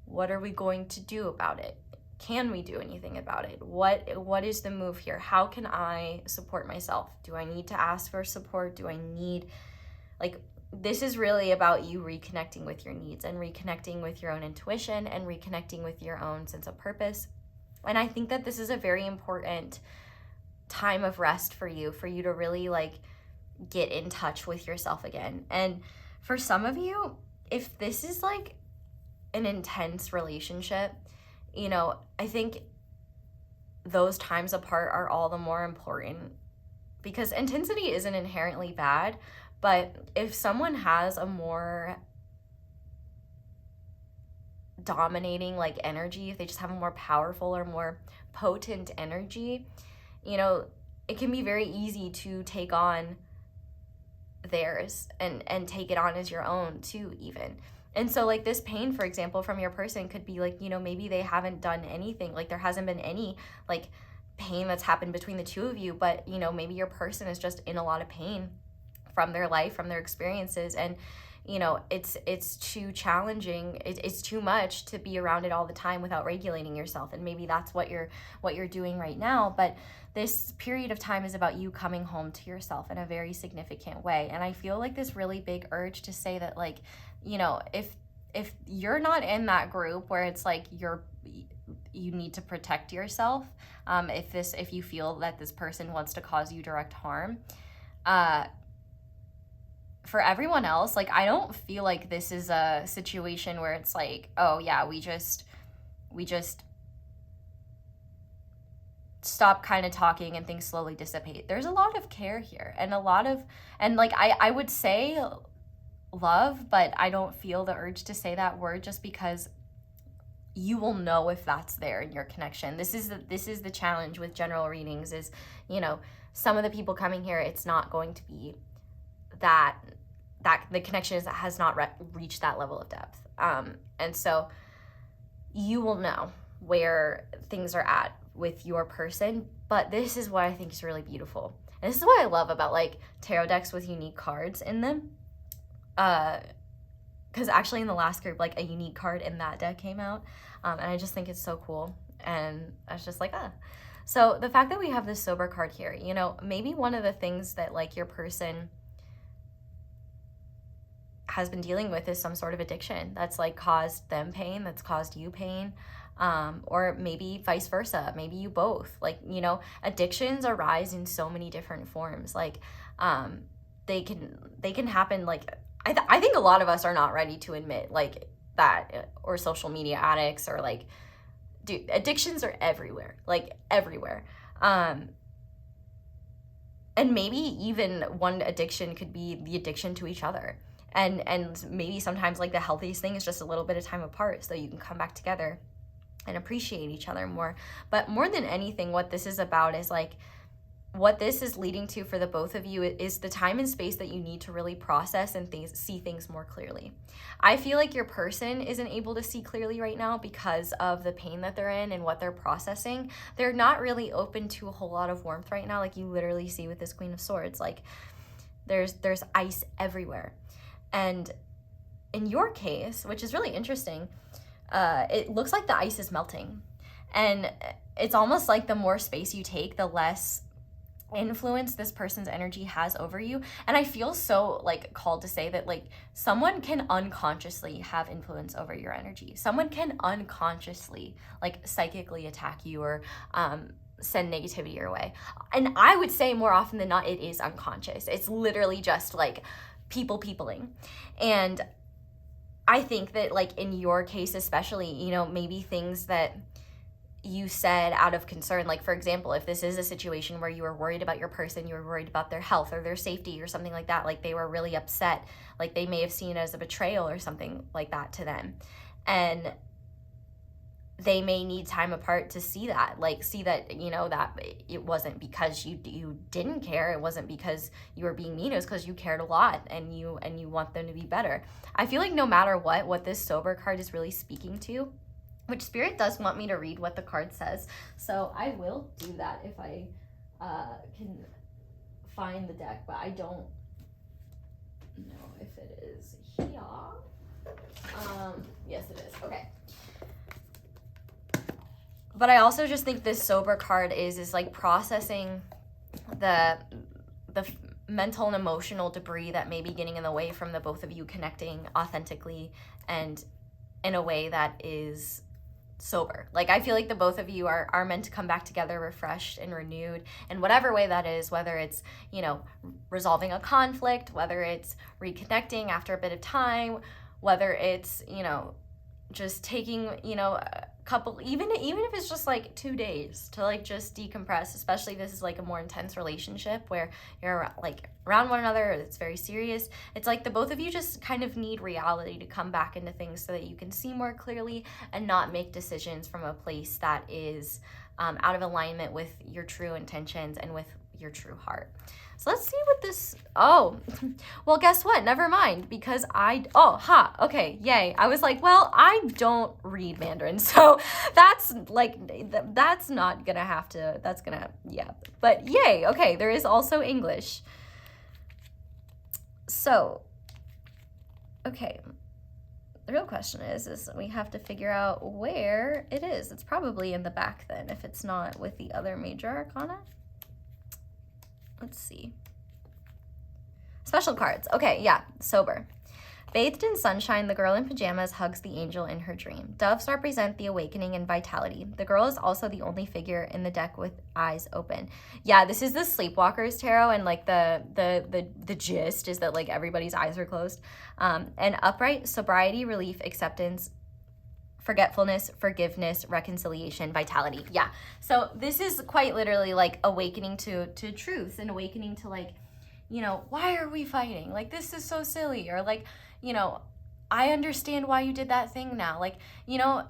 What are we going to do about it? Can we do anything about it? What is the move here? How can I support myself? Do I need to ask for support? Do I need, like, this is really about you reconnecting with your needs and reconnecting with your own intuition and reconnecting with your own sense of purpose. And I think that this is a very important time of rest for you to really like get in touch with yourself again. And for some of you, if this is like an intense relationship, you know, I think those times apart are all the more important, because intensity isn't inherently bad, but if someone has a more dominating like energy, if they just have a more powerful or more potent energy, you know, it can be very easy to take on theirs and take it on as your own too, even. And so like this pain, for example, from your person could be like, you know, maybe they haven't done anything, like there hasn't been any like pain that's happened between the two of you, but you know, maybe your person is just in a lot of pain from their life, from their experiences, and you know, it's too challenging, it's too much to be around it all the time without regulating yourself. And maybe that's what you're doing right now. But this period of time is about you coming home to yourself in a very significant way. And I feel like this really big urge to say that, like, you know, if you're not in that group where it's like you need to protect yourself, if you feel that this person wants to cause you direct harm, for everyone else, like, I don't feel like this is a situation where it's like, oh yeah, we just stop kind of talking and things slowly dissipate. There's a lot of care here, and like I would say love, but I don't feel the urge to say that word, just because you will know if that's there in your connection. This is the challenge with general readings is, you know, some of the people coming here, it's not going to be that the connection has not reached that level of depth. And so you will know where things are at with your person, but this is what I think is really beautiful. And this is what I love about like tarot decks with unique cards in them. Because actually in the last group, like a unique card in that deck came out. And I just think it's so cool. And I was just like, ah. So the fact that we have this sober card here, you know, maybe one of the things that like your person has been dealing with is some sort of addiction that's like caused them pain, that's caused you pain. Or maybe vice versa, maybe you both. Like, you know, addictions arise in so many different forms. Like, they can happen. Like, I think a lot of us are not ready to admit like that, or social media addicts, or like, dude, addictions are everywhere, like everywhere. And maybe even one addiction could be the addiction to each other. And maybe sometimes like the healthiest thing is just a little bit of time apart so you can come back together and appreciate each other more. But more than anything, what this is about is like, what this is leading to for the both of you is the time and space that you need to really process and see things more clearly. I feel like your person isn't able to see clearly right now because of the pain that they're in and what they're processing. They're not really open to a whole lot of warmth right now. Like you literally see with this Queen of Swords, like there's ice everywhere. And in your case, which is really interesting, it looks like the ice is melting. And it's almost like the more space you take, the less influence this person's energy has over you. And I feel so like called to say that like someone can unconsciously have influence over your energy. Someone can unconsciously like psychically attack you or send negativity your way. And I would say more often than not, it is unconscious. It's literally just like peopling. And I think that like in your case especially, you know, maybe things that you said out of concern, like for example, if this is a situation where you were worried about your person, you were worried about their health or their safety or something like that, like they were really upset, like they may have seen it as a betrayal or something like that to them, and they may need time apart to see that, you know, that it wasn't because you didn't care, it wasn't because you were being mean, it was because you cared a lot and you want them to be better. I feel like no matter what this sober card is really speaking to, which Spirit does want me to read what the card says, so I will do that if I can find the deck, but I don't know if it is here. Yes it is. Okay. But I also just think this sober card is like processing the mental and emotional debris that may be getting in the way from the both of you connecting authentically and in a way that is sober. Like I feel like the both of you are meant to come back together refreshed and renewed in whatever way that is, whether it's, you know, resolving a conflict, whether it's reconnecting after a bit of time, whether it's, you know, just taking, you know, a couple, even if it's just like 2 days to like just decompress, especially if this is like a more intense relationship where you're like around one another, it's very serious. It's like the both of you just kind of need reality to come back into things so that you can see more clearly and not make decisions from a place that is out of alignment with your true intentions and with your true heart. So let's see what this, oh, well, guess what? Never mind, because okay, yay. I was like, well, I don't read Mandarin, so that's like, that's not gonna have to, that's gonna, yeah. But yay, okay, there is also English. So, okay, the real question is we have to figure out where it is. It's probably in the back then, if it's not with the other major arcana. Let's see. Special cards. Okay, yeah, sober. Bathed in sunshine, the girl in pajamas hugs the angel in her dream. Doves represent the awakening and vitality. The girl is also the only figure in the deck with eyes open. Yeah, this is the Sleepwalker's tarot, and like the gist is that like everybody's eyes are closed. And upright, sobriety, relief, acceptance, forgetfulness, forgiveness, reconciliation, vitality. Yeah. So this is quite literally like awakening to truth and awakening to like, you know, why are we fighting? Like, this is so silly. Or like, you know, I understand why you did that thing now. Like, you know,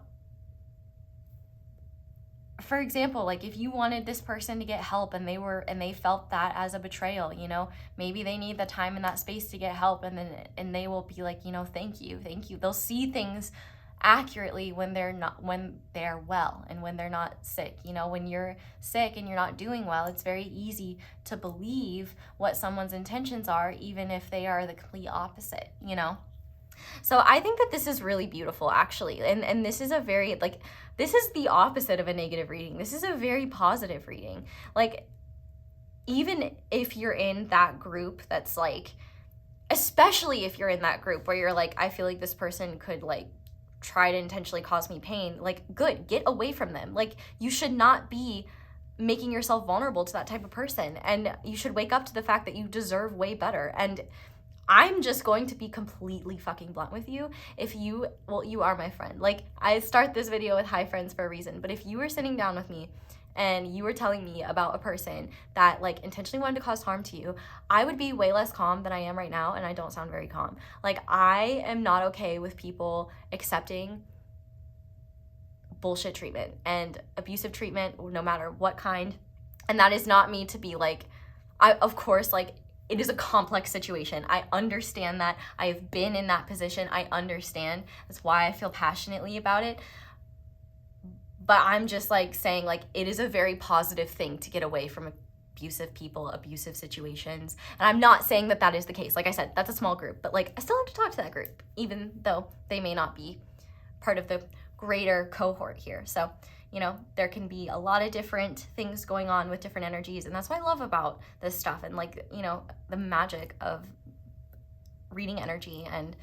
for example, like if you wanted this person to get help and they felt that as a betrayal, you know, maybe they need the time and that space to get help, and they will be like, you know, thank you. They'll see things accurately when they're well and when they're not sick. You know, when you're sick and you're not doing well, it's very easy to believe what someone's intentions are, even if they are the complete opposite, you know. So I think that this is really beautiful, actually. And this is a very, like, this is the opposite of a negative reading. This is a very positive reading. Like, even if you're in that group that's like, especially if you're in that group where you're like, I feel like this person could like try to intentionally cause me pain, like, good, get away from them. Like, you should not be making yourself vulnerable to that type of person. And you should wake up to the fact that you deserve way better. And I'm just going to be completely fucking blunt with you. If you, well, you are my friend. Like, I start this video with hi friends for a reason, but if you were sitting down with me and you were telling me about a person that like intentionally wanted to cause harm to you, I would be way less calm than I am right now, and I don't sound very calm. Like, I am not okay with people accepting bullshit treatment and abusive treatment, no matter what kind. And that is not me to be like, of course, like, it is a complex situation. I understand that. I have been in that position. I understand. That's why I feel passionately about it. But I'm just like saying, like, it is a very positive thing to get away from abusive people, abusive situations. And I'm not saying that that is the case. Like I said, that's a small group, but like, I still have to talk to that group, even though they may not be part of the greater cohort here. So, you know, there can be a lot of different things going on with different energies. And that's what I love about this stuff, and like, you know, the magic of reading energy. And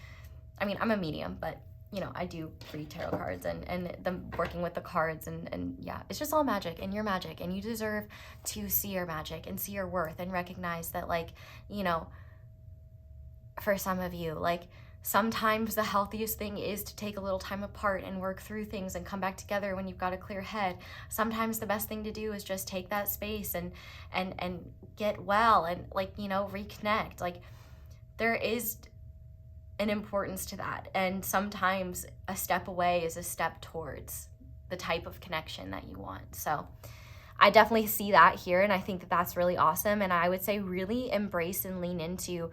I mean, I'm a medium, but you know, I do read tarot cards and them working with the cards, and yeah, it's just all magic, and you're magic, and you deserve to see your magic and see your worth and recognize that, like, you know, for some of you, like, sometimes the healthiest thing is to take a little time apart and work through things and come back together when you've got a clear head. Sometimes the best thing to do is just take that space and get well and, like, you know, reconnect. Like, there is an importance to that. And sometimes a step away is a step towards the type of connection that you want. So I definitely see that here, and I think that that's really awesome. And I would say really embrace and lean into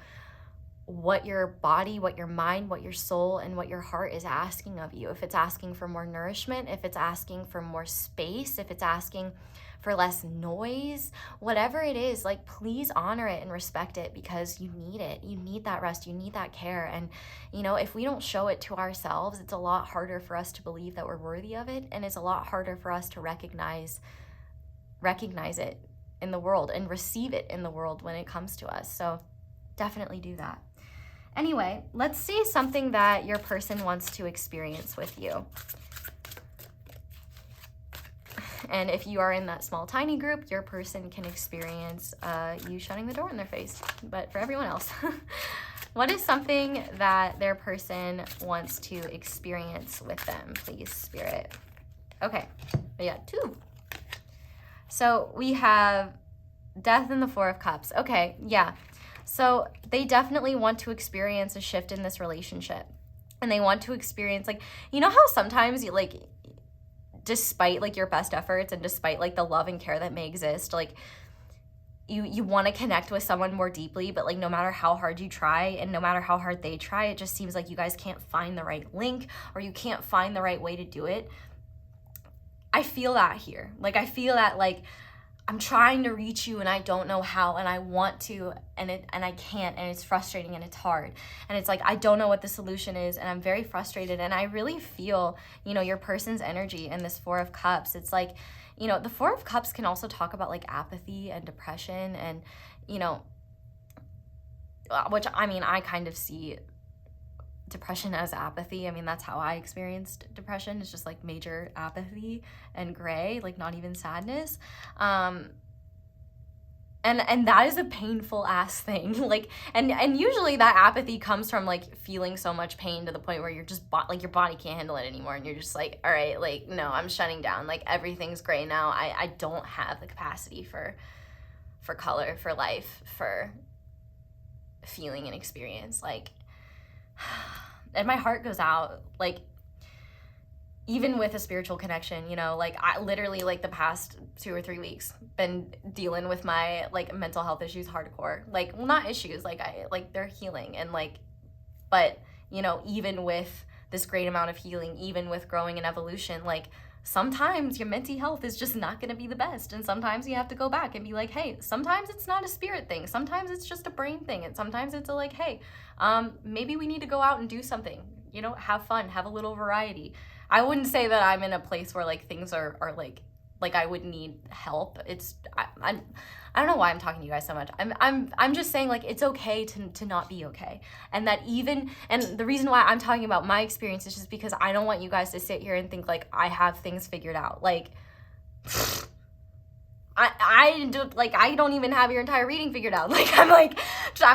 what your body, what your mind, what your soul, and what your heart is asking of you. If it's asking for more nourishment, if it's asking for more space, if it's asking for less noise, whatever it is, like, please honor it and respect it, because you need it. You need that rest, you need that care. And, you know, if we don't show it to ourselves, it's a lot harder for us to believe that we're worthy of it, and it's a lot harder for us to recognize it in the world and receive it in the world when it comes to us. So definitely do that. Anyway, let's see something that your person wants to experience with you. And if you are in that small, tiny group, your person can experience you shutting the door in their face. But for everyone else, what is something that their person wants to experience with them, please, Spirit? Okay, we got two. So we have Death and the Four of Cups. Okay, yeah. So they definitely want to experience a shift in this relationship. And they want to experience, like, you know how sometimes you, like, despite, like, your best efforts and despite, like, the love and care that may exist, like, you want to connect with someone more deeply, but, like, no matter how hard you try and no matter how hard they try, it just seems like you guys can't find the right link, or you can't find the right way to do it. I feel that here. Like, I feel that, like, I'm trying to reach you and I don't know how, and I want to, and I can't, and it's frustrating and it's hard. And it's like, I don't know what the solution is, and I'm very frustrated. And I really feel, you know, your person's energy in this Four of Cups. It's like, you know, the Four of Cups can also talk about, like, apathy and depression, and, you know, which, I mean, I kind of see depression as apathy. I mean, that's how I experienced depression. It's just like major apathy and gray, like not even sadness. And that is a painful ass thing. Like, and usually that apathy comes from, like, feeling so much pain to the point where you're just like, your body can't handle it anymore, and you're just like, all right, like, no, I'm shutting down. Like, everything's gray now. I don't have the capacity for color, for life, for feeling and experience. Like, and my heart goes out. Like, even with a spiritual connection, you know, like I literally like the past 2 or 3 weeks been dealing with my like mental health issues hardcore. Like, well, not issues, like they're healing, and like, but you know, even with this great amount of healing, even with growing and evolution, like sometimes your mental health is just not going to be the best, and sometimes you have to go back and be like, hey, sometimes it's not a spirit thing, sometimes it's just a brain thing, and sometimes it's a like, hey, maybe we need to go out and do something, you know, have fun, have a little variety. I wouldn't say that I'm in a place where like things are like I would need help. It's I don't know why I'm talking to you guys so much. I'm just saying, like, it's okay to not be okay. And that even, and the reason why I'm talking about my experience is just because I don't want you guys to sit here and think like I have things figured out. Like, I don't even have your entire reading figured out. Like, I'm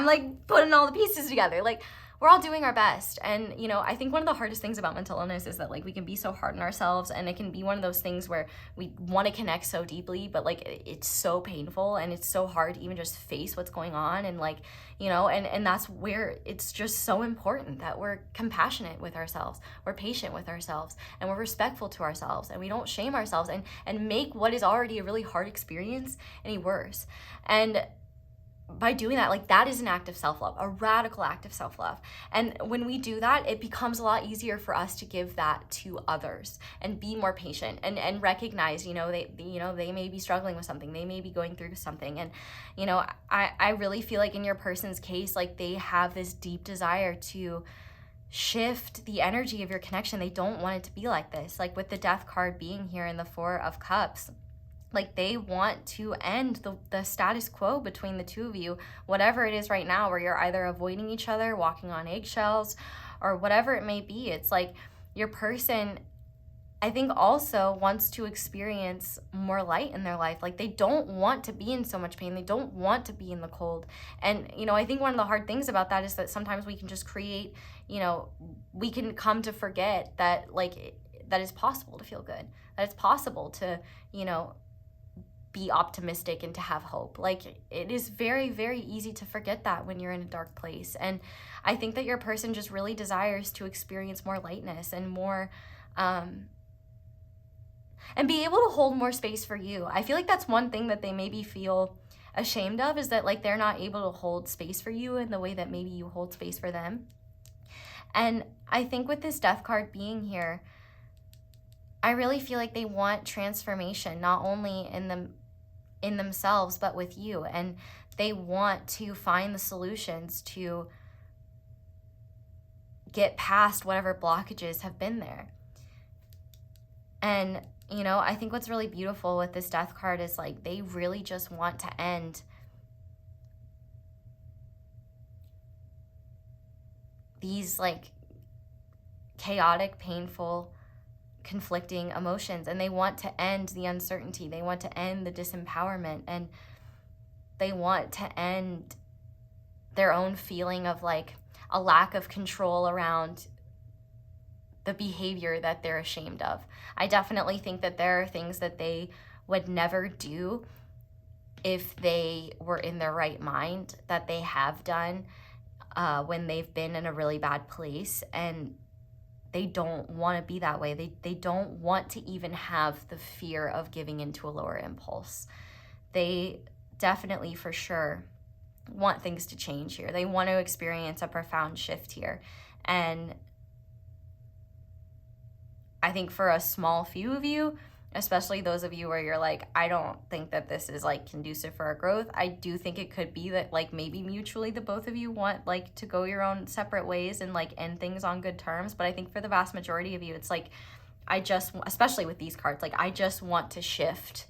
like putting all the pieces together. Like, we're all doing our best. And, you know, I think one of the hardest things about mental illness is that, like, we can be so hard on ourselves, and it can be one of those things where we want to connect so deeply, but, like, it's so painful, and it's so hard to even just face what's going on. And, like, you know, and that's where it's just so important that we're compassionate with ourselves, we're patient with ourselves, and we're respectful to ourselves, and we don't shame ourselves and make what is already a really hard experience any worse. And by doing that, like, that is an act of self-love, a radical act of self-love. And when we do that, it becomes a lot easier for us to give that to others and be more patient and recognize, you know, they may be struggling with something, they may be going through something. And, you know, I really feel like in your person's case, like, they have this deep desire to shift the energy of your connection. They don't want it to be like this. Like, with the Death card being here in the Four of Cups, like, they want to end the status quo between the two of you, whatever it is right now, where you're either avoiding each other, walking on eggshells, or whatever it may be. It's like your person, I think, also wants to experience more light in their life. Like, they don't want to be in so much pain. They don't want to be in the cold. And, you know, I think one of the hard things about that is that sometimes we can just create, you know, we can come to forget that, like, that it's possible to feel good, that it's possible to, you know, be optimistic and to have hope. Like, it is very, very easy to forget that when you're in a dark place. And I think that your person just really desires to experience more lightness and more, and be able to hold more space for you. I feel like that's one thing that they maybe feel ashamed of, is that, like, they're not able to hold space for you in the way that maybe you hold space for them. And I think with this Death card being here, I really feel like they want transformation, not only in themselves, but with you. And they want to find the solutions to get past whatever blockages have been there. And, you know, I think what's really beautiful with this Death card is, like, they really just want to end these, like, chaotic, painful, conflicting emotions, and they want to end the uncertainty, they want to end the disempowerment, and they want to end their own feeling of, like, a lack of control around the behavior that they're ashamed of. I definitely think that there are things that they would never do if they were in their right mind that they have done when they've been in a really bad place, and they don't want to be that way. They don't want to even have the fear of giving into a lower impulse. They definitely, for sure, want things to change here. They want to experience a profound shift here. And I think for a small few of you, especially those of you where you're like, I don't think that this is, like, conducive for our growth, I do think it could be that, like, maybe mutually the both of you want, like, to go your own separate ways and, like, end things on good terms. But I think for the vast majority of you, it's like, especially with these cards, like, I just want to shift,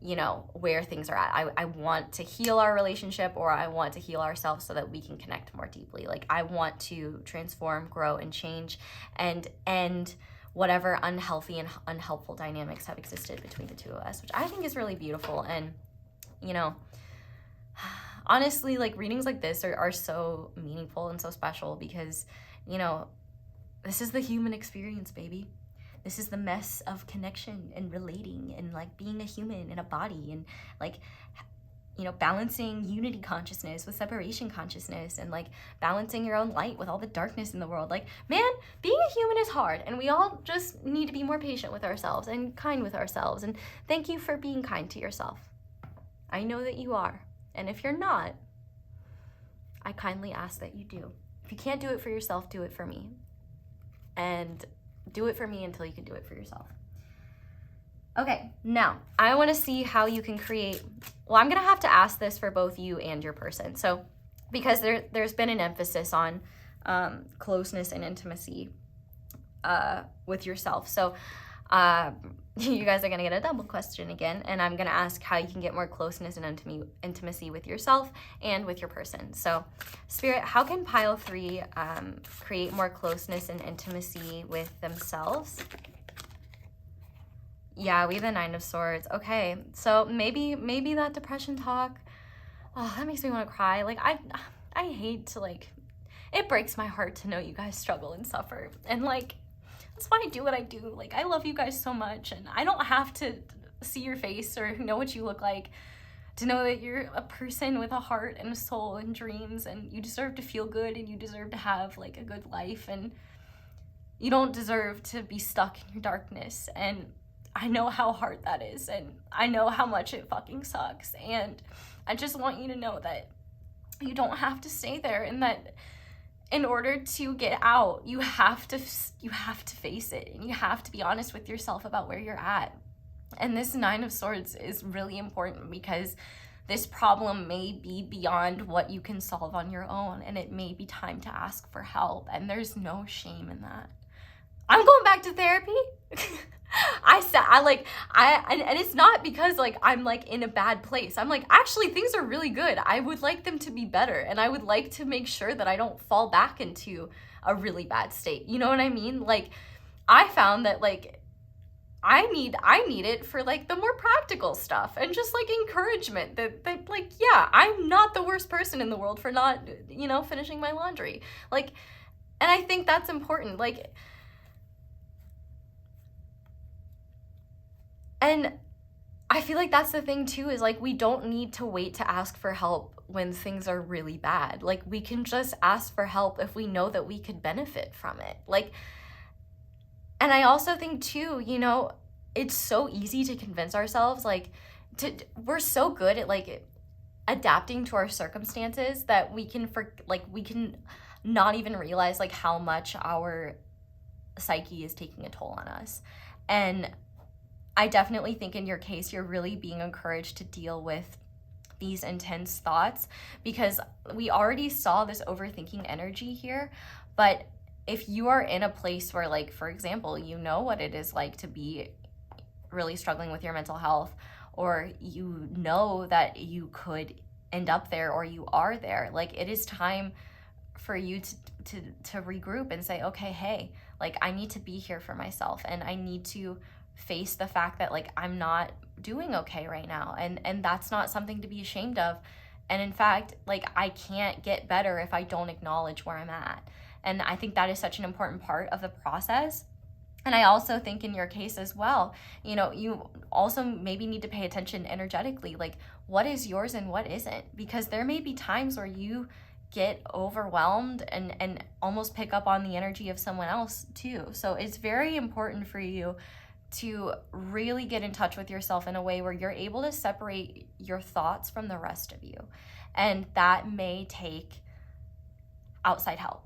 you know, where things are at. I want to heal our relationship, or I want to heal ourselves so that we can connect more deeply. Like, I want to transform, grow, and change, and end whatever unhealthy and unhelpful dynamics have existed between the two of us, which I think is really beautiful. And, you know, honestly, like, readings like this are so meaningful and so special because, you know, this is the human experience, baby. This is the mess of connection and relating and, like, being a human in a body and, like, you know, balancing unity consciousness with separation consciousness, and like balancing your own light with all the darkness in the world. Like, man, being a human is hard, and we all just need to be more patient with ourselves and kind with ourselves. And thank you for being kind to yourself. I know that you are. And if you're not, I kindly ask that you do. If you can't do it for yourself, do it for me. And do it for me until you can do it for yourself. Okay, now I want to see how you can create, well, I'm going to have to ask this for both you and your person. So, because there's been an emphasis on closeness and intimacy with yourself. So, you guys are going to get a double question again, and I'm going to ask how you can get more closeness and intimacy with yourself and with your person. So, Spirit, how can pile 3 create more closeness and intimacy with themselves? Yeah, we have the 9 of Swords. Okay, so maybe that depression talk, oh, that makes me want to cry. Like, I hate to, like, it breaks my heart to know you guys struggle and suffer. And, like, that's why I do what I do. Like, I love you guys so much, and I don't have to see your face or know what you look like to know that you're a person with a heart and a soul and dreams, and you deserve to feel good, and you deserve to have, like, a good life, and you don't deserve to be stuck in your darkness. And I know how hard that is, and I know how much it fucking sucks, and I just want you to know that you don't have to stay there, and that in order to get out, you have to face it, and you have to be honest with yourself about where you're at. And this 9 of Swords is really important because this problem may be beyond what you can solve on your own, and it may be time to ask for help, and there's no shame in that. I'm going back to therapy. And it's not because like I'm like in a bad place. I'm like, actually things are really good. I would like them to be better, and I would like to make sure that I don't fall back into a really bad state. You know what I mean? Like, I found that like I need it for like the more practical stuff, and just like encouragement that like, yeah, I'm not the worst person in the world for not, you know, finishing my laundry. Like, and I think that's important. Like, and I feel like that's the thing too, is like we don't need to wait to ask for help when things are really bad. Like, we can just ask for help if we know that we could benefit from it. Like, and I also think too, you know, it's so easy to convince ourselves, like, we're so good at like adapting to our circumstances that we can not even realize like how much our psyche is taking a toll on us. And I definitely think in your case, you're really being encouraged to deal with these intense thoughts, because we already saw this overthinking energy here. But if you are in a place where, like, for example, you know what it is like to be really struggling with your mental health, or you know that you could end up there, or you are there, like, it is time for you to regroup and say, okay, hey, like, I need to be here for myself, and I need to face the fact that like I'm not doing okay right now, and that's not something to be ashamed of. And in fact, like, I can't get better if I don't acknowledge where I'm at. And I think that is such an important part of the process. And I also think in your case as well, you know, you also maybe need to pay attention energetically, like what is yours and what isn't, because there may be times where you get overwhelmed and almost pick up on the energy of someone else too. So it's very important for you to really get in touch with yourself in a way where you're able to separate your thoughts from the rest of you. And that may take outside help,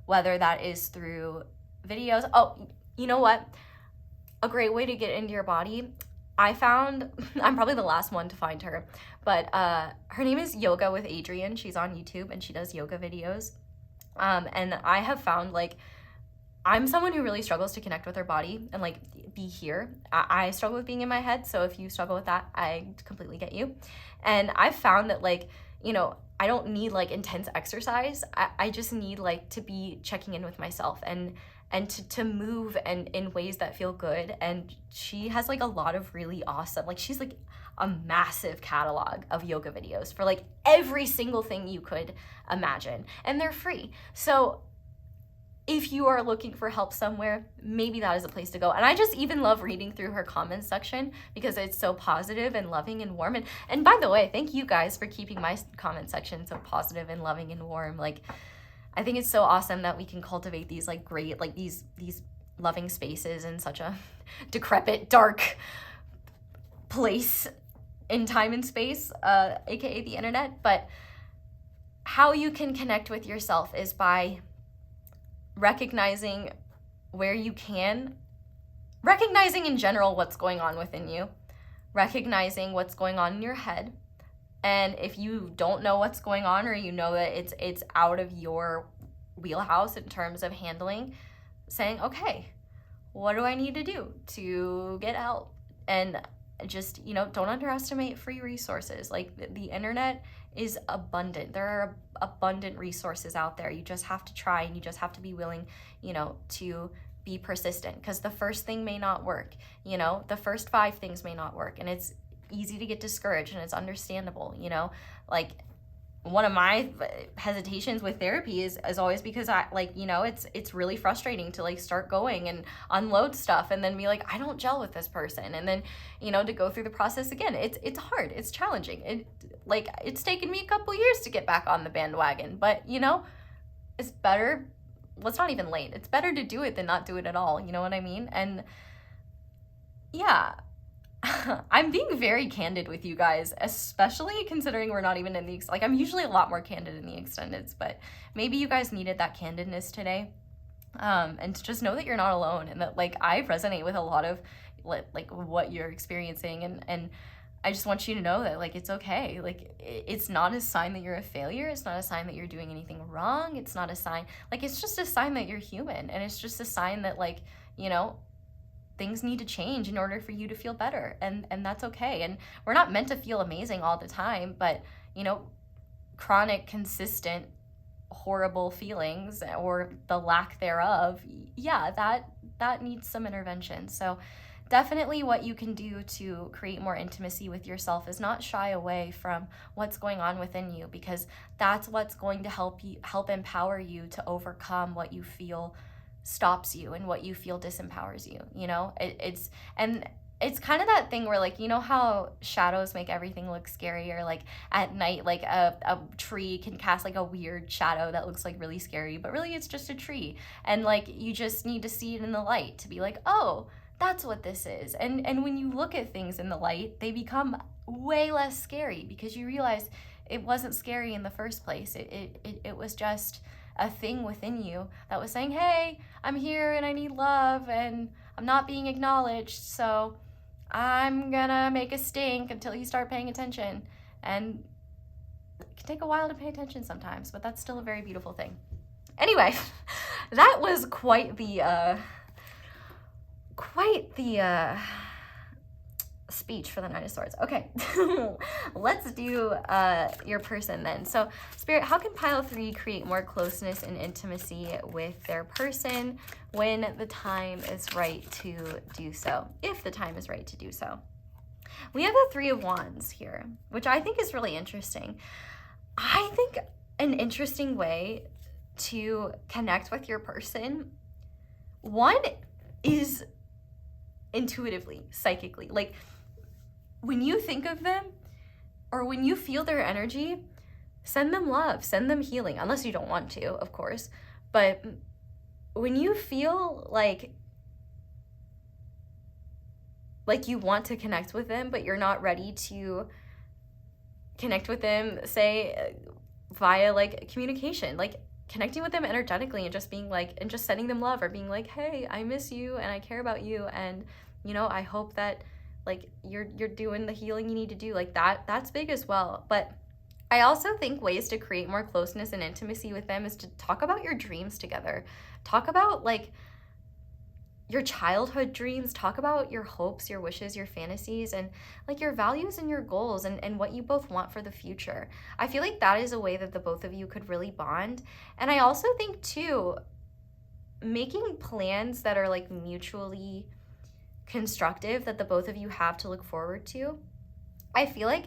whether that is through videos. Oh, you know what? A great way to get into your body, I found, I'm probably the last one to find her, but her name is Yoga with Adrienne. She's on YouTube and she does yoga videos. And I have found, like, I'm someone who really struggles to connect with her body and like be here. I struggle with being in my head. So if you struggle with that, I completely get you. And I've found that, like, you know, I don't need like intense exercise. I just need like to be checking in with myself and to move and in ways that feel good. And she has like a lot of really awesome, like, she's like a massive catalog of yoga videos for like every single thing you could imagine. And they're free. So if you are looking for help somewhere, maybe that is a place to go. And I just even love reading through her comments section because it's so positive and loving and warm. And by the way, thank you guys for keeping my comment section so positive and loving and warm. Like, I think it's so awesome that we can cultivate these like great, like these loving spaces in such a decrepit, dark place in time and space, aka the internet. But how you can connect with yourself is by recognizing where you can, recognizing in general what's going on within you, recognizing what's going on in your head. And if you don't know what's going on, or you know that it's out of your wheelhouse in terms of handling, saying, okay, what do I need to do to get help? And just, you know, don't underestimate free resources. Like, the internet is abundant. There are abundant resources out there. You just have to try, and you just have to be willing, you know, to be persistent, because the first thing may not work. You know, the first 5 things may not work, and it's easy to get discouraged, and it's understandable. You know, like, one of my hesitations with therapy is always because I, like, you know, it's really frustrating to like start going and unload stuff and then be like, I don't gel with this person, and then, you know, to go through the process again. It's hard, it's challenging. It's taken me a couple years to get back on the bandwagon, but, you know, it's better. Well, it's not even late. It's better to do it than not do it at all. You know what I mean? And yeah, I'm being very candid with you guys, especially considering we're not even in the, like, I'm usually a lot more candid in the extendeds, but maybe you guys needed that candidness today. And to just know that you're not alone, and that, like, I resonate with a lot of like what you're experiencing, and I just want you to know that, like, it's okay. Like, it's not a sign that you're a failure. It's not a sign that you're doing anything wrong. It's not a sign, like, it's just a sign that you're human, and it's just a sign that, like, you know, things need to change in order for you to feel better, and that's okay. And we're not meant to feel amazing all the time, but, you know, chronic, consistent, horrible feelings, or the lack thereof, yeah, that needs some intervention. So definitely what you can do to create more intimacy with yourself is not shy away from what's going on within you, because that's what's going to help empower you to overcome what you feel stops you and what you feel disempowers you. You know, it's kind of that thing where, like, you know how shadows make everything look scary, or like at night, like a tree can cast like a weird shadow that looks like really scary, but really it's just a tree, and like you just need to see it in the light to be like, oh, that's what this is. And when you look at things in the light, they become way less scary, because you realize it wasn't scary in the first place. It was just a thing within you that was saying, hey, I'm here and I need love and I'm not being acknowledged, so I'm gonna make a stink until you start paying attention. And it can take a while to pay attention sometimes, but that's still a very beautiful thing. Anyway, that was quite the speech for the Nine of Swords. Okay, let's do your person then. So, Spirit, how can pile 3 create more closeness and intimacy with their person when the time is right to do so? If the time is right to do so. We have the 3 of Wands here, which I think is really interesting. I think an interesting way to connect with your person, one, is intuitively, psychically. Like, when you think of them, or when you feel their energy, send them love, send them healing, unless you don't want to, of course. But when you feel like you want to connect with them, but you're not ready to connect with them, say via like communication, like connecting with them energetically and just being like, and just sending them love, or being like, hey, I miss you and I care about you, and, you know, I hope that like you're doing the healing you need to do. Like, that's big as well. But I also think ways to create more closeness and intimacy with them is to talk about your dreams together. Talk about like your childhood dreams, talk about your hopes, your wishes, your fantasies, and like your values and your goals, and what you both want for the future. I feel like that is a way that the both of you could really bond. And I also think too, making plans that are like mutually constructive that the both of you have to look forward to. I feel like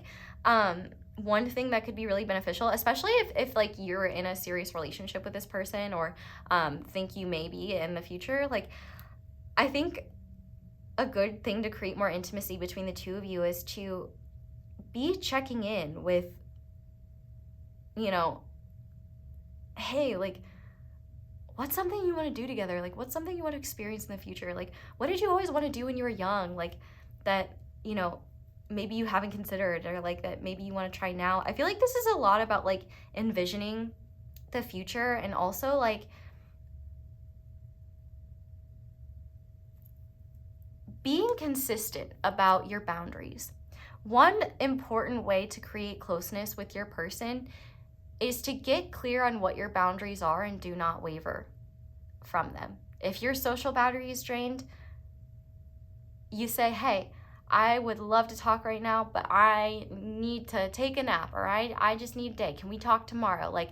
one thing that could be really beneficial, especially if like you're in a serious relationship with this person, or think you may be in the future, like I think a good thing to create more intimacy between the two of you is to be checking in with, you know, hey, like, what's something you want to do together? Like, what's something you want to experience in the future? Like, what did you always want to do when you were young? Like, that, you know, maybe you haven't considered, or like that maybe you want to try now. I feel like this is a lot about like envisioning the future, and also like being consistent about your boundaries. One important way to create closeness with your person is to get clear on what your boundaries are and do not waver from them. If your social battery is drained, you say, hey, I would love to talk right now, but I need to take a nap, or I just need a day. Can we talk tomorrow? Like,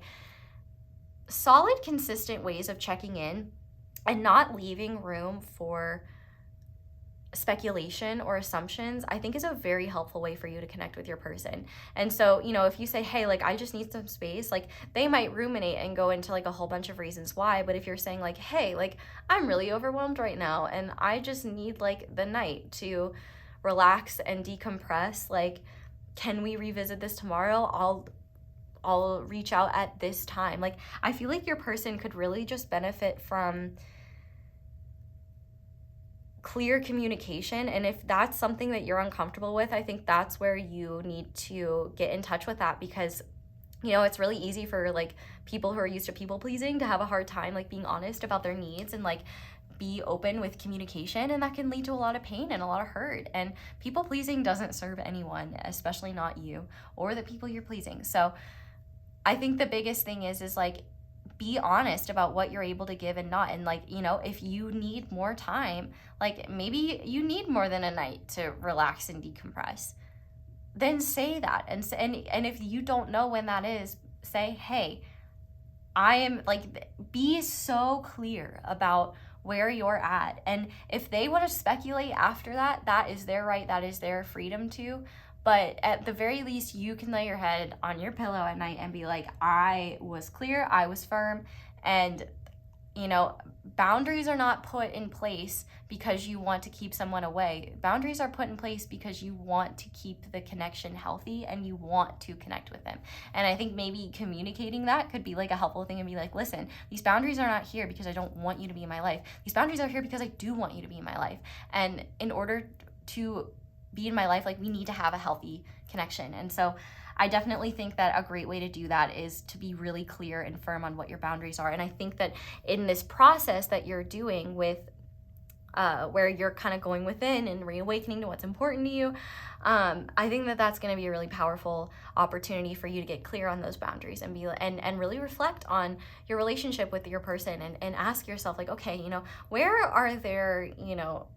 solid, consistent ways of checking in and not leaving room for speculation or assumptions, I think is a very helpful way for you to connect with your person. And so, you know, if you say, hey, like, I just need some space, like, they might ruminate and go into like a whole bunch of reasons why. But if you're saying like, hey, like, I'm really overwhelmed right now and I just need like the night to relax and decompress, like, can we revisit this tomorrow? I'll reach out at this time. Like, I feel like your person could really just benefit from clear communication. And if that's something that you're uncomfortable with, I think that's where you need to get in touch with that, because, you know, it's really easy for like people who are used to people pleasing to have a hard time like being honest about their needs and like be open with communication, and that can lead to a lot of pain and a lot of hurt. And people pleasing doesn't serve anyone, especially not you or the people you're pleasing. So I think the biggest thing is like, be honest about what you're able to give and not. And like, you know, if you need more time, like maybe you need more than a night to relax and decompress, then say that. And if you don't know when that is, say, hey, I am like, be so clear about where you're at. And if they want to speculate after that, that is their right, that is their freedom to. But at the very least, you can lay your head on your pillow at night and be like, I was clear, I was firm. And, you know, boundaries are not put in place because you want to keep someone away. Boundaries are put in place because you want to keep the connection healthy and you want to connect with them. And I think maybe communicating that could be like a helpful thing, and be like, listen, these boundaries are not here because I don't want you to be in my life. These boundaries are here because I do want you to be in my life. And in order to be in my life, like, we need to have a healthy connection. And so I definitely think that a great way to do that is to be really clear and firm on what your boundaries are. And I think that in this process that you're doing with where you're kind of going within and reawakening to what's important to you, I think that that's going to be a really powerful opportunity for you to get clear on those boundaries and be and really reflect on your relationship with your person, and ask yourself, like, okay, you know, where are there, you know,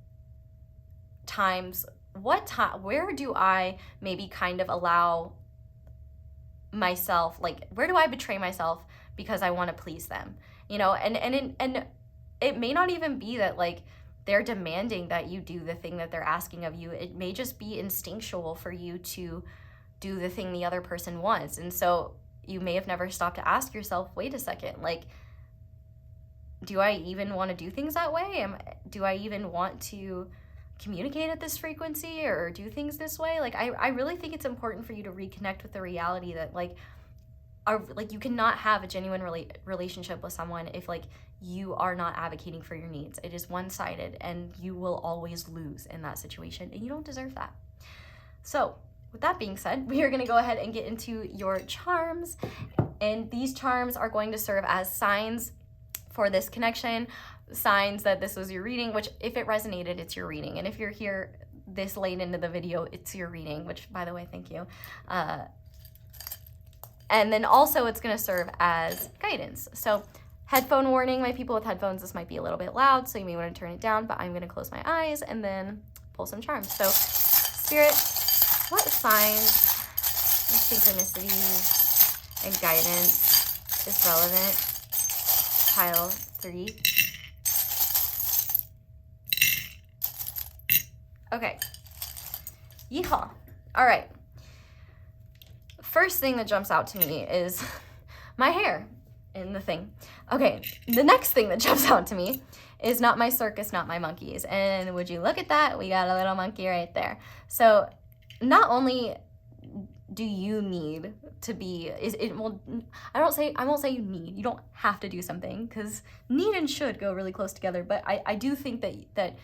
times, where do I maybe kind of allow myself, like, where do I betray myself because I want to please them, you know? And it may not even be that like they're demanding that you do the thing that they're asking of you. It may just be instinctual for you to do the thing the other person wants. And so you may have never stopped to ask yourself, wait a second, like, do I even want to do things that way? Do I even want to communicate at this frequency or do things this way? Like, I really think it's important for you to reconnect with the reality that like you cannot have a genuine relationship with someone if like you are not advocating for your needs. It is one-sided, and you will always lose in that situation, and you don't deserve that. So with that being said, we are going to go ahead and get into your charms, and these charms are going to serve as signs for this connection, signs that this was your reading, which if it resonated, it's your reading. And if you're here this late into the video, it's your reading, which, by the way, thank you. And then also it's going to serve as guidance. So headphone warning, my people with headphones, this might be a little bit loud, so you may want to turn it down, but I'm going to close my eyes and then pull some charms. So Spirit, what signs, synchronicities, and guidance is relevant? Pile 3. Okay. Yeehaw. All right. first thing that jumps out to me is my hair in the thing. Okay, the next thing that jumps out to me is not my circus, not my monkeys. And would you look at that? We got a little monkey right there. So not only do you need to be, well, I won't say you need, you don't have to do something, because need and should go really close together, but I do think that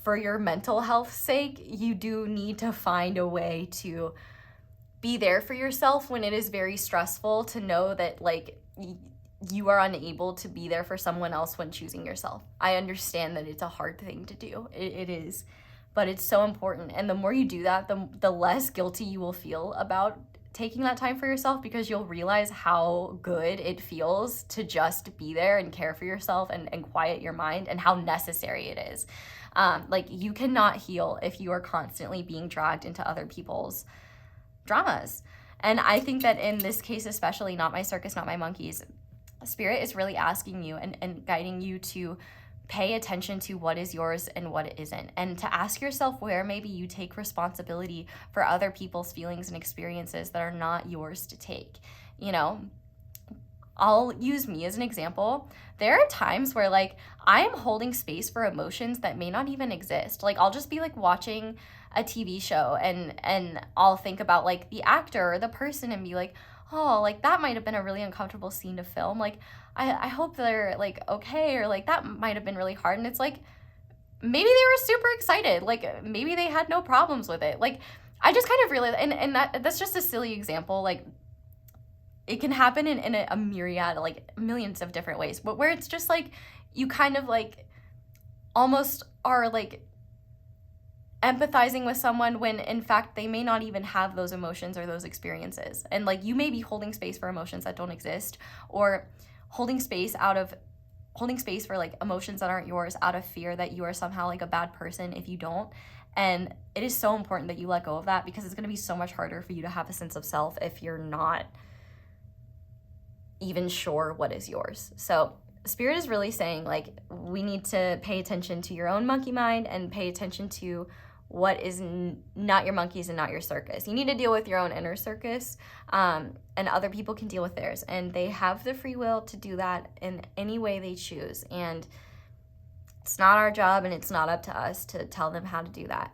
for your mental health's sake, you do need to find a way to be there for yourself when it is very stressful, to know that like you are unable to be there for someone else when choosing yourself. I understand that it's a hard thing to do. It is. But it's so important. And the more you do that, the less guilty you will feel about taking that time for yourself, because you'll realize how good it feels to just be there and care for yourself and quiet your mind, and how necessary it is. Like, you cannot heal if you are constantly being dragged into other people's dramas. And I think that in this case, especially, not my circus, not my monkeys, Spirit is really asking you and guiding you to pay attention to what is yours and what isn't, and to ask yourself where maybe you take responsibility for other people's feelings and experiences that are not yours to take. You know, I'll use me as an example. There are times where like I am holding space for emotions that may not even exist. Like, I'll just be like watching a TV show and I'll think about like the actor or the person and be like, oh, like that might have been a really uncomfortable scene to film. Like, I hope they're like okay, or like that might have been really hard. And it's like, maybe they were super excited. Like, maybe they had no problems with it. Like, I just kind of realized, and that's just a silly example. Like, it can happen in a myriad, like millions of different ways, but where it's just like, you kind of like almost are like empathizing with someone when in fact they may not even have those emotions or those experiences. And like, you may be holding space for emotions that don't exist, or holding space for like emotions that aren't yours out of fear that you are somehow like a bad person if you don't. And it is so important that you let go of that, because it's going to be so much harder for you to have a sense of self if you're not even sure what is yours. So Spirit is really saying like, we need to pay attention to your own monkey mind and pay attention to what is not your monkeys and not your circus. You need to deal with your own inner circus, and other people can deal with theirs, and they have the free will to do that in any way they choose. And it's not our job, and it's not up to us to tell them how to do that.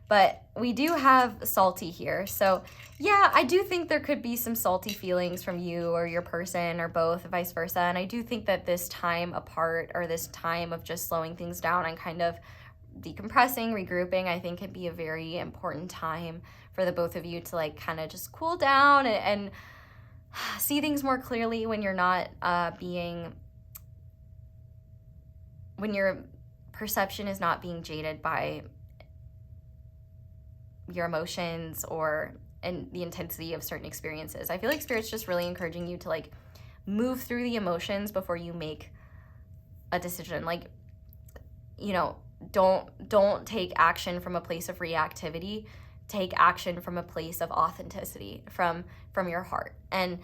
But we do have salty here. So yeah, I do think there could be some salty feelings from you or your person, or both, vice versa. And I do think that this time apart, or this time of just slowing things down and kind of decompressing, regrouping, I think could be a very important time for the both of you to like kind of just cool down and see things more clearly when you're not when your perception is not being jaded by your emotions and the intensity of certain experiences. I feel like Spirit's just really encouraging you to like move through the emotions before you make a decision. Like, you know, don't take action from a place of reactivity. Take action from a place of authenticity, from your heart. And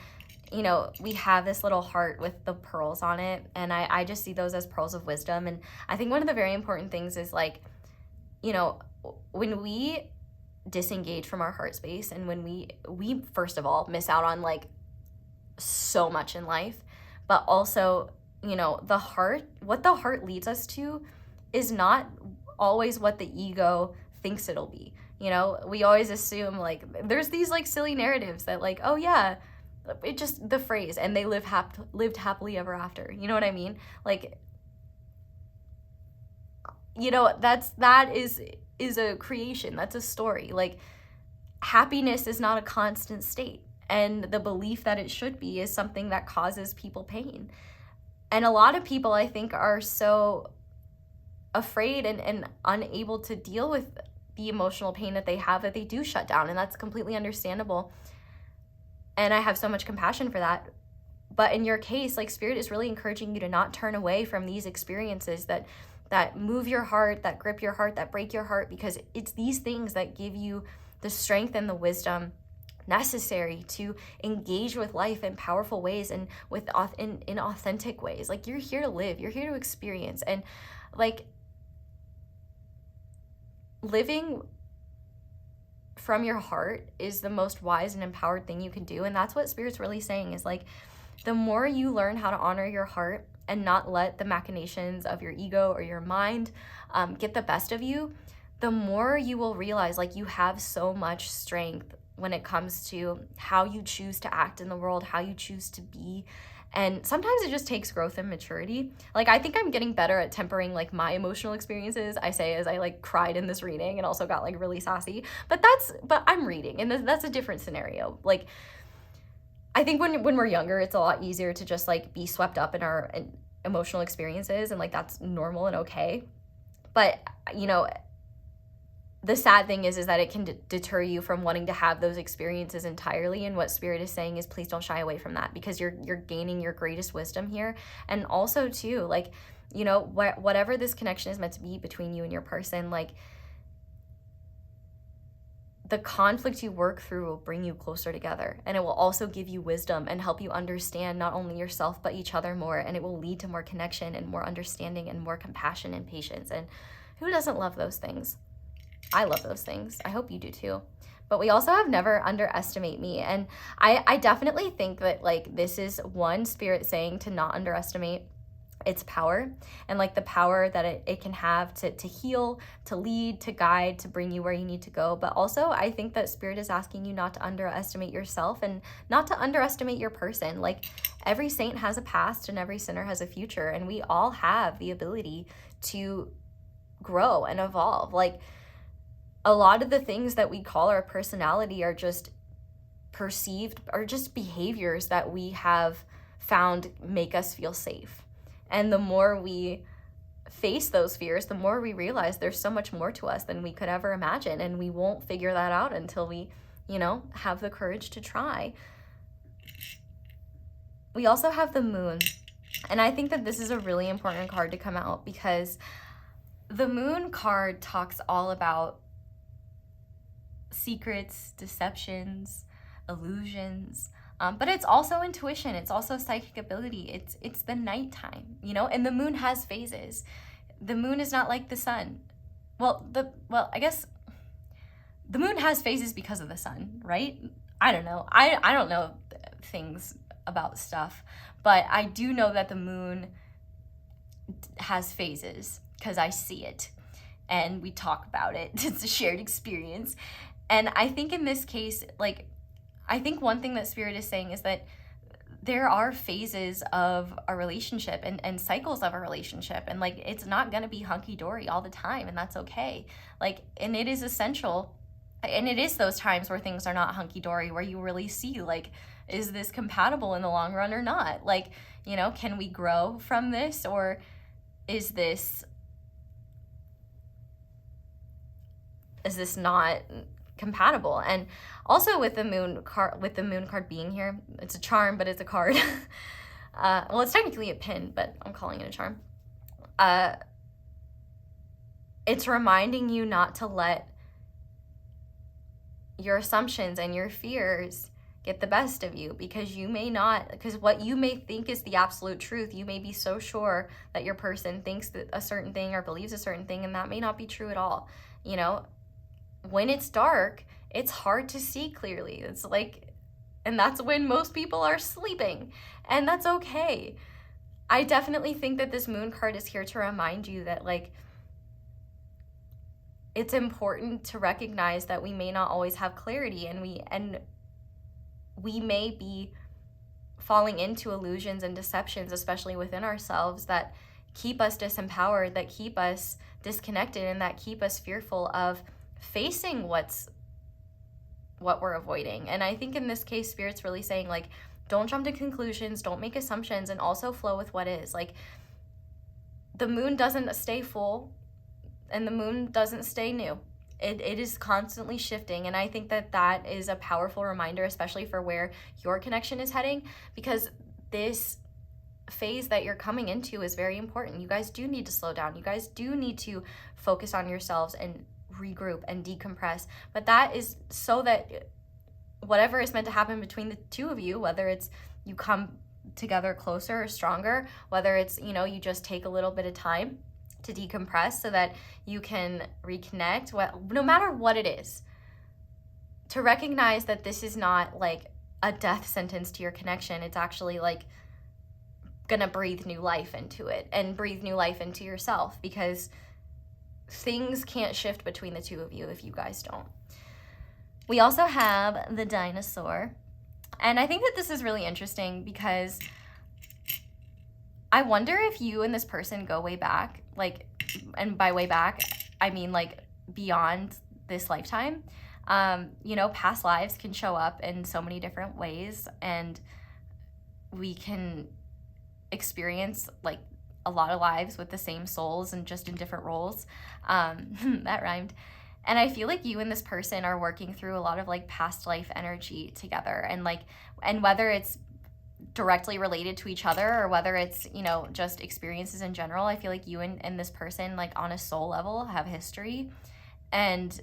you know, we have this little heart with the pearls on it, and I just see those as pearls of wisdom. And I think one of the very important things is like, you know, when we disengage from our heart space, and when we first of all miss out on like so much in life, but also, you know, what the heart leads us to is not always what the ego thinks it'll be. You know, we always assume like there's these like silly narratives that like, oh yeah, it just the phrase, and they lived happily ever after. You know what I mean? Like, you know, that is a creation. That's a story. Like, happiness is not a constant state, and the belief that it should be is something that causes people pain. And a lot of people, I think, are so afraid and unable to deal with the emotional pain that they have that they do shut down, and that's completely understandable. And I have so much compassion for that. But in your case, like, Spirit is really encouraging you to not turn away from these experiences that move your heart, that grip your heart, that break your heart, because it's these things that give you the strength and the wisdom necessary to engage with life in powerful ways and in authentic ways. Like, you're here to live, you're here to experience, and like living from your heart is the most wise and empowered thing you can do. And that's what Spirit's really saying, is like, the more you learn how to honor your heart and not let the machinations of your ego or your mind get the best of you, the more you will realize like you have so much strength when it comes to how you choose to act in the world, how you choose to be. And sometimes it just takes growth and maturity. Like, I think I'm getting better at tempering like my emotional experiences, I say, as I like cried in this reading and also got like really sassy. But I'm reading, and that's a different scenario. Like, I think when we're younger, it's a lot easier to just like be swept up in our emotional experiences, and like that's normal and okay. But, you know, the sad thing is that it can deter you from wanting to have those experiences entirely. And what Spirit is saying is, please don't shy away from that, because you're gaining your greatest wisdom here. And also too, like, you know, whatever this connection is meant to be between you and your person, like, the conflict you work through will bring you closer together, and it will also give you wisdom and help you understand not only yourself but each other more, and it will lead to more connection and more understanding and more compassion and patience. And who doesn't love those things? I love those things. I hope you do too. But we also have never underestimate me. And I definitely think that like this is one, Spirit saying to not underestimate its power, and like the power that it can have to heal, to lead, to guide, to bring you where you need to go. But also I think that Spirit is asking you not to underestimate yourself and not to underestimate your person. Like, every saint has a past and every sinner has a future, and we all have the ability to grow and evolve. Like, a lot of the things that we call our personality are just perceived, or just behaviors that we have found make us feel safe. And the more we face those fears, the more we realize there's so much more to us than we could ever imagine. And we won't figure that out until we, you know, have the courage to try. We also have the Moon. And I think that this is a really important card to come out, because the Moon card talks all about secrets, deceptions, illusions, but it's also intuition. It's also psychic ability. It's the nighttime, you know, and the Moon has phases. The Moon is not like the sun. Well, I guess the Moon has phases because of the sun, right? I don't know. I don't know things about stuff, but I do know that the Moon has phases because I see it and we talk about it. It's a shared experience. And I think in this case, like, I think one thing that Spirit is saying is that there are phases of a relationship and cycles of a relationship. And like, it's not going to be hunky-dory all the time, and that's okay. Like, and it is essential. And it is those times where things are not hunky-dory, where you really see, like, is this compatible in the long run or not? Like, you know, can we grow from this, or is this not compatible? And also with the moon card being here, it's a charm, but it's a card. Well, it's technically a pin, but I'm calling it a charm. It's reminding you not to let your assumptions and your fears get the best of you, because what you may think is the absolute truth, you may be so sure that your person thinks that a certain thing or believes a certain thing, and that may not be true at all. You know, when it's dark, it's hard to see clearly. It's like, and that's when most people are sleeping, and that's okay. I definitely think that this Moon card is here to remind you that, like, it's important to recognize that we may not always have clarity, and we may be falling into illusions and deceptions, especially within ourselves, that keep us disempowered, that keep us disconnected, and that keep us fearful of facing what we're avoiding. And I think in this case, Spirit's really saying, like, don't jump to conclusions, don't make assumptions, and also flow with what is. Like, the Moon doesn't stay full, and the Moon doesn't stay new. It is constantly shifting, and I think that is a powerful reminder, especially for where your connection is heading, because this phase that you're coming into is very important. You guys do need to slow down. You guys do need to focus on yourselves and regroup and decompress. But that is so that whatever is meant to happen between the two of you, whether it's you come together closer or stronger, whether it's, you know, you just take a little bit of time to decompress so that you can reconnect, no matter what it is, to recognize that this is not like a death sentence to your connection. It's actually like gonna breathe new life into it and breathe new life into yourself, because things can't shift between the two of you if you guys don't. We also have the dinosaur. And I think that this is really interesting because I wonder if you and this person go way back, like, and by way back, I mean like beyond this lifetime. You know, past lives can show up in so many different ways, and we can experience like a lot of lives with the same souls and just in different roles. That rhymed. And I feel like you and this person are working through a lot of like past life energy together, and like, and whether it's directly related to each other or whether it's, you know, just experiences in general, I feel like you and this person, like on a soul level, have history. And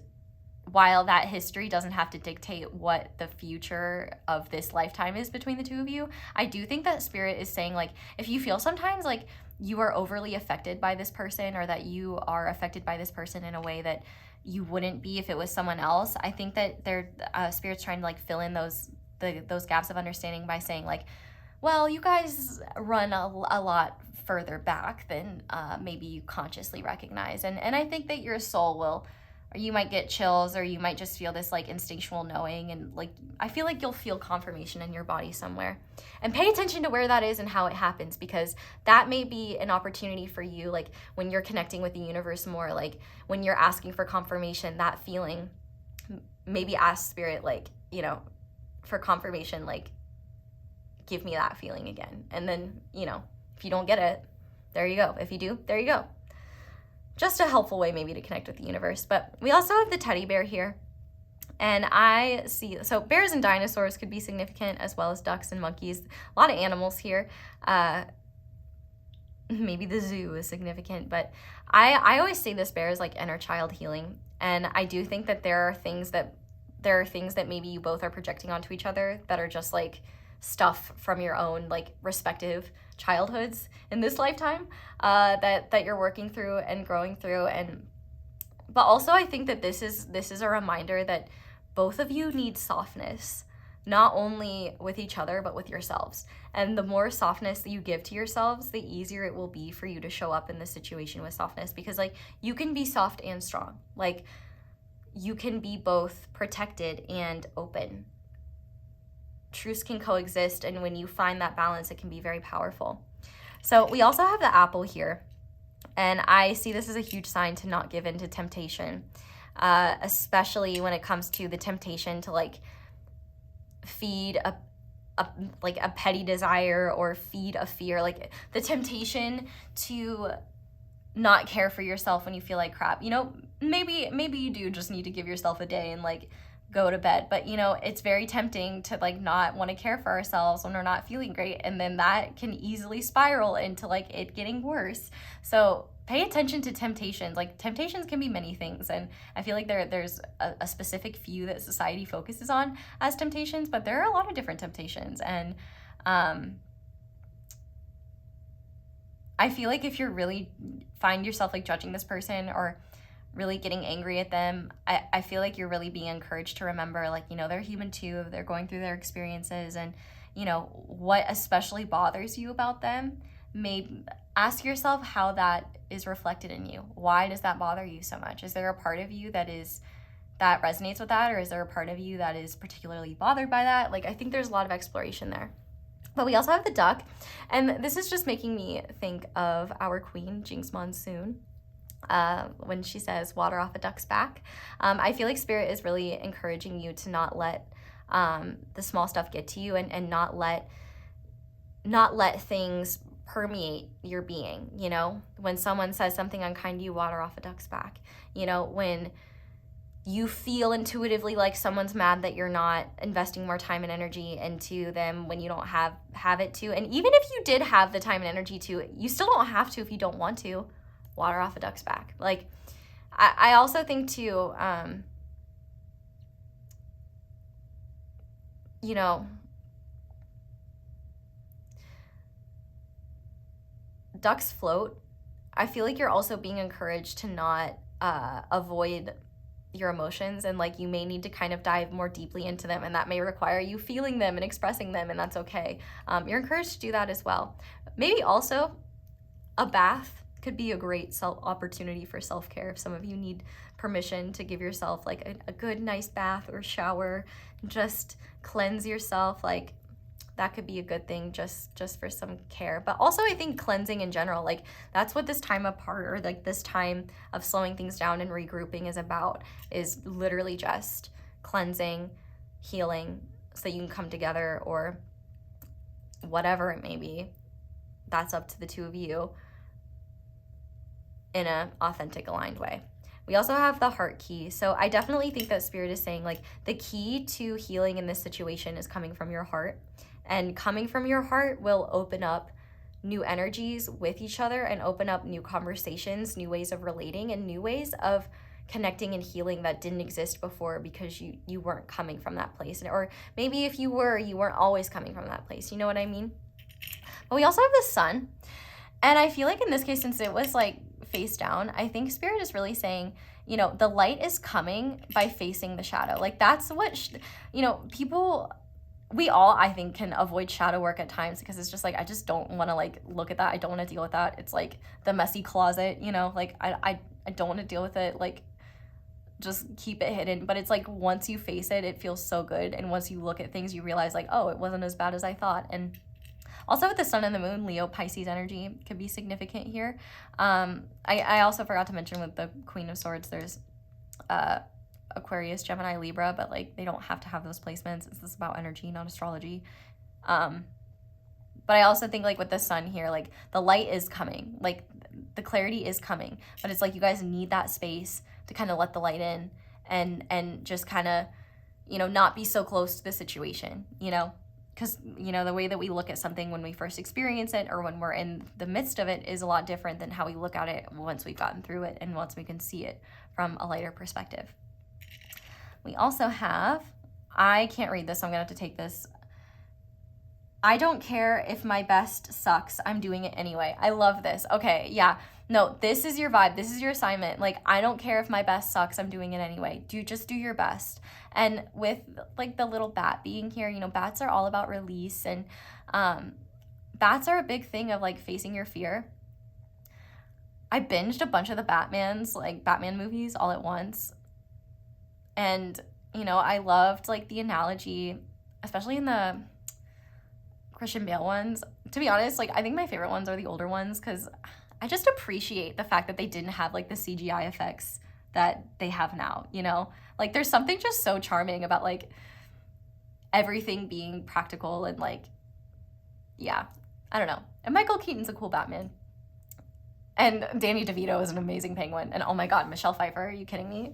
while that history doesn't have to dictate what the future of this lifetime is between the two of you, I do think that spirit is saying, like, if you feel sometimes like you are overly affected by this person, or that you are affected by this person in a way that you wouldn't be if it was someone else, I think that their spirit's trying to like fill in those gaps of understanding by saying like, well, you guys run a lot further back than maybe you consciously recognize. And I think that your soul will, or you might get chills, or you might just feel this like instinctual knowing, and like I feel like you'll feel confirmation in your body somewhere. And pay attention to where that is and how it happens, because that may be an opportunity for you, like when you're connecting with the universe more, like when you're asking for confirmation, that feeling, maybe ask spirit, like, you know, for confirmation, like, give me that feeling again. And then, you know, if you don't get it, there you go. If you do, there you go. Just a helpful way maybe to connect with the universe. But we also have the teddy bear here. And I see, so bears and dinosaurs could be significant, as well as ducks and monkeys. A lot of animals here. Maybe the zoo is significant, but I always see this bear as like inner child healing. And I do think that there are things that maybe you both are projecting onto each other that are just like stuff from your own like respective childhoods in this lifetime, that you're working through and growing through. And but also I think that this is a reminder that both of you need softness, not only with each other but with yourselves. And the more softness that you give to yourselves, the easier it will be for you to show up in this situation with softness, because like you can be soft and strong. Like you can be both protected and open. Truths can coexist, and when you find that balance, it can be very powerful. So we also have the apple here, and I see this as a huge sign to not give in to temptation, especially when it comes to the temptation to like feed a petty desire or feed a fear, like the temptation to not care for yourself when you feel like crap. You know, maybe you do just need to give yourself a day and like go to bed, but you know, it's very tempting to like not want to care for ourselves when we're not feeling great, and then that can easily spiral into like it getting worse. So pay attention to temptations. Like temptations can be many things, and I feel like there's a specific few that society focuses on as temptations, but there are a lot of different temptations. And I feel like if you're really find yourself like judging this person or really getting angry at them, I feel like you're really being encouraged to remember, like, you know, they're human too, they're going through their experiences, and you know, what especially bothers you about them, maybe ask yourself how that is reflected in you. Why does that bother you so much? Is there a part of you that resonates with that, or is there a part of you that is particularly bothered by that? Like, I think there's a lot of exploration there. But we also have the duck, and this is just making me think of our queen, Jinx Monsoon, when she says water off a duck's back. I feel like spirit is really encouraging you to not let the small stuff get to you, and not let things permeate your being. You know, when someone says something unkind to you, water off a duck's back. You know, when you feel intuitively like someone's mad that you're not investing more time and energy into them when you don't have it to. And even if you did have the time and energy to, you still don't have to if you don't want to. Water off a duck's back. Like, I also think too, you know, ducks float. I feel like you're also being encouraged to not avoid your emotions, and like you may need to kind of dive more deeply into them, and that may require you feeling them and expressing them, and that's okay. You're encouraged to do that as well. Maybe also a bath could be a great opportunity for self-care if some of you need permission to give yourself like a good nice bath or shower, just cleanse yourself. Like that could be a good thing just for some care. But also I think cleansing in general, like that's what this time apart, or like this time of slowing things down and regrouping is about, is literally just cleansing, healing, so that you can come together, or whatever it may be. That's up to the two of you in an authentic, aligned way. We also have the heart key. So I definitely think that Spirit is saying like the key to healing in this situation is coming from your heart. And coming from your heart will open up new energies with each other and open up new conversations, new ways of relating, and new ways of connecting and healing that didn't exist before because you weren't coming from that place. Or maybe if you were, you weren't always coming from that place. You know what I mean? But we also have the Sun. And I feel like in this case, since it was like face down, I think Spirit is really saying, you know, the light is coming by facing the shadow. Like that's what, you know, people, we all, I think, can avoid shadow work at times because it's just like, I just don't want to like look at that. I don't want to deal with that. It's like the messy closet, you know, like I don't want to deal with it. Like just keep it hidden. But it's like once you face it, it feels so good. And once you look at things, you realize like, oh, it wasn't as bad as I thought. And also with the Sun and the Moon, Leo, Pisces energy could be significant here. I also forgot to mention with the Queen of Swords, there's Aquarius, Gemini, Libra, but like they don't have to have those placements. It's just about energy, not astrology. But I also think like with the Sun here, like the light is coming, like the clarity is coming, but it's like you guys need that space to kind of let the light in and just kind of, you know, not be so close to the situation, you know? Because, you know, the way that we look at something when we first experience it or when we're in the midst of it is a lot different than how we look at it once we've gotten through it and once we can see it from a lighter perspective. We also have, I can't read this, so I'm going to have to take this. I don't care if my best sucks. I'm doing it anyway. I love this. Okay, yeah. No, this is your vibe. This is your assignment. Like, I don't care if my best sucks. I'm doing it anyway. Just do your best. And with like the little bat being here, you know, bats are all about release, and bats are a big thing of like facing your fear. I binged a bunch of the Batman movies all at once. And, you know, I loved like the analogy, especially in the Christian Bale ones. To be honest, like I think my favorite ones are the older ones because I just appreciate the fact that they didn't have like the CGI effects that they have now, you know? Like there's something just so charming about like everything being practical and like, yeah, I don't know. And Michael Keaton's a cool Batman. And Danny DeVito is an amazing Penguin. And oh my God, Michelle Pfeiffer, are you kidding me?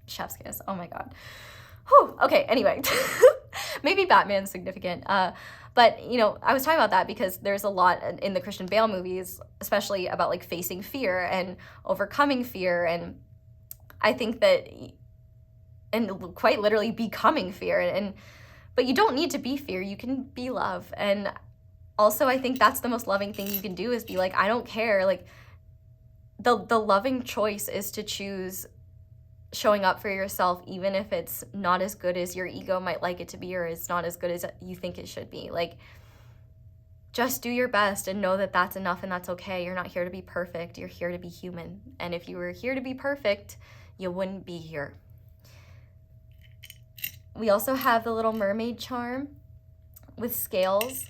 Chef's kiss, oh my God. Whew, okay, anyway, maybe Batman's significant. But, you know, I was talking about that because there's a lot in the Christian Bale movies, especially about like facing fear and overcoming fear. And I think that, and quite literally becoming fear. But you don't need to be fear. You can be love. And also I think that's the most loving thing you can do is be like, I don't care. Like the loving choice is to choose showing up for yourself, even if it's not as good as your ego might like it to be, or it's not as good as you think it should be. Like, just do your best and know that that's enough and that's okay. You're not here to be perfect. You're here to be human. And if you were here to be perfect, you wouldn't be here. We also have the little mermaid charm with scales.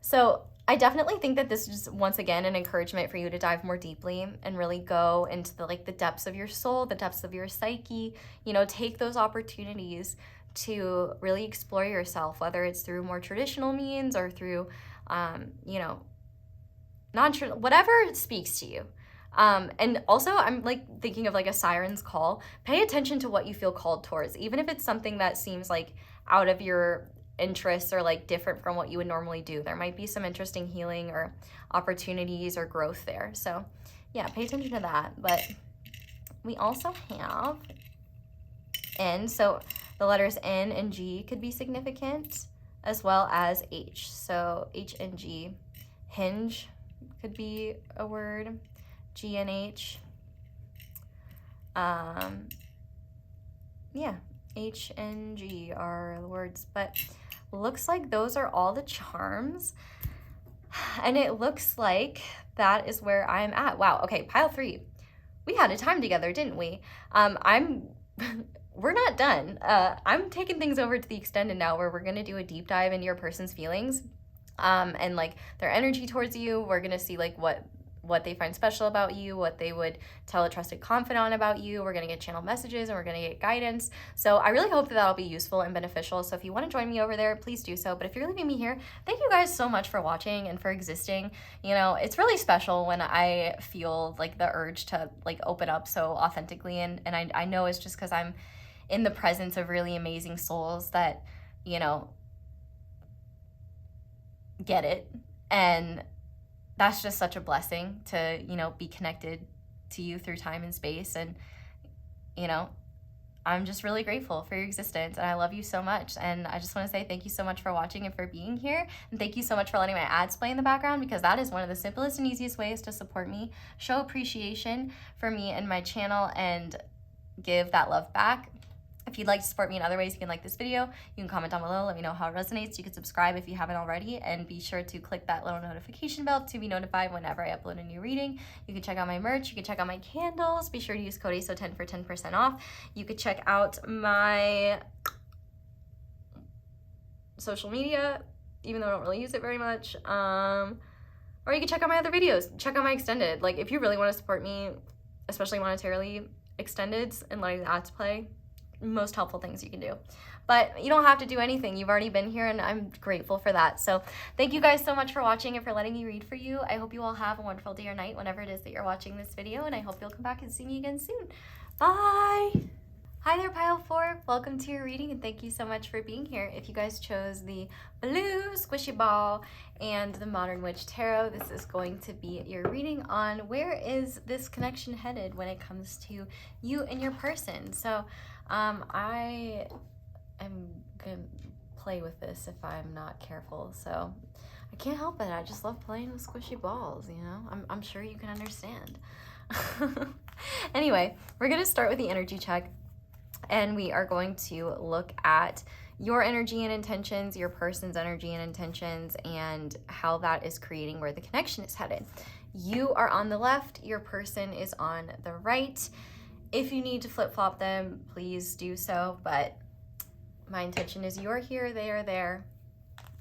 So I definitely think that this is, once again, an encouragement for you to dive more deeply and really go into the depths of your soul, the depths of your psyche. You know, take those opportunities to really explore yourself, whether it's through more traditional means or through, you know, whatever speaks to you. And also I'm like thinking of like a siren's call. Pay attention to what you feel called towards, even if it's something that seems like out of your interests or like different from what you would normally do. There might be some interesting healing or opportunities or growth there. So yeah, pay attention to that. But we also have N. So the letters N and G could be significant, as well as H. So H and G. Hinge could be a word. G and H. yeah, H and G are the words, but looks like those are all the charms. And it looks like that is where I'm at. Wow, okay, pile 3. We had a time together, didn't we? We're not done. I'm taking things over to the extended now, where we're gonna do a deep dive into your person's feelings, and like their energy towards you. We're gonna see like what they find special about you, what they would tell a trusted confidant about you. We're gonna get channel messages and we're gonna get guidance. So I really hope that that'll be useful and beneficial. So if you want to join me over there, please do so. But if you're leaving me here, thank you guys so much for watching and for existing. You know, it's really special when I feel like the urge to like open up so authentically, and I know it's just because I'm in the presence of really amazing souls that, you know, get it. And that's just such a blessing to, you know, be connected to you through time and space. And, you know, I'm just really grateful for your existence, and I love you so much. And I just want to say thank you so much for watching and for being here. And thank you so much for letting my ads play in the background, because that is one of the simplest and easiest ways to support me, show appreciation for me and my channel, and give that love back. If you'd like to support me in other ways, you can like this video, you can comment down below, let me know how it resonates. You can subscribe if you haven't already, and be sure to click that little notification bell to be notified whenever I upload a new reading. You can check out my merch, you can check out my candles, be sure to use code ASO10 for 10% off. You could check out my social media, even though I don't really use it very much. Or you can check out my other videos, check out my extended. Like, if you really want to support me, especially monetarily, extendeds and letting the ads play, most helpful things you can do. But you don't have to do anything. You've already been here, and I'm grateful for that. So thank you guys so much for watching and for letting me read for you. I hope you all have a wonderful day or night whenever it is that you're watching this video, and I hope you'll come back and see me again soon. Bye! Hi there, pile 4. Welcome to your reading, and thank you so much for being here. If you guys chose the blue squishy ball and the Modern Witch Tarot, this is going to be your reading on where is this connection headed when it comes to you and your person. So I am gonna play with this if I'm not careful, so I can't help it. I just love playing with squishy balls, you know? I'm sure you can understand. Anyway, we're gonna start with the energy check, and we are going to look at your energy and intentions, your person's energy and intentions, and how that is creating where the connection is headed. You are on the left, your person is on the right. If you need to flip-flop them, please do so, but my intention is you're here, they are there.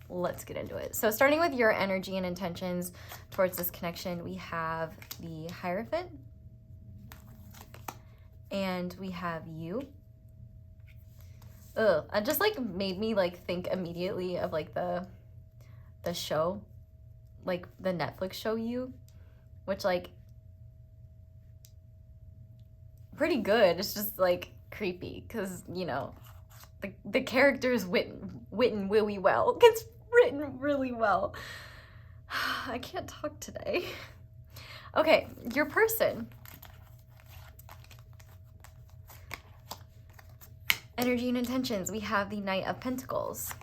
Let's get into it. So starting with your energy and intentions towards this connection, we have the Hierophant, and we have you. Ugh, it just like made me like think immediately of like the show, like the Netflix show You, which like pretty good. It's just like creepy because, you know, the character's written really well. It's written really well. I can't talk today. Okay, your person. Energy and intentions. We have the Knight of Pentacles.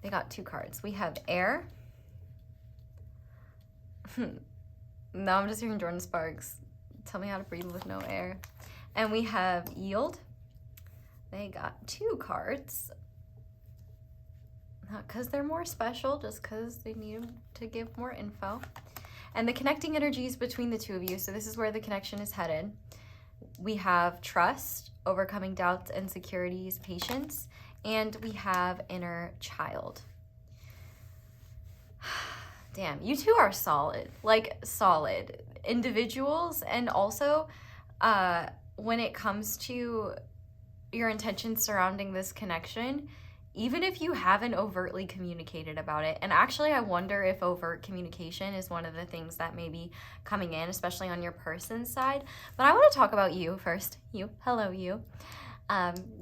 They got 2 cards. We have Air. Now I'm just hearing Jordan Sparks. Tell me how to breathe with no air. And we have Yield. They got 2 cards. Not because they're more special, just because they need to give more info. And the connecting energies between the two of you. So this is where the connection is headed. We have Trust, overcoming doubts and insecurities, patience, and we have Inner Child. Damn, you two are solid, like solid individuals. And also when it comes to your intentions surrounding this connection, even if you haven't overtly communicated about it, and actually I wonder if overt communication is one of the things that may be coming in, especially on your person's side. But I want to talk about you first. You, hello you.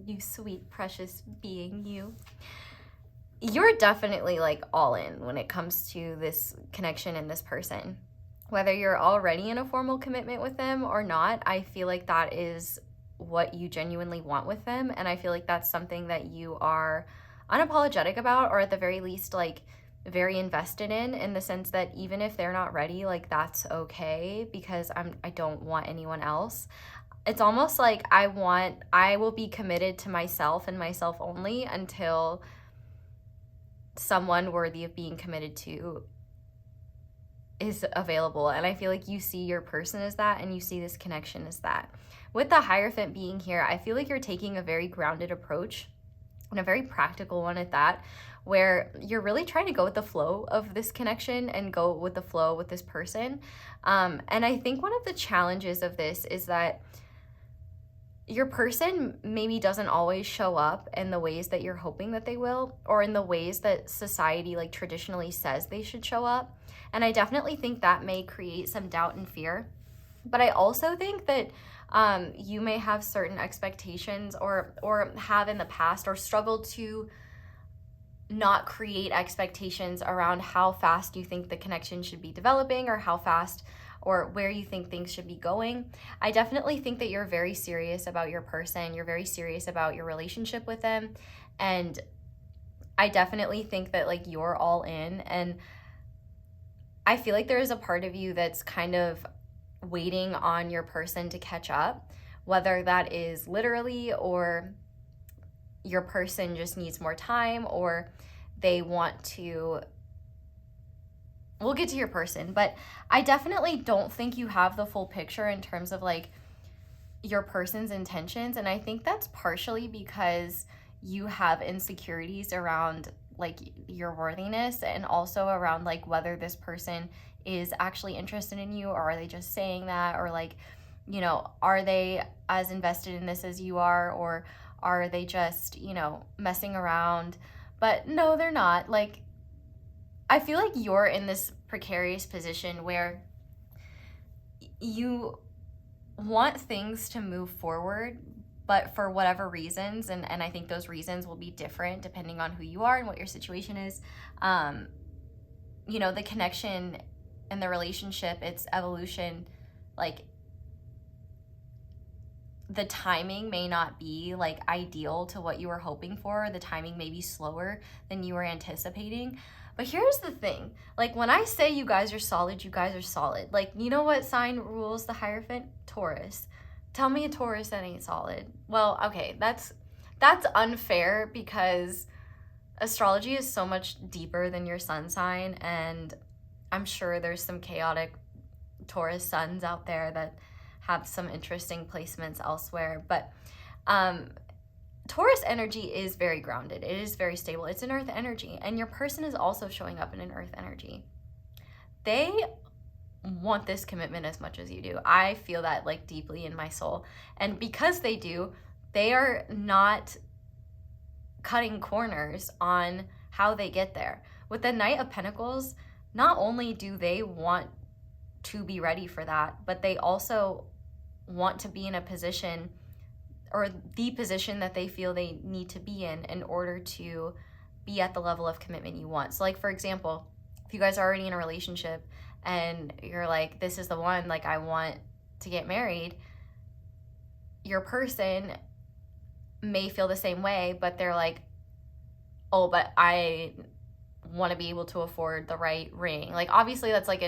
You sweet, precious being, you. You're definitely like all in when it comes to this connection and this person. Whether you're already in a formal commitment with them or not, I feel like that is what you genuinely want with them. And I feel like that's something that you are unapologetic about, or at the very least, like very invested in the sense that even if they're not ready, like that's okay, because I don't want anyone else. it's almost like I will be committed to myself and myself only until someone worthy of being committed to is available. And I feel like you see your person as that, and you see this connection as that. With the Hierophant being here, I feel like you're taking a very grounded approach, and a very practical one at that, where you're really trying to go with the flow of this connection and go with the flow with this person. And I think one of the challenges of this is that your person maybe doesn't always show up in the ways that you're hoping that they will, or in the ways that society like traditionally says they should show up. And I definitely think that may create some doubt and fear. But I also think that you may have certain expectations, or have in the past, or struggled to not create expectations around how fast you think the connection should be developing, or how fast or where you think things should be going. I definitely think that you're very serious about your person. You're very serious about your relationship with them. And I definitely think that like you're all in. And I feel like there is a part of you that's kind of waiting on your person to catch up, whether that is literally, or your person just needs more time, or they want to. We'll get to your person, but I definitely don't think you have the full picture in terms of like your person's intentions. And I think that's partially because you have insecurities around like your worthiness, and also around like whether this person is actually interested in you, or are they just saying that, or like, you know, are they as invested in this as you are, or are they just, you know, messing around? But no, they're not. Like, I feel like you're in this precarious position where you want things to move forward, but for whatever reasons, and I think those reasons will be different depending on who you are and what your situation is, you know, the connection and the relationship, its evolution, like the timing may not be like ideal to what you were hoping for. The timing may be slower than you were anticipating. But here's the thing, like when I say you guys are solid, you guys are solid. Like, you know what sign rules the Hierophant? Taurus. Tell me a Taurus that ain't solid. Well, okay, that's unfair, because astrology is so much deeper than your sun sign, and I'm sure there's some chaotic Taurus suns out there that have some interesting placements elsewhere. But Taurus energy is very grounded. It is very stable. It's an earth energy, and your person is also showing up in an earth energy. They want this commitment as much as you do. I feel that like deeply in my soul. And because they do, they are not cutting corners on how they get there. With the Knight of Pentacles, not only do they want to be ready for that, but they also want to be in a position, or the position that they feel they need to be in order to be at the level of commitment you want. So like, for example, if you guys are already in a relationship and you're like, this is the one, like I want to get married, your person may feel the same way, but they're like, oh, but I want to be able to afford the right ring. Like, obviously that's like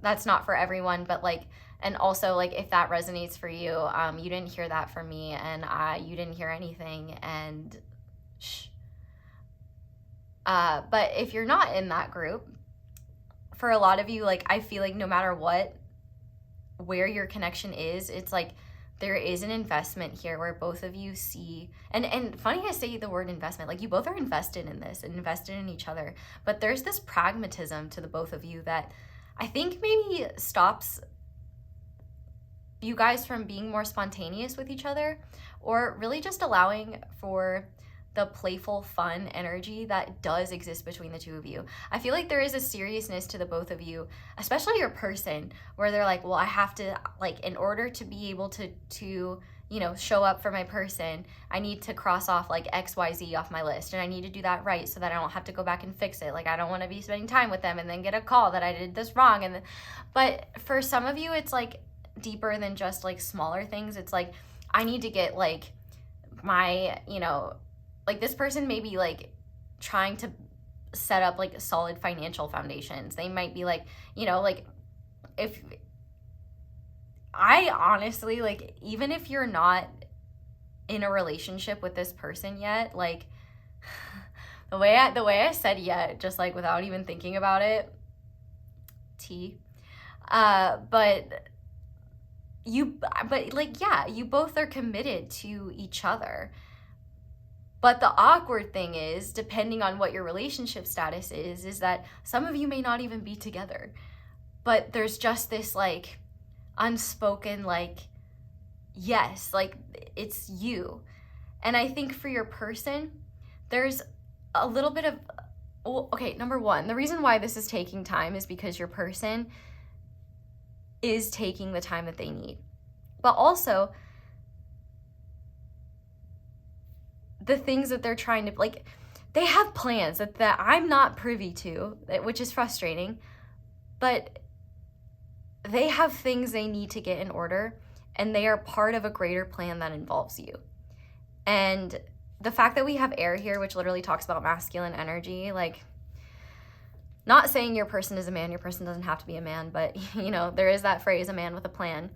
that's not for everyone, but like, and also like if that resonates for you, you didn't hear that from me, and you didn't hear anything, and shh. But if you're not in that group, for a lot of you, like I feel like no matter what, where your connection is, it's like there is an investment here where both of you see, and funny I say the word investment, like you both are invested in this and invested in each other, but there's this pragmatism to the both of you that I think maybe stops you guys from being more spontaneous with each other, or really just allowing for the playful, fun energy that does exist between the two of you. I feel like there is a seriousness to the both of you, especially your person, where they're like, well, I have to, like, in order to be able to you know, show up for my person, I need to cross off like XYZ off my list, and I need to do that right so that I don't have to go back and fix it. Like, I don't want to be spending time with them and then get a call that I did this wrong. But for some of you, it's like deeper than just like smaller things. It's like, I need to get like my, you know, like this person may be like trying to set up like solid financial foundations. They might be like, you know, like if I honestly, like, even if you're not in a relationship with this person yet, like, the way I said yet, just like without even thinking about it, but like, yeah, you both are committed to each other. But the awkward thing is, depending on what your relationship status is that some of you may not even be together. But there's just this like unspoken, like, yes, like it's you. And I think for your person, there's a little bit of, well, okay, number one, the reason why this is taking time is because your person is taking the time that they need. But also, the things that they're trying to, like, they have plans that I'm not privy to, which is frustrating, but they have things they need to get in order, and they are part of a greater plan that involves you. And the fact that we have air here, which literally talks about masculine energy, like, not saying your person is a man, your person doesn't have to be a man, but, you know, there is that phrase, a man with a plan.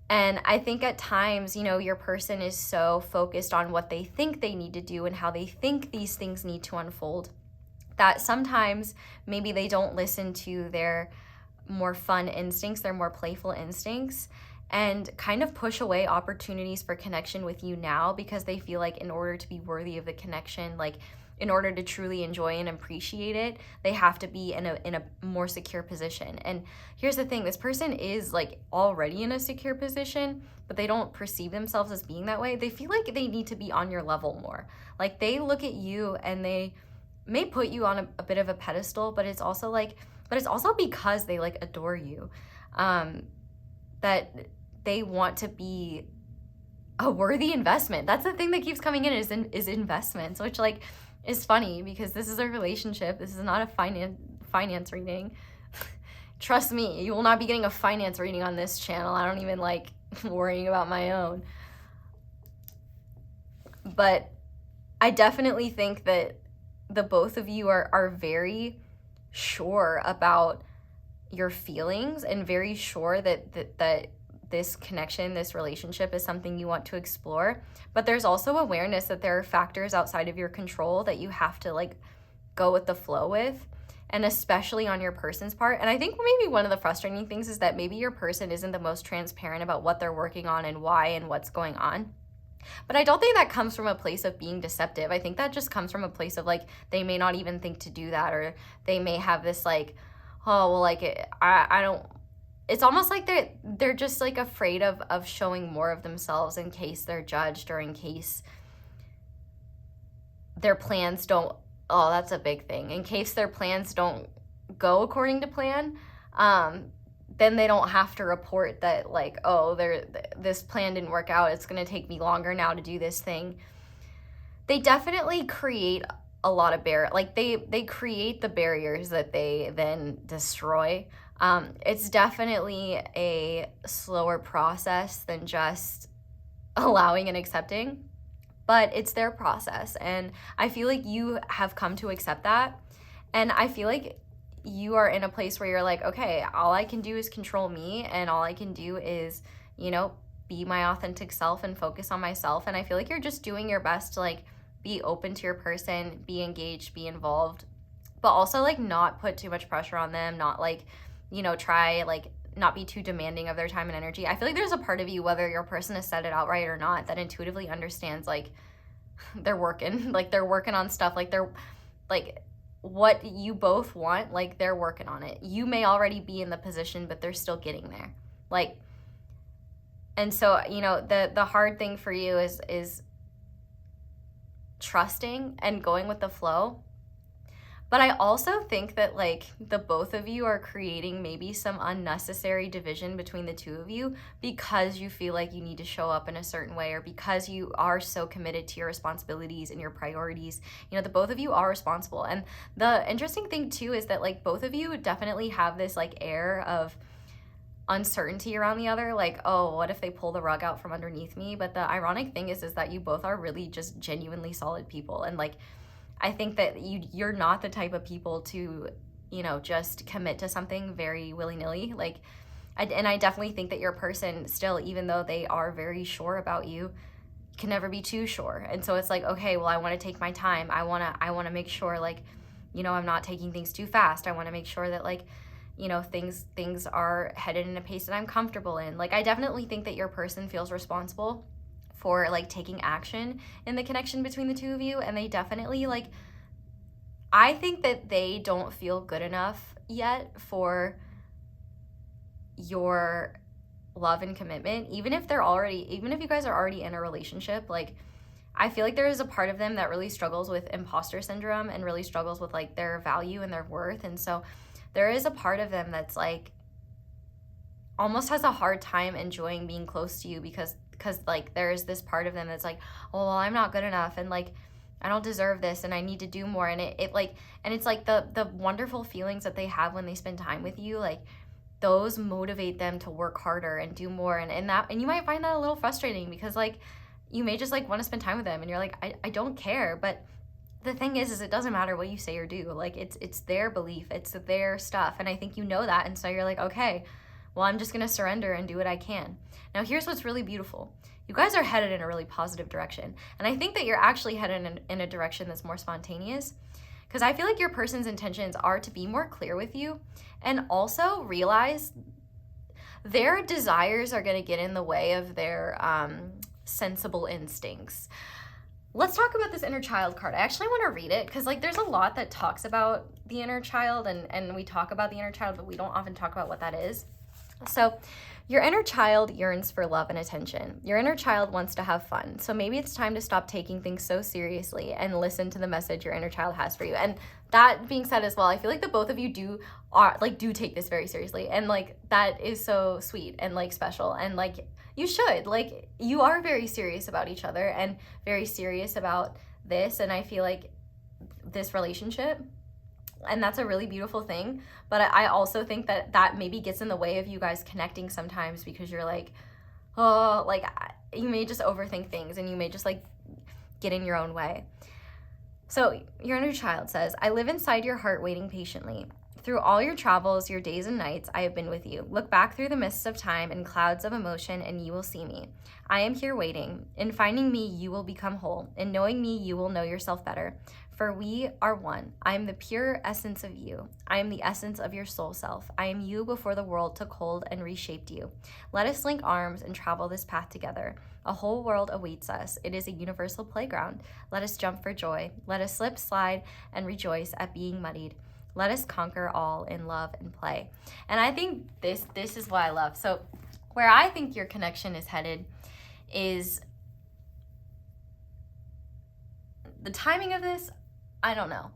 And I think at times, you know, your person is so focused on what they think they need to do and how they think these things need to unfold that sometimes maybe they don't listen to their more fun instincts, their more playful instincts, and kind of push away opportunities for connection with you now because they feel like in order to be worthy of the connection, like in order to truly enjoy and appreciate it, they have to be in a more secure position. And here's the thing, this person is like already in a secure position, but they don't perceive themselves as being that way. They feel like they need to be on your level more. Like they look at you and they may put you on a bit of a pedestal, but it's also like, but it's also because they like adore you, that they want to be a worthy investment. That's the thing that keeps coming in is investments, which like is funny because this is a relationship. This is not a finance reading. Trust me, you will not be getting a finance reading on this channel. I don't even like worrying about my own. But I definitely think that the both of you are very sure about your feelings and very sure that this connection, this relationship is something you want to explore. But there's also awareness that there are factors outside of your control that you have to like go with the flow with, and especially on your person's part. And I think maybe one of the frustrating things is that maybe your person isn't the most transparent about what they're working on and why and what's going on. But I don't think that comes from a place of being deceptive. I think that just comes from a place of like, they may not even think to do that, or they may have this like, oh, well, like, I don't, it's almost like they're just like afraid of showing more of themselves in case they're judged, or in case their plans don't, oh, that's a big thing. In case their plans don't go according to plan, then they don't have to report that like, oh, this plan didn't work out. It's going to take me longer now to do this thing. They definitely create a lot of like they create the barriers that they then destroy. It's definitely a slower process than just allowing and accepting, but it's their process. And I feel like you have come to accept that. And I feel like you are in a place where you're like, okay, all I can do is control me, and all I can do is, you know, be my authentic self and focus on myself. And I feel like you're just doing your best to like be open to your person, be engaged, be involved, but also like not put too much pressure on them, not like, you know, try like not be too demanding of their time and energy. I feel like there's a part of you, whether your person has said it outright or not, that intuitively understands like they're working, like they're working on stuff, like they're like what you both want, like they're working on it. You may already be in the position, but they're still getting there. Like, and so, you know, the hard thing for you is trusting and going with the flow. But I also think that like the both of you are creating maybe some unnecessary division between the two of you because you feel like you need to show up in a certain way, or because you are so committed to your responsibilities and your priorities. You know, the both of you are responsible. And the interesting thing too is that like both of you definitely have this like air of uncertainty around the other, like, oh, what if they pull the rug out from underneath me? But the ironic thing is that you both are really just genuinely solid people. And like, I think that you're not the type of people to, you know, just commit to something very willy-nilly. Like, And I definitely think that your person still, even though they are very sure about you, can never be too sure. And so it's like, okay, well, I want to take my time. I want to make sure, like, you know, I'm not taking things too fast. I want to make sure that, like, you know, things are headed in a pace that I'm comfortable in. Like, I definitely think that your person feels responsible for, like, taking action in the connection between the two of you. And they definitely, like, I think that they don't feel good enough yet for your love and commitment. Even if you guys are already in a relationship, like, I feel like there is a part of them that really struggles with imposter syndrome and really struggles with, like, their value and their worth. And so there is a part of them that's, like, almost has a hard time enjoying being close to you because like, there's this part of them that's like, oh, well, I'm not good enough, and, like, I don't deserve this, and I need to do more. And it's like the wonderful feelings that they have when they spend time with you, like, those motivate them to work harder and do more. And you might find that a little frustrating because, like, you may just, like, want to spend time with them and you're like, I don't care. But the thing is it doesn't matter what you say or do. Like, it's their belief, it's their stuff. And I think you know that. And so you're like, okay, well, I'm just going to surrender and do what I can. Now, here's what's really beautiful. You guys are headed in a really positive direction. And I think that you're actually headed in a direction that's more spontaneous, because I feel like your person's intentions are to be more clear with you and also realize their desires are going to get in the way of their sensible instincts. Let's talk about this inner child card. I actually want to read it because, like, there's a lot that talks about the inner child, and we talk about the inner child, but we don't often talk about what that is. So your inner child yearns for love and attention. Your inner child wants to have fun. So maybe it's time to stop taking things so seriously and listen to the message your inner child has for you. And that being said as well, I feel like the both of you do take this very seriously. And, like, that is so sweet and, like, special. And, like, you should. Like, you are very serious about each other and very serious about this. And I feel like this relationship, and that's a really beautiful thing. But I also think that maybe gets in the way of you guys connecting sometimes because you're like, oh, like, you may just overthink things and you may just, like, get in your own way. So your inner child says, I live inside your heart waiting patiently. Through all your travels, your days and nights, I have been with you. Look back through the mists of time and clouds of emotion, and you will see me. I am here waiting. In finding me, you will become whole. In knowing me, you will know yourself better. For we are one. I am the pure essence of you. I am the essence of your soul self. I am you before the world took hold and reshaped you. Let us link arms and travel this path together. A whole world awaits us. It is a universal playground. Let us jump for joy. Let us slip, slide, and rejoice at being muddied. Let us conquer all in love and play. And I think this is what I love. So where I think your connection is headed is the timing of this, I don't know.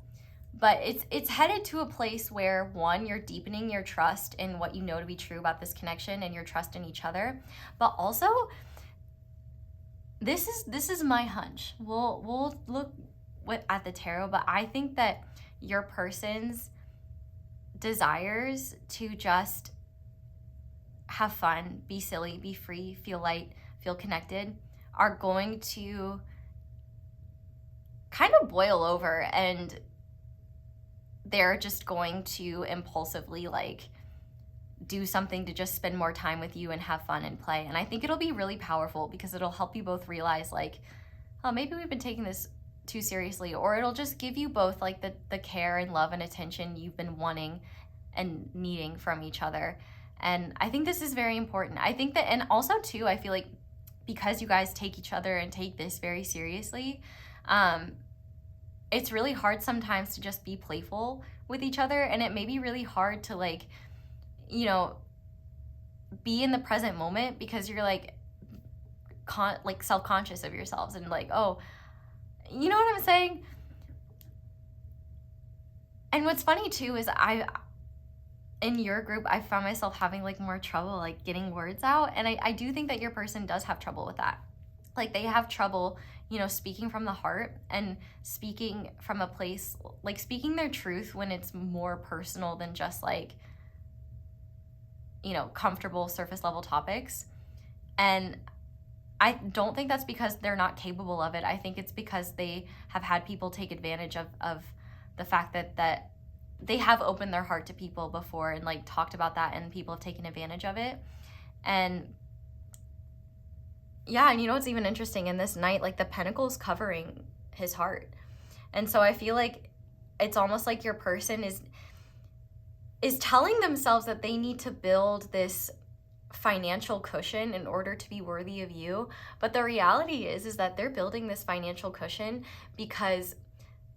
But it's headed to a place where, one, you're deepening your trust in what you know to be true about this connection and your trust in each other. But also, this is my hunch. We'll look at the tarot, but I think that your person's desires to just have fun, be silly, be free, feel light, feel connected are going to kind of boil over, and they're just going to impulsively, like, do something to just spend more time with you and have fun and play. And I think it'll be really powerful because it'll help you both realize, like, oh, maybe we've been taking this too seriously, or it'll just give you both, like, the care and love and attention you've been wanting and needing from each other. And I think this is very important. I think that, and also too, I feel like because you guys take each other and take this very seriously, it's really hard sometimes to just be playful with each other, and it may be really hard to, like, you know, be in the present moment because you're like self-conscious of yourselves and, like, oh, you know what I'm saying? And what's funny too is in your group, I found myself having, like, more trouble, like, getting words out. And I do think that your person does have trouble with that. Like, they have trouble, you know, speaking from the heart and speaking from a place, like, speaking their truth when it's more personal than just, like, you know, comfortable surface level topics. And I don't think that's because they're not capable of it. I think it's because they have had people take advantage of the fact that they have opened their heart to people before and like talked about that, and people have taken advantage of it. And yeah, and you know what's even interesting, in this Knight, like the Pentacles covering his heart. And so I feel like it's almost like your person is telling themselves that they need to build this financial cushion in order to be worthy of you. But the reality is that they're building this financial cushion because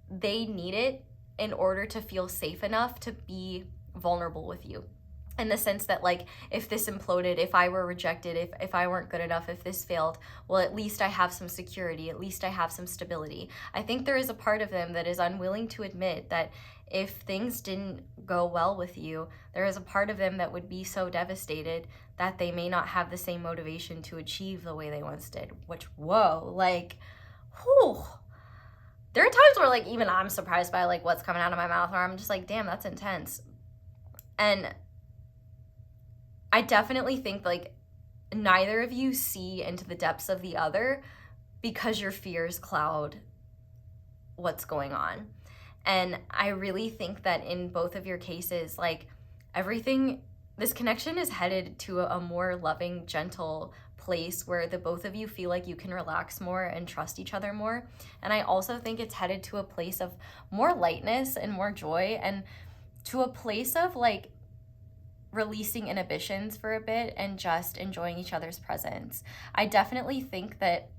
they need it in order to feel safe enough to be vulnerable with you. In the sense that, like, if this imploded, if I were rejected, if I weren't good enough, if this failed, well, at least I have some security, at least I have some stability. I think there is a part of them that is unwilling to admit that if things didn't go well with you, there is a part of them that would be so devastated that they may not have the same motivation to achieve the way they once did. Which, whoa, like, whew. There are times where, like, even I'm surprised by, like, what's coming out of my mouth, where I'm just like, damn, that's intense. And I definitely think, like, neither of you see into the depths of the other because your fears cloud what's going on. And I really think that in both of your cases, like, everything, this connection is headed to a more loving, gentle place where the both of you feel like you can relax more and trust each other more. And I also think it's headed to a place of more lightness and more joy, and to a place of, like, releasing inhibitions for a bit and just enjoying each other's presence. I definitely think that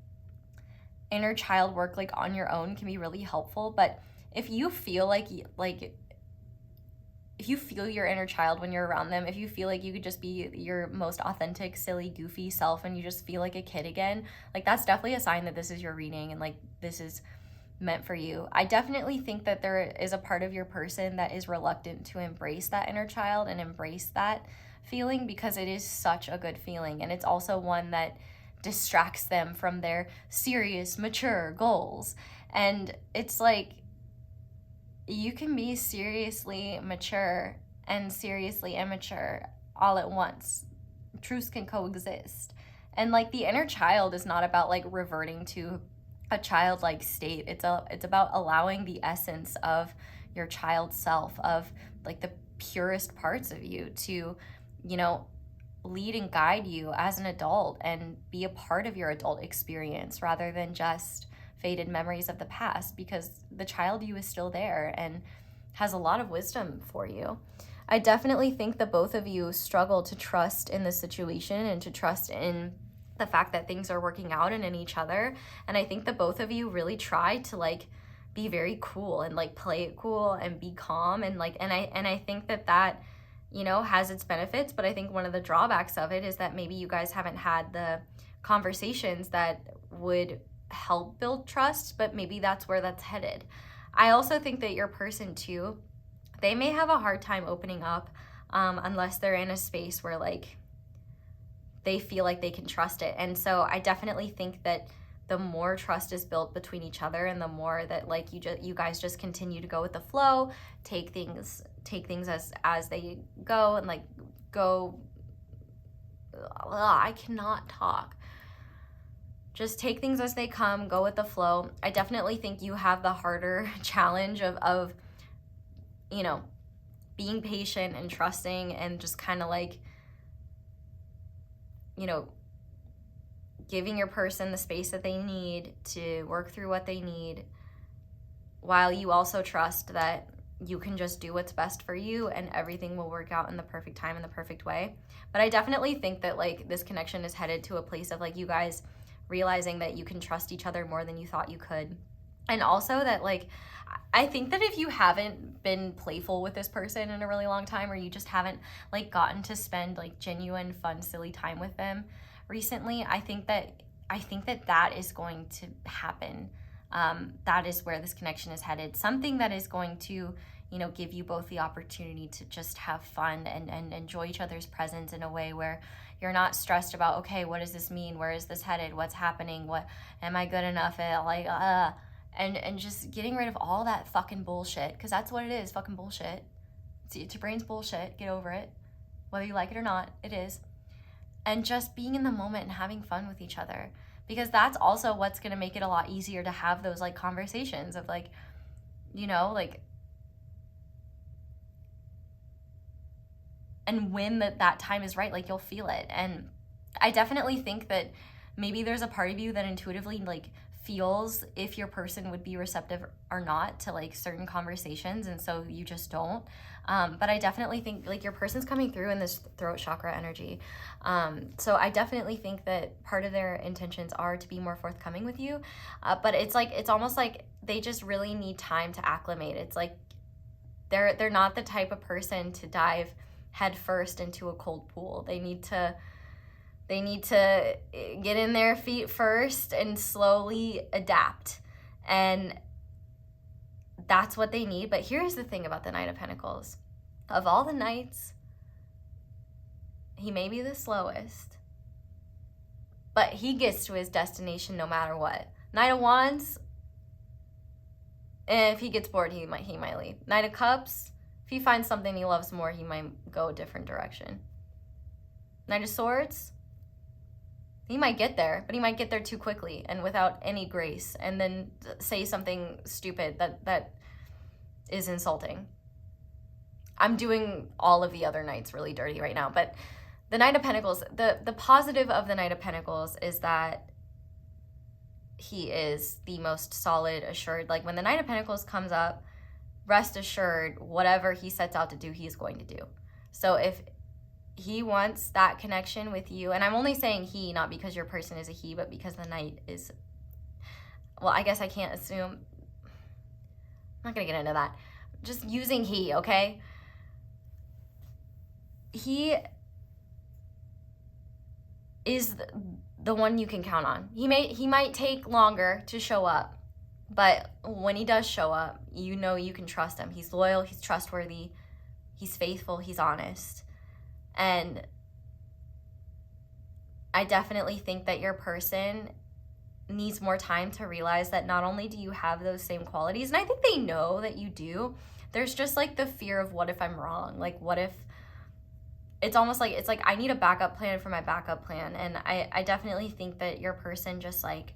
inner child work, like, on your own can be really helpful, but if you feel like if you feel your inner child when you're around them, if you feel like you could just be your most authentic, silly, goofy self and you just feel like a kid again, like, that's definitely a sign that this is your reading and, like, this is meant for you. I definitely think that there is a part of your person that is reluctant to embrace that inner child and embrace that feeling, because it is such a good feeling, and it's also one that distracts them from their serious, mature goals. And it's like, you can be seriously mature and seriously immature all at once. Truths can coexist. And, like, the inner child is not about, like, reverting to a childlike state. It's about allowing the essence of your child self, of, like, the purest parts of you to, you know, lead and guide you as an adult and be a part of your adult experience rather than just faded memories of the past, because the child you is still there and has a lot of wisdom for you. I definitely think that both of you struggle to trust in the situation and to trust in the fact that things are working out and in each other. And I think that both of you really try to, like, be very cool and, like, play it cool and be calm, and, like, and I think that you know, has its benefits, but I think one of the drawbacks of it is that maybe you guys haven't had the conversations that would help build trust, but maybe that's where that's headed. I also think that your person too, they may have a hard time opening up unless they're in a space where, like, they feel like they can trust it. And so I definitely think that the more trust is built between each other, and the more that, like, you guys just continue to go with the flow, take things as they go, and, like, go, I cannot talk. Just take things as they come, go with the flow. I definitely think you have the harder challenge of you know, being patient and trusting and just kind of, like, you know, giving your person the space that they need to work through what they need, while you also trust that you can just do what's best for you and everything will work out in the perfect time, in the perfect way. But I definitely think that, like, this connection is headed to a place of, like, you guys realizing that you can trust each other more than you thought you could. And also that, like, I think that if you haven't been playful with this person in a really long time, or you just haven't, like, gotten to spend, like, genuine, fun, silly time with them recently, I think that is going to happen. That is where this connection is headed. Something that is going to, you know, give you both the opportunity to just have fun and enjoy each other's presence in a way where you're not stressed about, okay, what does this mean? Where is this headed? What's happening? What, am I good enough at, like, and just getting rid of all that fucking bullshit, because that's what it is, fucking bullshit. It's your brain's bullshit. Get over it. Whether you like it or not, it is. And just being in the moment and having fun with each other, because that's also what's going to make it a lot easier to have those, like, conversations of, like, you know, like, when that time is right, like you'll feel it. And I definitely think that maybe there's a part of you that intuitively like feels if your person would be receptive or not to like certain conversations, and so you just don't. But I definitely think like your person's coming through in this throat chakra energy. So I definitely think that part of their intentions are to be more forthcoming with you. But it's almost like they just really need time to acclimate. It's like they're not the type of person to dive head first into a cold pool. They need to get in their feet first and slowly adapt. And that's what they need. But here's the thing about the Knight of Pentacles. Of all the knights, he may be the slowest, but he gets to his destination no matter what. Knight of Wands, if he gets bored, he might leave. Knight of Cups, if he finds something he loves more, he might go a different direction. Knight of Swords, he might get there, but he might get there too quickly and without any grace, and then say something stupid that is insulting. I'm doing all of the other knights really dirty right now, but the Knight of Pentacles, the positive of the Knight of Pentacles is that he is the most solid, assured. Like when the Knight of Pentacles comes up, rest assured, whatever he sets out to do, he's going to do. So if he wants that connection with you, and I'm only saying he, not because your person is a he, but because the Knight is, well, I guess I can't assume. I'm not going to get into that. Just using he, okay? He is the one you can count on. He might take longer to show up, but when he does show up, you know you can trust him. He's loyal, he's trustworthy, he's faithful, he's honest. And I definitely think that your person needs more time to realize that not only do you have those same qualities, and I think they know that you do, there's just like the fear of what if I'm wrong? Like what if, it's almost like, it's like I need a backup plan for my backup plan. And I definitely think that your person just like,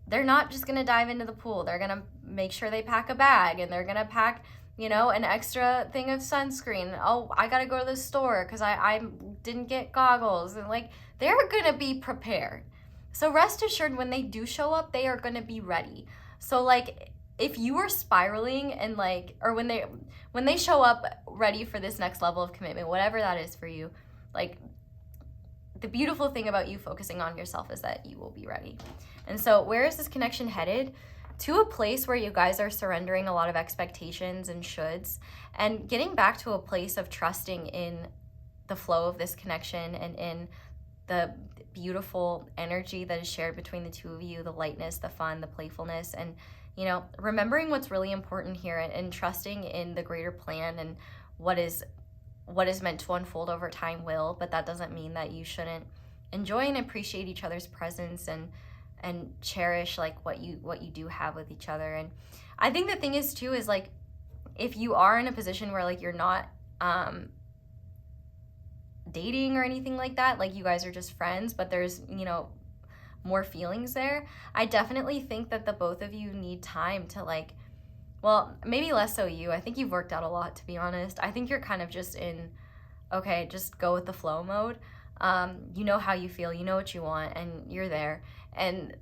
they're not just going to dive into the pool. They're going to make sure they pack a bag, and they're going to pack, you know, an extra thing of sunscreen. Oh, I got to go to the store because I didn't get goggles. And like, they're going to be prepared. So rest assured, when they do show up, they are going to be ready. So like, if you are spiraling and like, or when they show up ready for this next level of commitment, whatever that is for you, like the beautiful thing about you focusing on yourself is that you will be ready. And so where is this connection headed? To a place where you guys are surrendering a lot of expectations and shoulds, and getting back to a place of trusting in the flow of this connection and in the beautiful energy that is shared between the two of you, the lightness, the fun, the playfulness, and you know, remembering what's really important here, and trusting in the greater plan, and what is meant to unfold over time will, but that doesn't mean that you shouldn't enjoy and appreciate each other's presence and cherish like what you do have with each other. And I think the thing is too is like, if you are in a position where like you're not dating or anything like that, like you guys are just friends, but there's, you know, more feelings there, I definitely think that the both of you need time to like, well, maybe less so you. I think you've worked out a lot, to be honest. I think you're kind of just in, okay, just go with the flow mode. You know how you feel, you know what you want, and you're there. And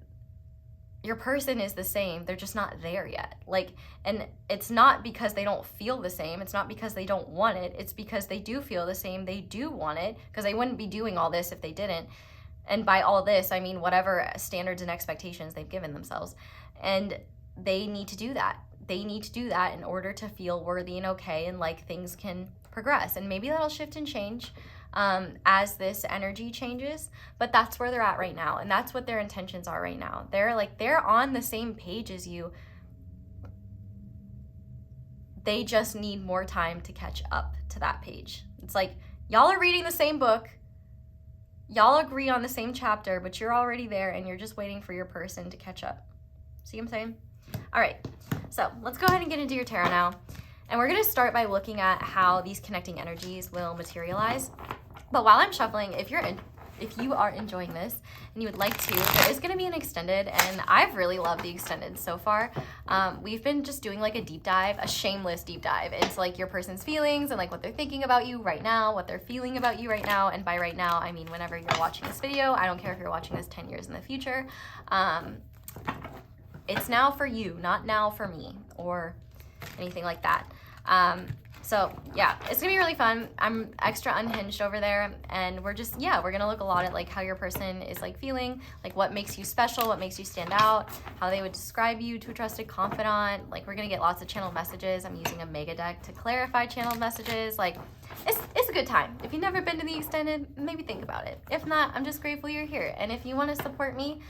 your person is the same, they're just not there yet. Like, and it's not because they don't feel the same, it's not because they don't want it, it's because they do feel the same, they do want it, because they wouldn't be doing all this if they didn't. And by all this, I mean whatever standards and expectations they've given themselves. And they need to do that. They need to do that in order to feel worthy and okay, and like things can progress. And maybe that'll shift and change as this energy changes, but that's where they're at right now. And that's what their intentions are right now. They're on the same page as you. They just need more time to catch up to that page. It's like, y'all are reading the same book. Y'all agree on the same chapter, but you're already there and you're just waiting for your person to catch up. See what I'm saying? All right, so let's go ahead and get into your tarot now. And we're gonna start by looking at how these connecting energies will materialize. But while I'm shuffling, if you're if you are enjoying this and you would like to, there is going to be an extended, and I've really loved the extended so far. We've been just doing like a deep dive, a shameless deep dive into like your person's feelings and like what they're thinking about you right now, what they're feeling about you right now. And by right now, I mean whenever you're watching this video. I don't care if you're watching this 10 years in the future. It's now for you, not now for me or anything like that. So yeah, it's gonna be really fun. I'm extra unhinged over there, and we're just, yeah, we're gonna look a lot at like how your person is like feeling, like what makes you special, what makes you stand out, how they would describe you to a trusted confidant. Like we're gonna get lots of channeled messages. I'm using a mega deck to clarify channeled messages. Like it's a good time. If you've never been to the extended, maybe think about it. If not, I'm just grateful you're here. And if you want to support me,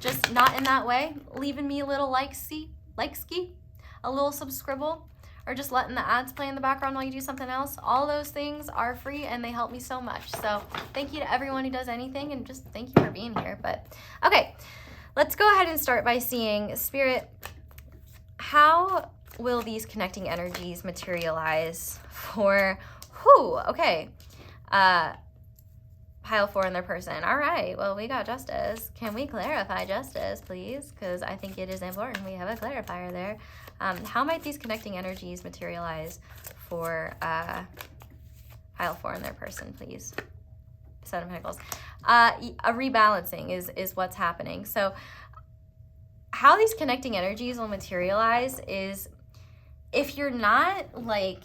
just not in that way, leaving me a little like-ski, a little subscribble, or just letting the ads play in the background while you do something else, all those things are free and they help me so much. So thank you to everyone who does anything, and just thank you for being here. But okay, let's go ahead and start by seeing, Spirit, how will these connecting energies materialize for who? Okay, pile 4 in their person. All right, well, we got Justice. Can we clarify Justice, please? Because I think it is important we have a clarifier there. How might these connecting energies materialize for pile 4 in their person, please? 7 of Pentacles. A rebalancing is what's happening. So how these connecting energies will materialize is, if you're not like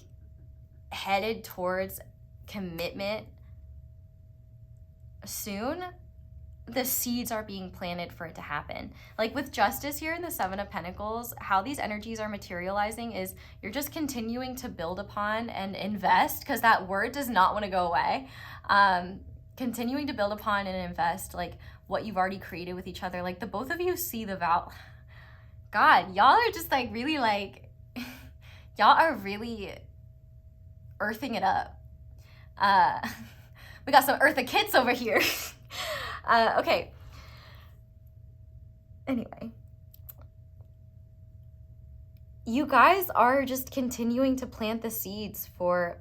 headed towards commitment soon, the seeds are being planted for it to happen. Like with Justice here in the 7 of Pentacles, how these energies are materializing is you're just continuing to build upon and invest, because that word does not want to go away. Continuing to build upon and invest like what you've already created with each other. Like the both of you see the God, y'all are just like really like y'all are really earthing it up. We got some Eartha Kits over here. Okay. Anyway. You guys are just continuing to plant the seeds for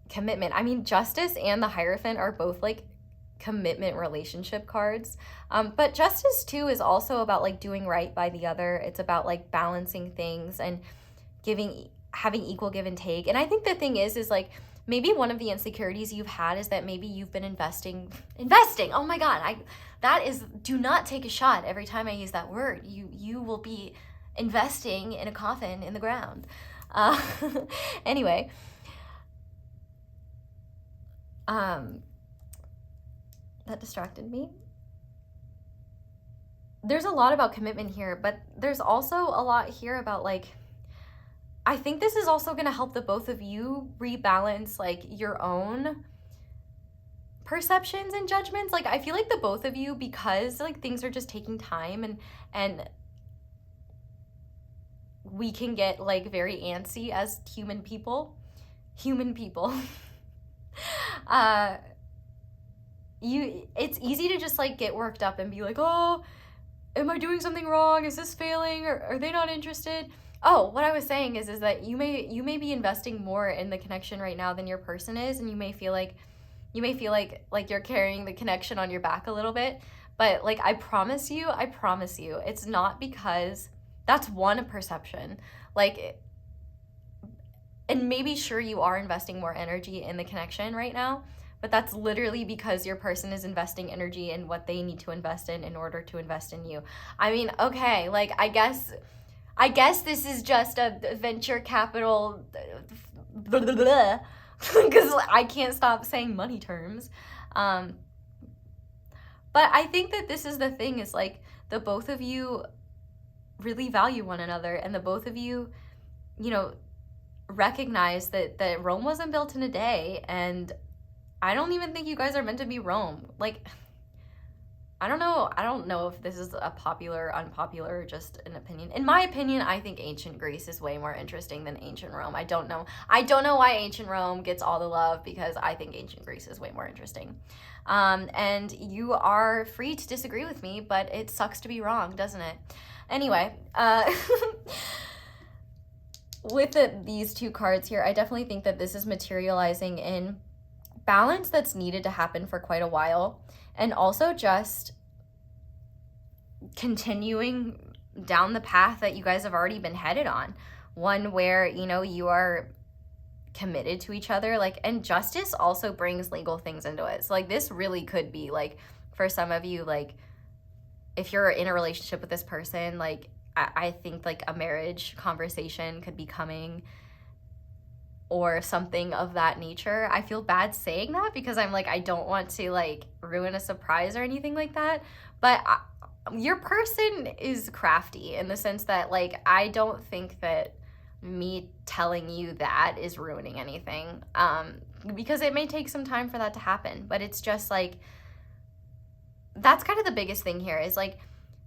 commitment. I mean, Justice and the Hierophant are both like commitment relationship cards. But Justice too is also about like doing right by the other. It's about like balancing things and having equal give and take. And I think the thing is like, maybe one of the insecurities you've had is that maybe you've been investing. Oh my God, do not take a shot every time I use that word. You will be investing in a coffin in the ground. Anyway, that distracted me. There's a lot about commitment here, but there's also a lot here about like, I think this is also going to help the both of you rebalance like your own perceptions and judgments. Like I feel like the both of you, because like things are just taking time and we can get like very antsy as human people. It's easy to just like get worked up and be like, oh, am I doing something wrong? Is this failing? Or are they not interested? Oh, what I was saying is that you may be investing more in the connection right now than your person is, and you may feel like you're carrying the connection on your back a little bit. But like I promise you, it's not, because that's one perception. Like, and maybe sure you are investing more energy in the connection right now, but that's literally because your person is investing energy in what they need to invest in order to invest in you. I mean, okay, like I guess this is just a venture capital, because I can't stop saying money terms. But I think that this is the thing, is like the both of you really value one another, and the both of you, recognize that Rome wasn't built in a day, and I don't even think you guys are meant to be Rome. Like, I don't know if this is a popular, unpopular, or just an opinion. In my opinion, I think ancient Greece is way more interesting than ancient Rome. I don't know why ancient Rome gets all the love, because I think ancient Greece is way more interesting. And you are free to disagree with me, but it sucks to be wrong, doesn't it? Anyway, with these two cards here, I definitely think that this is materializing in balance that's needed to happen for quite a while, and also just continuing down the path that you guys have already been headed on, one where, you know, you are committed to each other. Like, and justice also brings legal things into it. So like, this really could be like, for some of you, like if you're in a relationship with this person, like I think like a marriage conversation could be coming, or something of that nature. I feel bad saying that because I'm like, I don't want to like ruin a surprise or anything like that. But your person is crafty in the sense that like, I don't think that me telling you that is ruining anything, because it may take some time for that to happen. But it's just like, that's kind of the biggest thing here is like,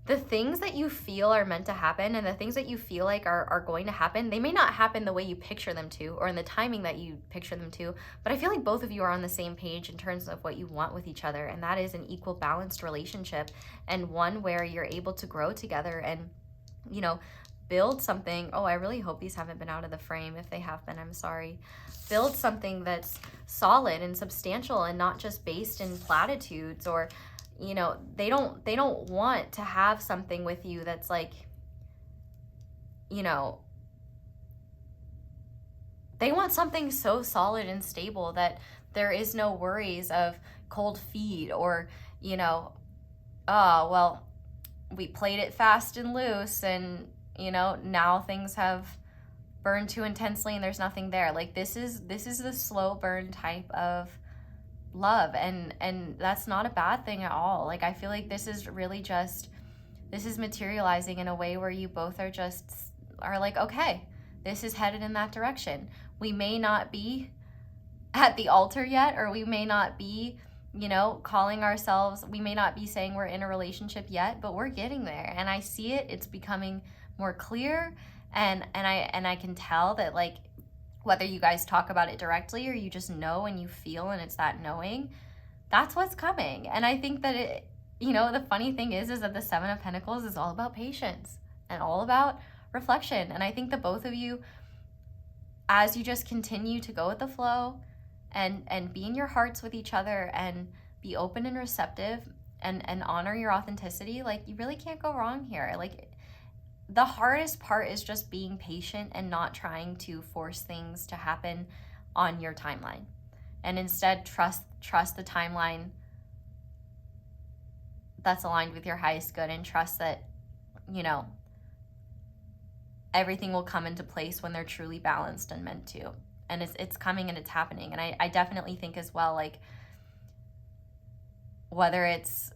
the things that you feel are meant to happen and the things that you feel like are going to happen, they may not happen the way you picture them to or in the timing that you picture them to, but I feel like both of you are on the same page in terms of what you want with each other, and that is an equal balanced relationship, and one where you're able to grow together and, you know, build something. Oh, I really hope these haven't been out of the frame. If they have been, I'm sorry. Build something that's solid and substantial and not just based in platitudes, or, you know, they don't want to have something with you that's like, you know, they want something so solid and stable that there is no worries of cold feet, or, you know, oh, well, we played it fast and loose and, you know, now things have burned too intensely and there's nothing there. Like, this is the slow burn type of love, and that's not a bad thing at all. Like, I feel like this is really just, this is materializing in a way where you both are like, okay, this is headed in that direction. We may not be at the altar yet, or we may not be, you know, calling ourselves, we may not be saying we're in a relationship yet, but we're getting there. And I see it, it's becoming more clear, and I can tell that, like, whether you guys talk about it directly or you just know and you feel, and it's that knowing, that's what's coming. And I think that it, you know, the funny thing is that the Seven of Pentacles is all about patience and all about reflection. And I think that both of you, as you just continue to go with the flow and be in your hearts with each other and be open and receptive and honor your authenticity, like, you really can't go wrong here. Like, the hardest part is just being patient and not trying to force things to happen on your timeline, and instead trust the timeline that's aligned with your highest good, and trust that, you know, everything will come into place when they're truly balanced and meant to. And it's coming and it's happening. And I definitely think as well, like, whether it's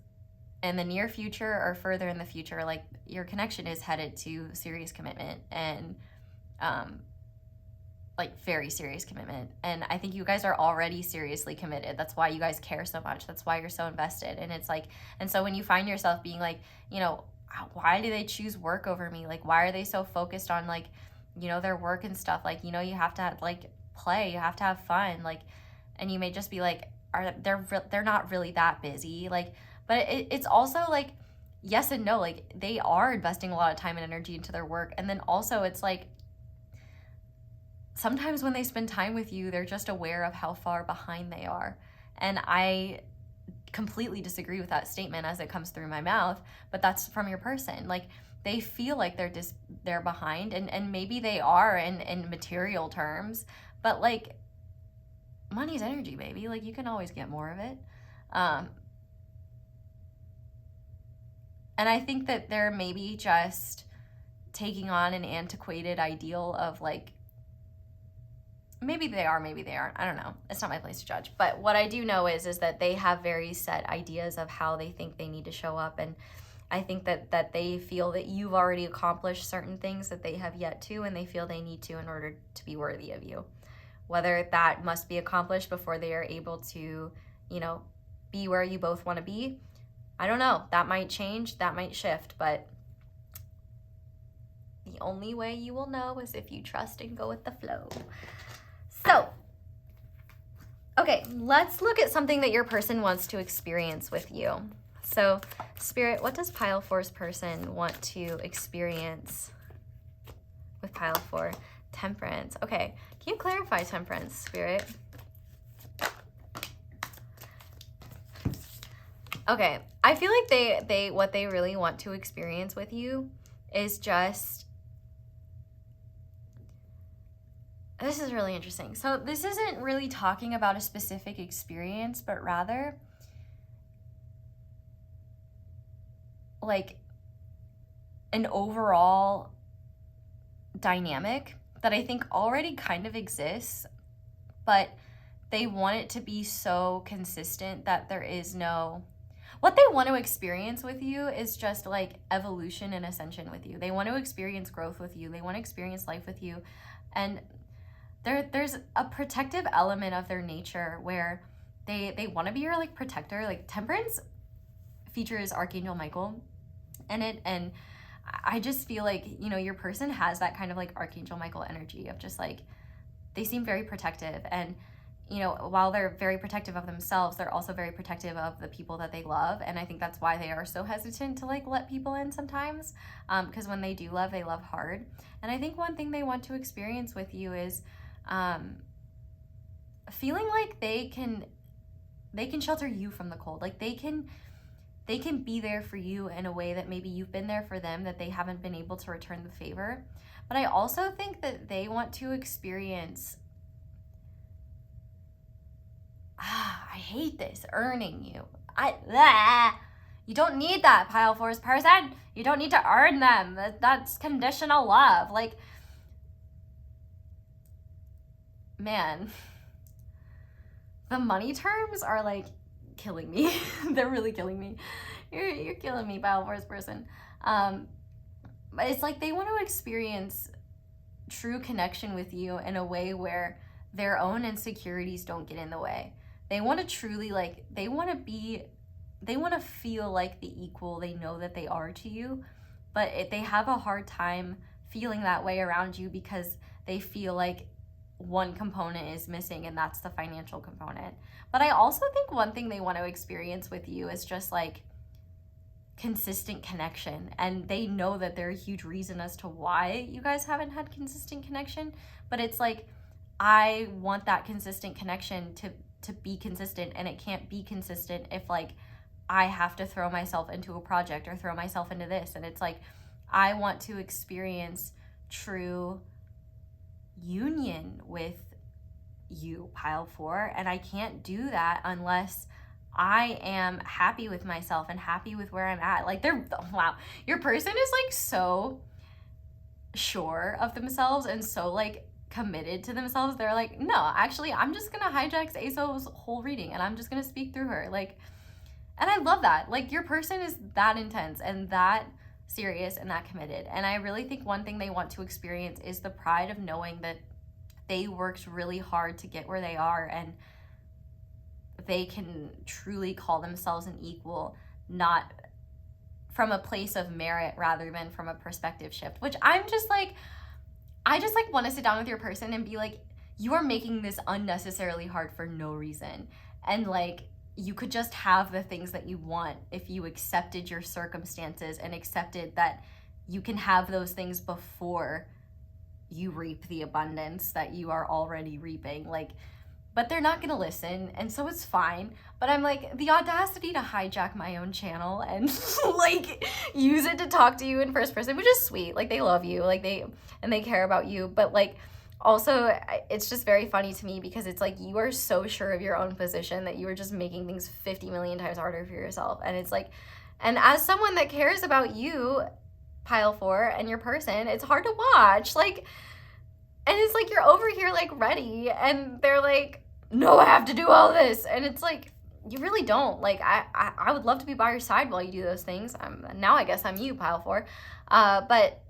in the near future or further in the future, like, your connection is headed to serious commitment, and like, very serious commitment. And I think you guys are already seriously committed. That's why you guys care so much. That's why you're so invested. And it's like, and so when you find yourself being like, you know, why do they choose work over me? Like, why are they so focused on, like, you know, their work and stuff? Like, you know, you have to have, like, play, you have to have fun. Like, and you may just be like, they're not really that busy. Like, but it's also like, yes and no. Like, they are investing a lot of time and energy into their work. And then also it's like, sometimes when they spend time with you, they're just aware of how far behind they are. And I completely disagree with that statement as it comes through my mouth, but that's from your person. Like, they feel like they're behind, and maybe they are in material terms, but like, money's energy, baby. Like, you can always get more of it. And I think that they're maybe just taking on an antiquated ideal of, like, maybe they are, maybe they aren't. I don't know. It's not my place to judge. But what I do know is that they have very set ideas of how they think they need to show up. And I think that they feel that you've already accomplished certain things that they have yet to, and they feel they need to in order to be worthy of you. Whether that must be accomplished before they are able to, you know, be where you both want to be, I don't know. That might change, that might shift, but the only way you will know is if you trust and go with the flow. So, okay, let's look at something that your person wants to experience with you. So, Spirit, what does Pile 4's person want to experience with Pile 4? Temperance. Okay, can you clarify Temperance, Spirit? Okay, I feel like they what they really want to experience with you is just, this is really interesting. So this isn't really talking about a specific experience, but rather like an overall dynamic that I think already kind of exists, but they want it to be so consistent that there is no, what they want to experience with you is just like evolution and ascension with you. They want to experience growth with you. They want to experience life with you. And there's a protective element of their nature where they want to be your like protector. Like Temperance features Archangel Michael in it, and I just feel like, you know, your person has that kind of like Archangel Michael energy of just like, they seem very protective. And, you know, while they're very protective of themselves, they're also very protective of the people that they love. And I think that's why they are so hesitant to like let people in sometimes, because when they do love, they love hard. And I think one thing they want to experience with you is feeling like they can shelter you from the cold. Like they can be there for you in a way that maybe you've been there for them, that they haven't been able to return the favor. But I also think that they want to experience, I hate this, earning you. You don't need that, Pile Force person. You don't need to earn them. That's conditional love. Like, man, the money terms are like killing me. They're really killing me. You're killing me, Pile Force person. But it's like they want to experience true connection with you in a way where their own insecurities don't get in the way. They want to truly like, they want to feel like the equal they know that they are to you, but they have a hard time feeling that way around you because they feel like one component is missing, and that's the financial component. But I also think one thing they want to experience with you is just like consistent connection. And they know that they're a huge reason as to why you guys haven't had consistent connection. But it's like, I want that consistent connection to be consistent, and it can't be consistent if like I have to throw myself into a project or throw myself into this. And it's like, I want to experience true union with you, Pile 4, and I can't do that unless I am happy with myself and happy with where I'm at. Like, wow, your person is like so sure of themselves and so like committed to themselves. They're like, no, actually, I'm just gonna hijack Xoxo's whole reading and I'm just gonna speak through her. Like, and I love that. Like, your person is that intense and that serious and that committed. And I really think one thing they want to experience is the pride of knowing that they worked really hard to get where they are, and they can truly call themselves an equal, not from a place of merit rather than from a perspective shift, which I just want to sit down with your person and be like, you are making this unnecessarily hard for no reason. And like, you could just have the things that you want if you accepted your circumstances and accepted that you can have those things before you reap the abundance that you are already reaping. Like, but they're not gonna listen, and so it's fine. But I'm like, the audacity to hijack my own channel and like use it to talk to you in first person, which is sweet. Like, they love you, like they care about you, but like, also, it's just very funny to me because it's like, you are so sure of your own position that you are just making things 50 million times harder for yourself. And it's like, and as someone that cares about you, Pile 4, and your person, it's hard to watch. Like, and it's like, you're over here like ready, and they're like, no, I have to do all this. And it's like, you really don't. Like, I would love to be by your side while you do those things. Now I guess I'm you, Pile 4. But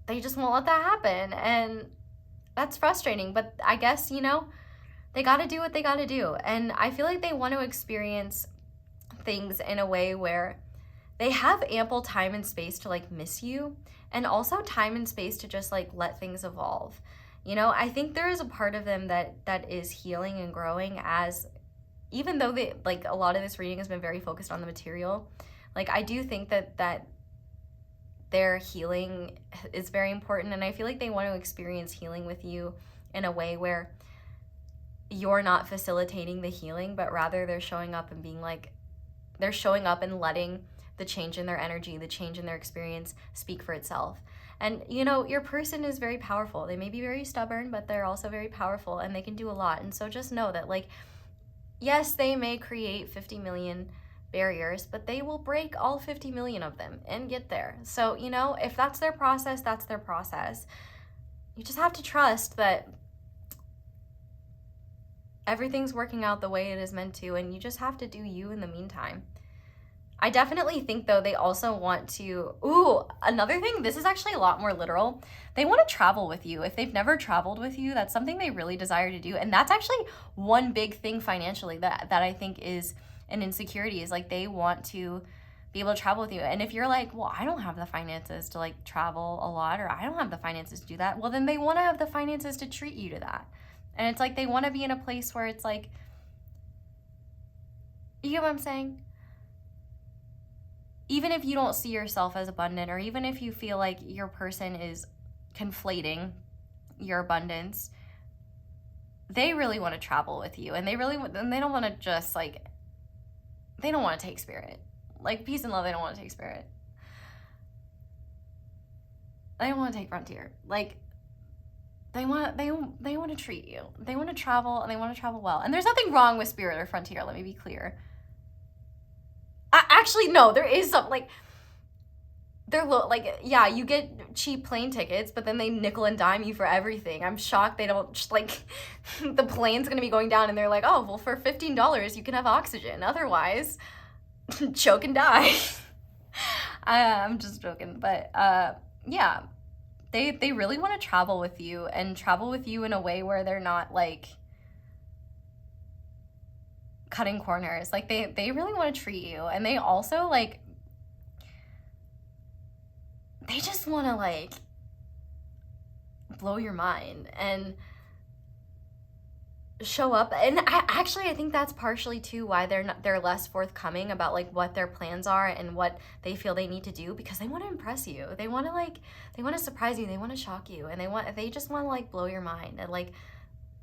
they just won't let that happen. And that's frustrating, but I guess, you know, they got to do what they got to do. And I feel like they want to experience things in a way where they have ample time and space to like miss you, and also time and space to just like let things evolve. You know, I think there is a part of them that is healing and growing, as even though they like, a lot of this reading has been very focused on the material. Like, I do think that their healing is very important, and I feel like they want to experience healing with you in a way where you're not facilitating the healing, but rather they're showing up and being like, they're showing up and letting the change in their energy, the change in their experience speak for itself. And you know, your person is very powerful. They may be very stubborn, but they're also very powerful and they can do a lot. And so just know that, like, yes, they may create 50 million barriers, but they will break all 50 million of them and get there. So, you know, if that's their process, that's their process. You just have to trust that everything's working out the way it is meant to, and you just have to do you in the meantime. I definitely think, though, they also want to, another thing, this is actually a lot more literal. They want to travel with you. If they've never traveled with you, that's something they really desire to do. And that's actually one big thing financially that I think is an insecurity, is like they want to be able to travel with you. And if you're like, well, I don't have the finances to like travel a lot, or I don't have the finances to do that, well, then they want to have the finances to treat you to that. And it's like they want to be in a place where it's like, you get what I'm saying? Even if you don't see yourself as abundant, or even if you feel like your person is conflating your abundance, they really want to travel with you. And they don't want to just like, they don't want to take spirit. Like peace and love, they don't want to take spirit. They don't want to take frontier. Like they want to treat you. They want to travel, and they want to travel well. And there's nothing wrong with spirit or frontier, let me be clear. Actually, no, there is some, like, they're like, yeah, you get cheap plane tickets, but then they nickel and dime you for everything. I'm shocked they don't, like, the plane's gonna be going down and they're like, oh, well, for $15 you can have oxygen. Otherwise, choke and die. I'm just joking, but yeah, they really want to travel with you, and travel with you in a way where they're not, like, cutting corners. Like they really want to treat you, and they also like, they just want to like blow your mind and show up. And I think that's partially too why they're less forthcoming about like what their plans are and what they feel they need to do, because they want to impress you. They want to surprise you. They want to shock you, and they just want to like blow your mind, and like,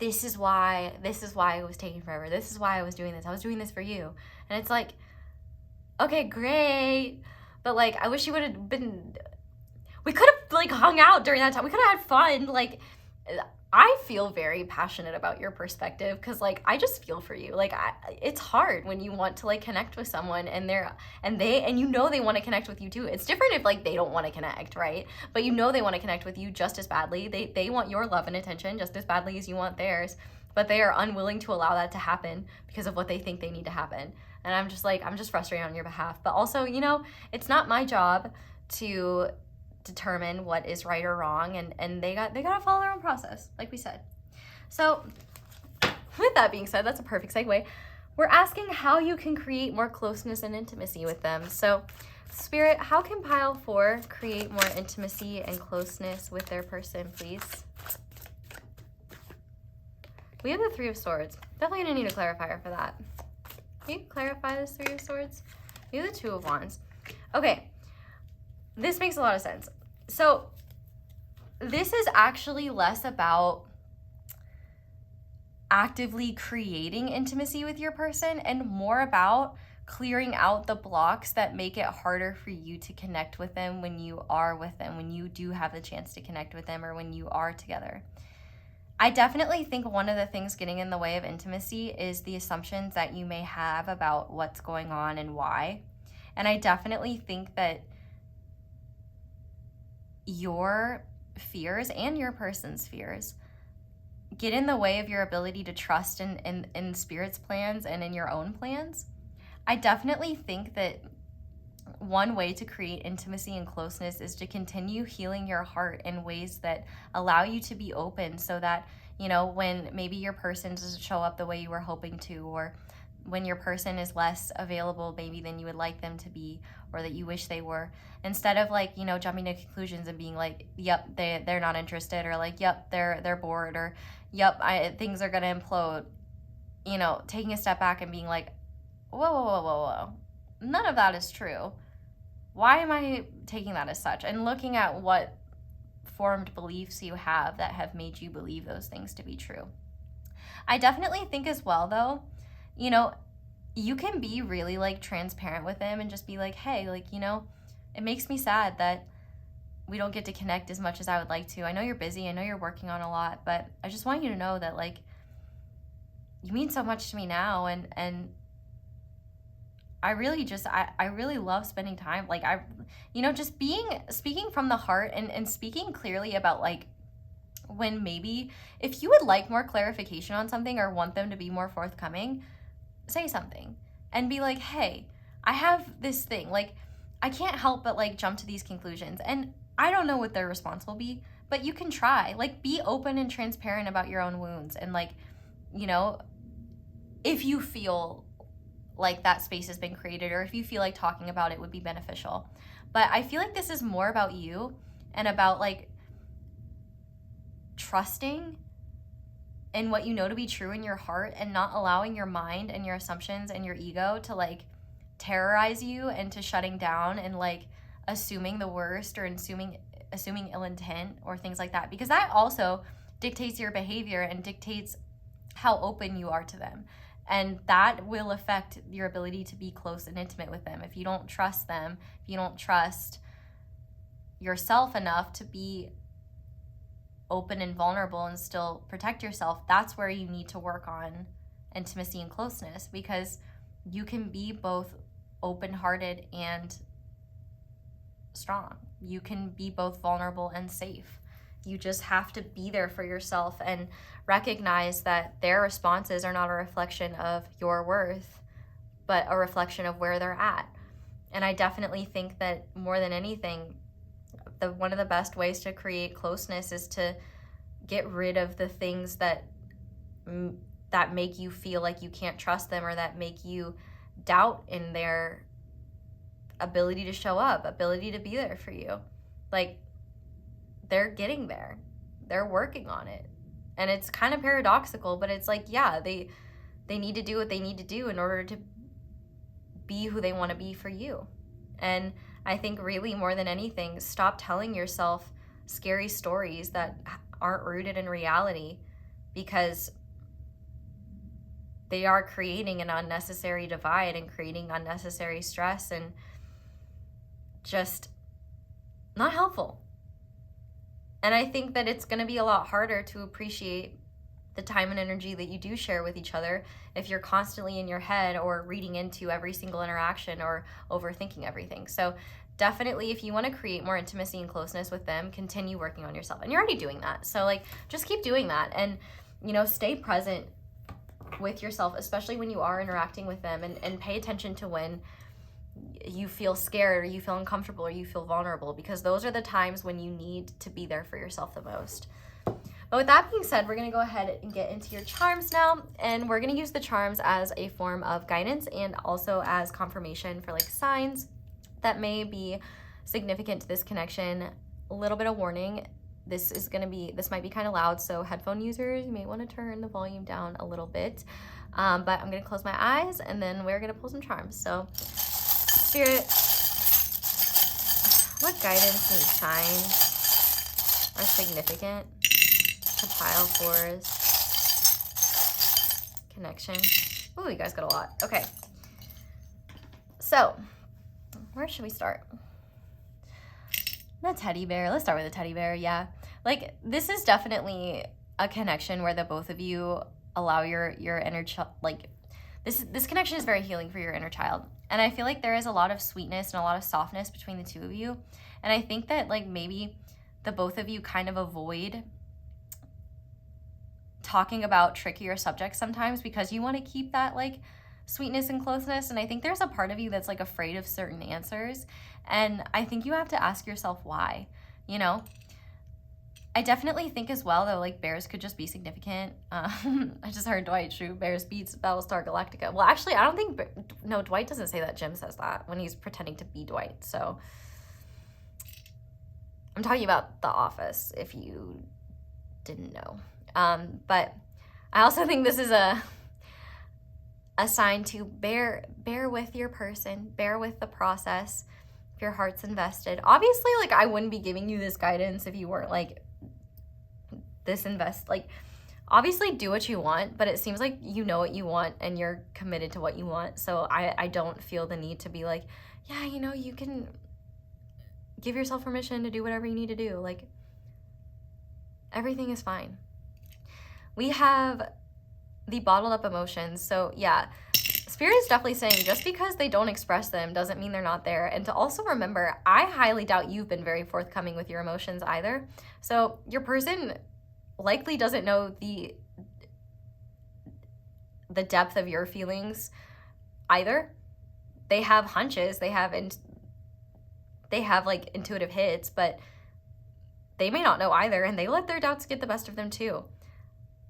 this is why it was taking forever. This is why I was doing this. I was doing this for you. And it's like, okay, great. But like, I wish you would have been, we could have like hung out during that time. We could have had fun. Like, I feel very passionate about your perspective, because like, I just feel for you. Like, it's hard when you want to like connect with someone and you know they want to connect with you too. It's different if like they don't want to connect, right? But you know they want to connect with you just as badly. They want your love and attention just as badly as you want theirs, but they are unwilling to allow that to happen because of what they think they need to happen. And I'm just frustrated on your behalf. But also, you know, it's not my job to determine what is right or wrong, and they gotta follow their own process, like we said. So with that being said, that's a perfect segue. We're asking how you can create more closeness and intimacy with them. So Spirit, how can pile 4 create more intimacy and closeness with their person, please? We have the 3 of Swords. Definitely gonna need a clarifier for that. Can you clarify this 3 of Swords? We have the 2 of Wands. Okay. This makes a lot of sense. So this is actually less about actively creating intimacy with your person and more about clearing out the blocks that make it harder for you to connect with them when you are with them, when you do have the chance to connect with them, or when you are together. I definitely think one of the things getting in the way of intimacy is the assumptions that you may have about what's going on and why. And I definitely think that your fears and your person's fears get in the way of your ability to trust in Spirit's plans and in your own plans. I definitely think that one way to create intimacy and closeness is to continue healing your heart in ways that allow you to be open, so that, you know, when maybe your person doesn't show up the way you were hoping to, or when your person is less available maybe than you would like them to be, or that you wish they were, instead of like, you know, jumping to conclusions and being like, yep, they're not interested, or like, yep, they're bored, or yep, things are gonna implode, you know, taking a step back and being like, whoa, none of that is true. Why am I taking that as such? And looking at what formed beliefs you have that have made you believe those things to be true. I definitely think as well, though, you know, you can be really like transparent with them and just be like, hey, like, you know, it makes me sad that we don't get to connect as much as I would like to. I know you're busy, I know you're working on a lot, but I just want you to know that like you mean so much to me now, and I really just I really love spending time, like, I, you know, just speaking from the heart, and speaking clearly about like when maybe if you would like more clarification on something or want them to be more forthcoming, say something and be like, hey, I have this thing, like, I can't help but like jump to these conclusions, and I don't know what their response will be, but you can try. Like, be open and transparent about your own wounds, and like, you know, if you feel like that space has been created, or if you feel like talking about it would be beneficial. But I feel like this is more about you and about like trusting in what you know to be true in your heart, and not allowing your mind and your assumptions and your ego to like terrorize you into shutting down and like assuming the worst, or assuming ill intent or things like that, because that also dictates your behavior and dictates how open you are to them, and that will affect your ability to be close and intimate with them. If you don't trust them, if you don't trust yourself enough to be open and vulnerable and still protect yourself, that's where you need to work on intimacy and closeness, because you can be both open-hearted and strong. You can be both vulnerable and safe. You just have to be there for yourself and recognize that their responses are not a reflection of your worth, but a reflection of where they're at. And I definitely think that more than anything, one of the best ways to create closeness is to get rid of the things that make you feel like you can't trust them, or that make you doubt in their ability to show up, ability to be there for you. Like, they're getting there. They're working on it. And it's kind of paradoxical, but it's like, yeah, they need to do what they need to do in order to be who they want to be for you. And I think really more than anything, stop telling yourself scary stories that aren't rooted in reality, because they are creating an unnecessary divide and creating unnecessary stress, and just not helpful. And I think that it's going to be a lot harder to appreciate the time and energy that you do share with each other if you're constantly in your head or reading into every single interaction or overthinking everything. So definitely, if you want to create more intimacy and closeness with them, continue working on yourself. And you're already doing that. So like, just keep doing that, and, you know, stay present with yourself, especially when you are interacting with them, and pay attention to when you feel scared, or you feel uncomfortable, or you feel vulnerable, because those are the times when you need to be there for yourself the most. But with that being said, we're going to go ahead and get into your charms now, and we're going to use the charms as a form of guidance and also as confirmation for like signs that may be significant to this connection. A little bit of warning, this might be kind of loud, so headphone users, you may want to turn the volume down a little bit. But I'm going to close my eyes, and then we're going to pull some charms. So Spirit, what guidance and signs are significant to pile four's connection? Ooh, you guys got a lot. Okay. So, where should we start? The teddy bear. Let's start with the teddy bear. Yeah. Like, this is definitely a connection where the both of you allow your inner child, like, this connection is very healing for your inner child. And I feel like there is a lot of sweetness and a lot of softness between the two of you. And I think that like maybe the both of you kind of avoid talking about trickier subjects sometimes, because you want to keep that like sweetness and closeness. And I think there's a part of you that's like afraid of certain answers. And I think you have to ask yourself why, you know? I definitely think as well, though, like, bears could just be significant. I just heard Dwight Schrute, Bears beats Battlestar Galactica. Well, actually, I don't think, no, Dwight doesn't say that. Jim says that when he's pretending to be Dwight. So I'm talking about The Office, if you didn't know. But I also think this is a sign to bear with your person, bear with the process if your heart's invested. Obviously, like, I wouldn't be giving you this guidance if you weren't like obviously do what you want, but it seems like you know what you want and you're committed to what you want. So I don't feel the need to be like, yeah, you know, you can give yourself permission to do whatever you need to do. Like, everything is fine. We have the bottled up emotions. So yeah, Spirit is definitely saying just because they don't express them doesn't mean they're not there. And to also remember, I highly doubt you've been very forthcoming with your emotions either. So your person likely doesn't know the depth of your feelings either. They have hunches, they have like intuitive hits, but they may not know either, and they let their doubts get the best of them too.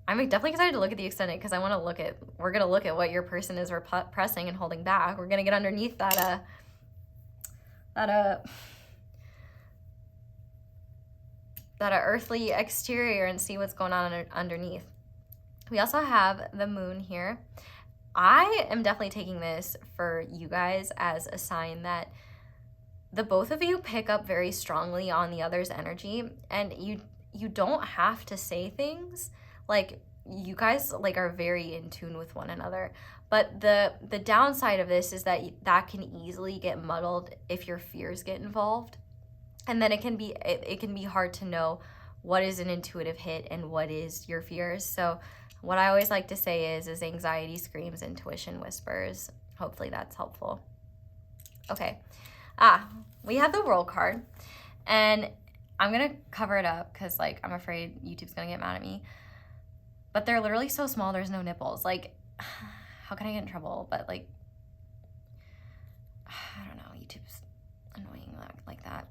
I'm definitely excited to look at the extended because I want to we're going to look at what your person is repressing and holding back. We're going to get underneath that earthly exterior and see what's going on underneath. We also have the moon here. I am definitely taking this for you guys as a sign that the both of you pick up very strongly on the other's energy, and you don't have to say things. Like, you guys like are very in tune with one another. But the downside of this is that can easily get muddled if your fears get involved. And then it can be hard to know what is an intuitive hit and what is your fears. So what I always like to say is anxiety screams, intuition whispers. Hopefully that's helpful. Okay. We have the World card, and I'm gonna cover it up because, like, I'm afraid YouTube's gonna get mad at me. But they're literally so small, there's no nipples. Like, how can I get in trouble? But, like, I don't know, YouTube's annoying like that.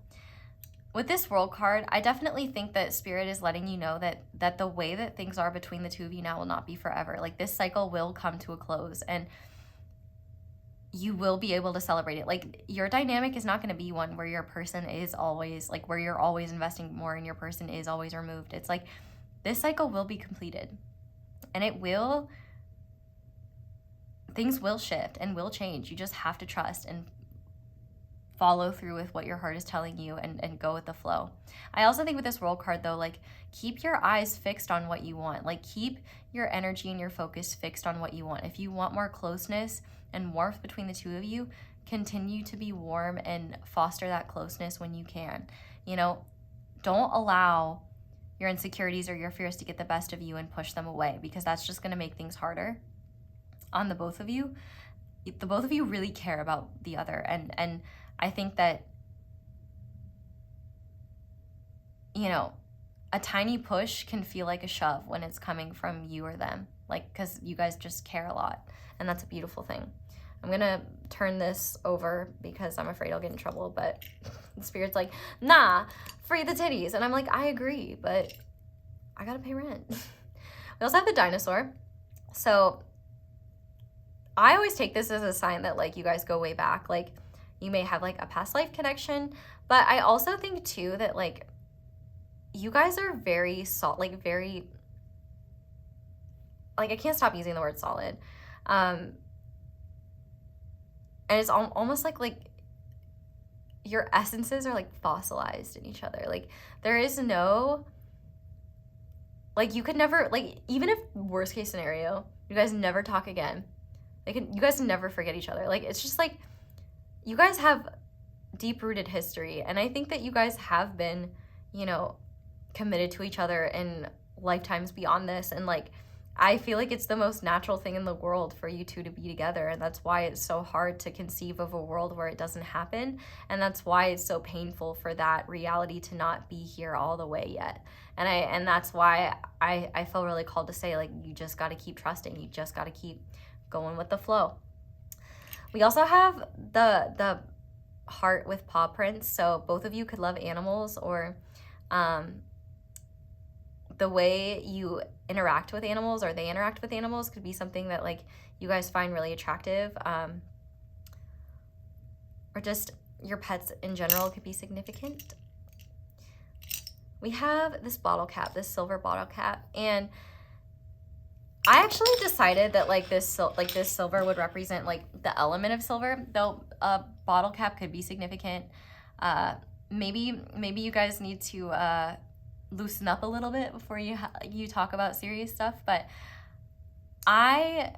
With this World card, I definitely think that Spirit is letting you know that the way that things are between the two of you now will not be forever. Like, this cycle will come to a close, and you will be able to celebrate it. Like, your dynamic is not going to be one where your person is always, like, where you're always investing more and your person is always removed. It's like, this cycle will be completed, and things will shift and will change. You just have to trust and follow through with what your heart is telling you and go with the flow. I also think with this World card though, like, keep your eyes fixed on what you want. Like, keep your energy and your focus fixed on what you want. If you want more closeness and warmth between the two of you, continue to be warm and foster that closeness when you can. You know, don't allow your insecurities or your fears to get the best of you and push them away, because that's just going to make things harder on the both of you. The both of you really care about the other, and I think that, you know, a tiny push can feel like a shove when it's coming from you or them, like, because you guys just care a lot, and that's a beautiful thing. I'm gonna turn this over because I'm afraid I'll get in trouble, but the Spirit's like, nah, free the titties. And I'm like, I agree, but I gotta pay rent. We also have the dinosaur. So I always take this as a sign that, like, you guys go way back. Like, you may have, like, a past life connection, but I also think too that, like, you guys are very very, like, I can't stop using the word solid. And it's almost like your essences are, like, fossilized in each other. Like, there is no, like, you could never, like, even if worst case scenario, you guys never talk again. You guys never forget each other. Like, it's just like, you guys have deep-rooted history. And I think that you guys have been, you know, committed to each other in lifetimes beyond this. And, like, I feel like it's the most natural thing in the world for you two to be together, and that's why it's so hard to conceive of a world where it doesn't happen, and that's why it's so painful for that reality to not be here all the way yet. And that's why I feel really called to say, like, you just got to keep trusting. You just got to keep going with the flow. We also have the heart with paw prints, so both of you could love animals, or the way you interact with animals or they interact with animals could be something that, like, you guys find really attractive, or just your pets in general could be significant. We have this bottle cap, this silver bottle cap, and I actually decided that, like, this silver would represent, like, the element of silver, though a bottle cap could be significant. Maybe you guys need to loosen up a little bit before you talk about serious stuff. But I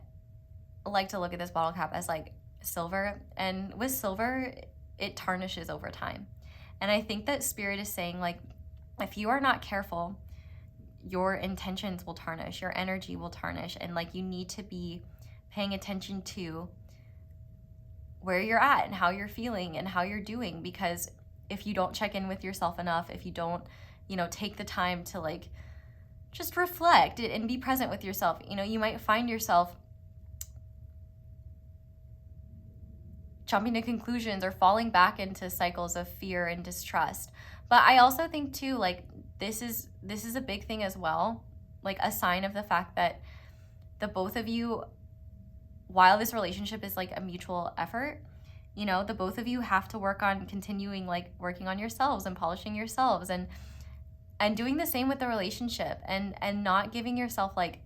like to look at this bottle cap as like silver, and with silver, it tarnishes over time. And I think that Spirit is saying, like, if you are not careful, your intentions will tarnish, your energy will tarnish, and like you need to be paying attention to where you're at and how you're feeling and how you're doing, because if you don't check in with yourself enough, if you don't, you know, take the time to like just reflect and be present with yourself, you know, you might find yourself jumping to conclusions or falling back into cycles of fear and distrust. But I also think too, like, this is a big thing as well, like a sign of the fact that the both of you, while this relationship is like a mutual effort, you know, the both of you have to work on continuing, like, working on yourselves and polishing yourselves and doing the same with the relationship, and not giving yourself like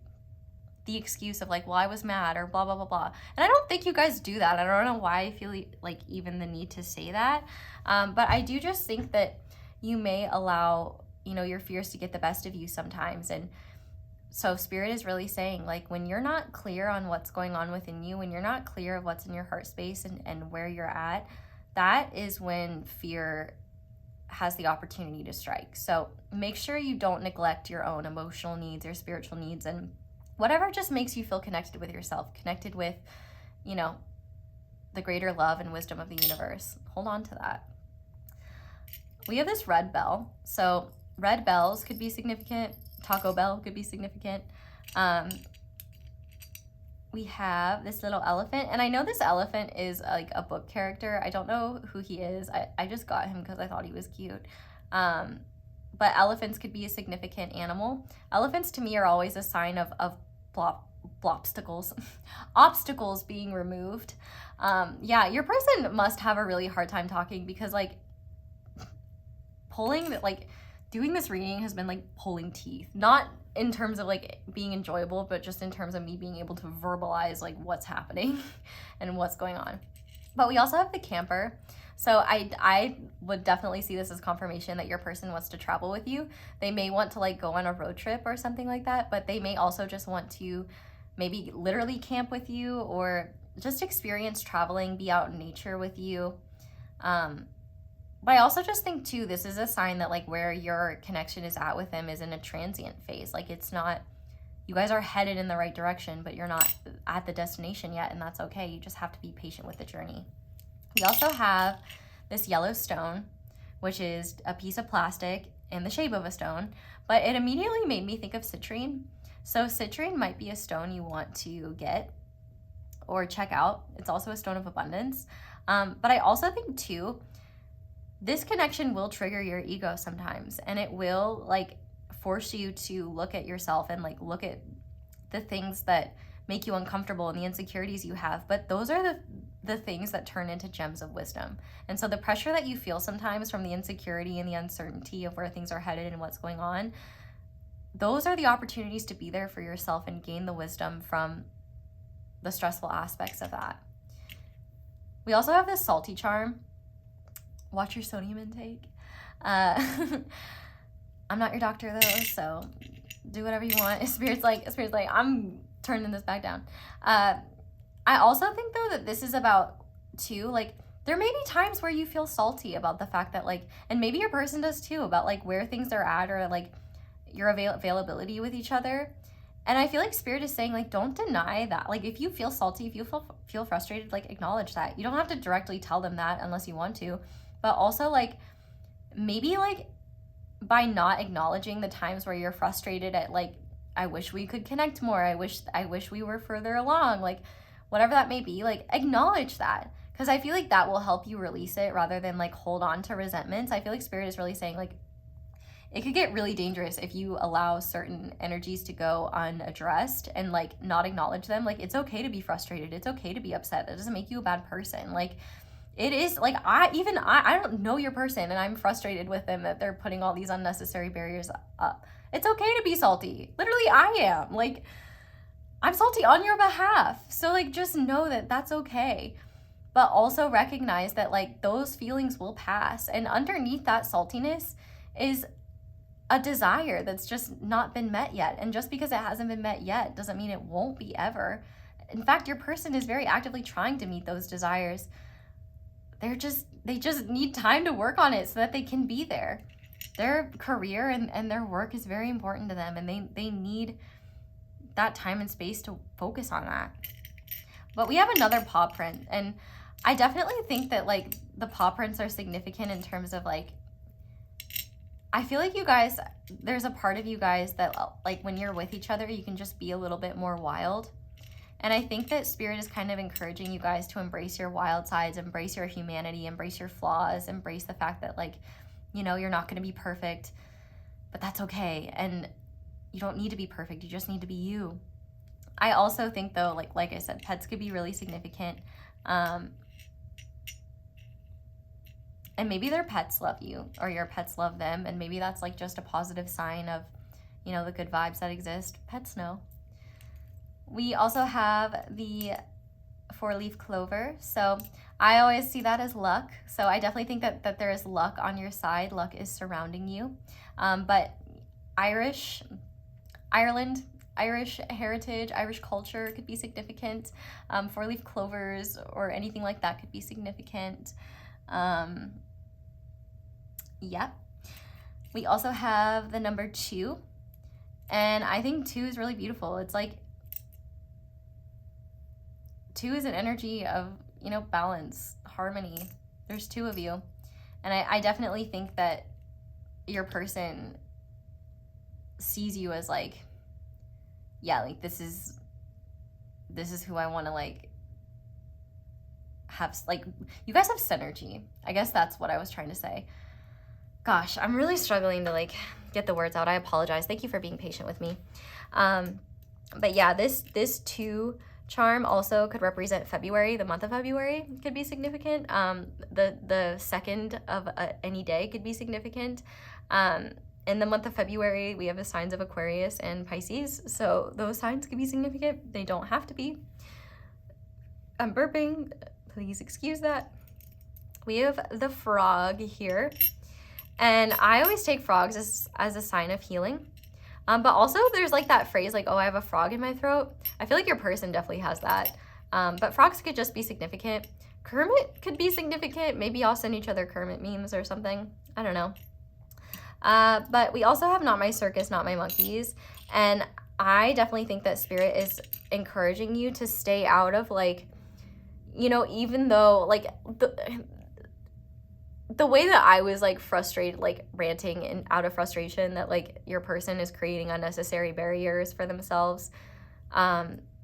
the excuse of like, well, I was mad or blah, blah, blah, blah. And I don't think you guys do that. I don't know why I feel like even the need to say that. But I do just think that you may allow, you know, your fears to get the best of you sometimes. And so Spirit is really saying, like, when you're not clear on what's going on within you, when you're not clear of what's in your heart space and where you're at, that is when fear has the opportunity to strike. So make sure you don't neglect your own emotional needs or spiritual needs, and whatever just makes you feel connected with yourself, connected with, you know, the greater love and wisdom of the universe. Hold on to that. We have this red bell. So red bells could be significant. Taco Bell could be significant. We have this little elephant, and I know this elephant is like a book character. I don't know who he is. I just got him because I thought he was cute. But elephants could be a significant animal. Elephants to me are always a sign of obstacles being removed. Yeah, your person must have a really hard time talking, because like doing this reading has been like pulling teeth, not in terms of like being enjoyable, but just in terms of me being able to verbalize like what's happening and what's going on. But we also have the camper. So I would definitely see this as confirmation that your person wants to travel with you. They may want to like go on a road trip or something like that, but they may also just want to maybe literally camp with you, or just experience traveling, be out in nature with you. But I also just think too, this is a sign that like where your connection is at with them is in a transient phase. Like, it's not, you guys are headed in the right direction, but you're not at the destination yet, and that's okay. You just have to be patient with the journey. We also have this yellow stone, which is a piece of plastic in the shape of a stone, but it immediately made me think of citrine. So citrine might be a stone you want to get or check out. It's also a stone of abundance. But I also think too, this connection will trigger your ego sometimes, and it will like force you to look at yourself and like look at the things that make you uncomfortable and the insecurities you have. But those are the things that turn into gems of wisdom. And so the pressure that you feel sometimes from the insecurity and the uncertainty of where things are headed and what's going on, those are the opportunities to be there for yourself and gain the wisdom from the stressful aspects of that. We also have this salty charm. Watch your sodium intake. I'm not your doctor though, so do whatever you want. Spirit's like, I'm turning this back down. I also think though that this is about too, like, there may be times where you feel salty about the fact that like, and maybe your person does too, about like where things are at, or like your availability with each other. And I feel like Spirit is saying, like, don't deny that. Like, if you feel salty, if you feel frustrated, like, acknowledge that. You don't have to directly tell them that unless you want to. But also, like, maybe, like, by not acknowledging the times where you're frustrated at, like, I wish we could connect more. I wish we were further along. Like, whatever that may be, like, acknowledge that. Because I feel like that will help you release it rather than, like, hold on to resentments. I feel like Spirit is really saying, like, it could get really dangerous if you allow certain energies to go unaddressed and like not acknowledge them. Like, it's okay to be frustrated. It's okay to be upset. That doesn't make you a bad person. Like, it is like, I don't know your person and I'm frustrated with them that they're putting all these unnecessary barriers up. It's okay to be salty. Literally, I am. Like, I'm salty on your behalf. So like, just know that that's okay. But also recognize that like those feelings will pass. And underneath that saltiness is a desire that's just not been met yet. And just because it hasn't been met yet doesn't mean it won't be ever. In fact, your person is very actively trying to meet those desires. They just need time to work on it so that they can be there. Their career and their work is very important to them, and they need that time and space to focus on that. But we have another paw print, and I definitely think that like the paw prints are significant in terms of like, I feel like you guys, there's a part of you guys that like when you're with each other, you can just be a little bit more wild. And I think that Spirit is kind of encouraging you guys to embrace your wild sides, embrace your humanity, embrace your flaws, embrace the fact that like, you know, you're not going to be perfect, but that's okay. And you don't need to be perfect. You just need to be you. I also think though, like I said, pets could be really significant. And maybe their pets love you or your pets love them. And maybe that's like just a positive sign of, you know, the good vibes that exist. Pets know. We also have the 4-leaf clover. So I always see that as luck. So I definitely think that there is luck on your side. Luck is surrounding you. But Ireland, Irish heritage, Irish culture could be significant. 4-leaf clovers or anything like that could be significant. Yep. We also have the number 2. And I think 2 is really beautiful. It's like 2 is an energy of, you know, balance, harmony. There's 2 of you. And I definitely think that your person sees you as like, yeah, like this is who I want to like have, like, you guys have synergy. I guess that's what I was trying to say. Gosh, I'm really struggling to like get the words out. I apologize. Thank you for being patient with me. But yeah, this 2 charm also could represent February. The month of February could be significant. The second of any day could be significant. In the month of February, we have the signs of Aquarius and Pisces. So those signs could be significant. They don't have to be. I'm burping. Please excuse that. We have the frog here. And I always take frogs as a sign of healing. But also there's like that phrase like, oh, I have a frog in my throat. I feel like your person definitely has that. But frogs could just be significant. Kermit could be significant. Maybe I'll send each other Kermit memes or something. I don't know. But we also have Not My Circus, Not My Monkeys. And I definitely think that Spirit is encouraging you to stay out of like, you know, even though like the way that I was like frustrated, like ranting and out of frustration that like your person is creating unnecessary barriers for themselves,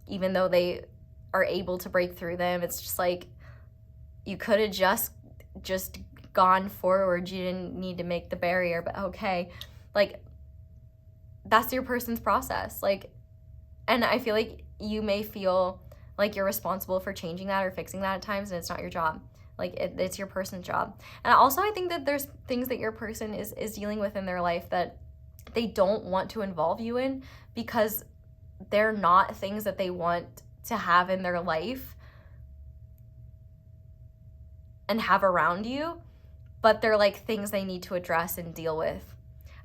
even though they are able to break through them. It's just like, you could have just gone forward. You didn't need to make the barrier, but okay. Like, that's your person's process. Like, and I feel like you may feel like you're responsible for changing that or fixing that at times, and it's not your job. Like, it's your person's job. And also, I think that there's things that your person is dealing with in their life that they don't want to involve you in because they're not things that they want to have in their life and have around you, but they're like things they need to address and deal with.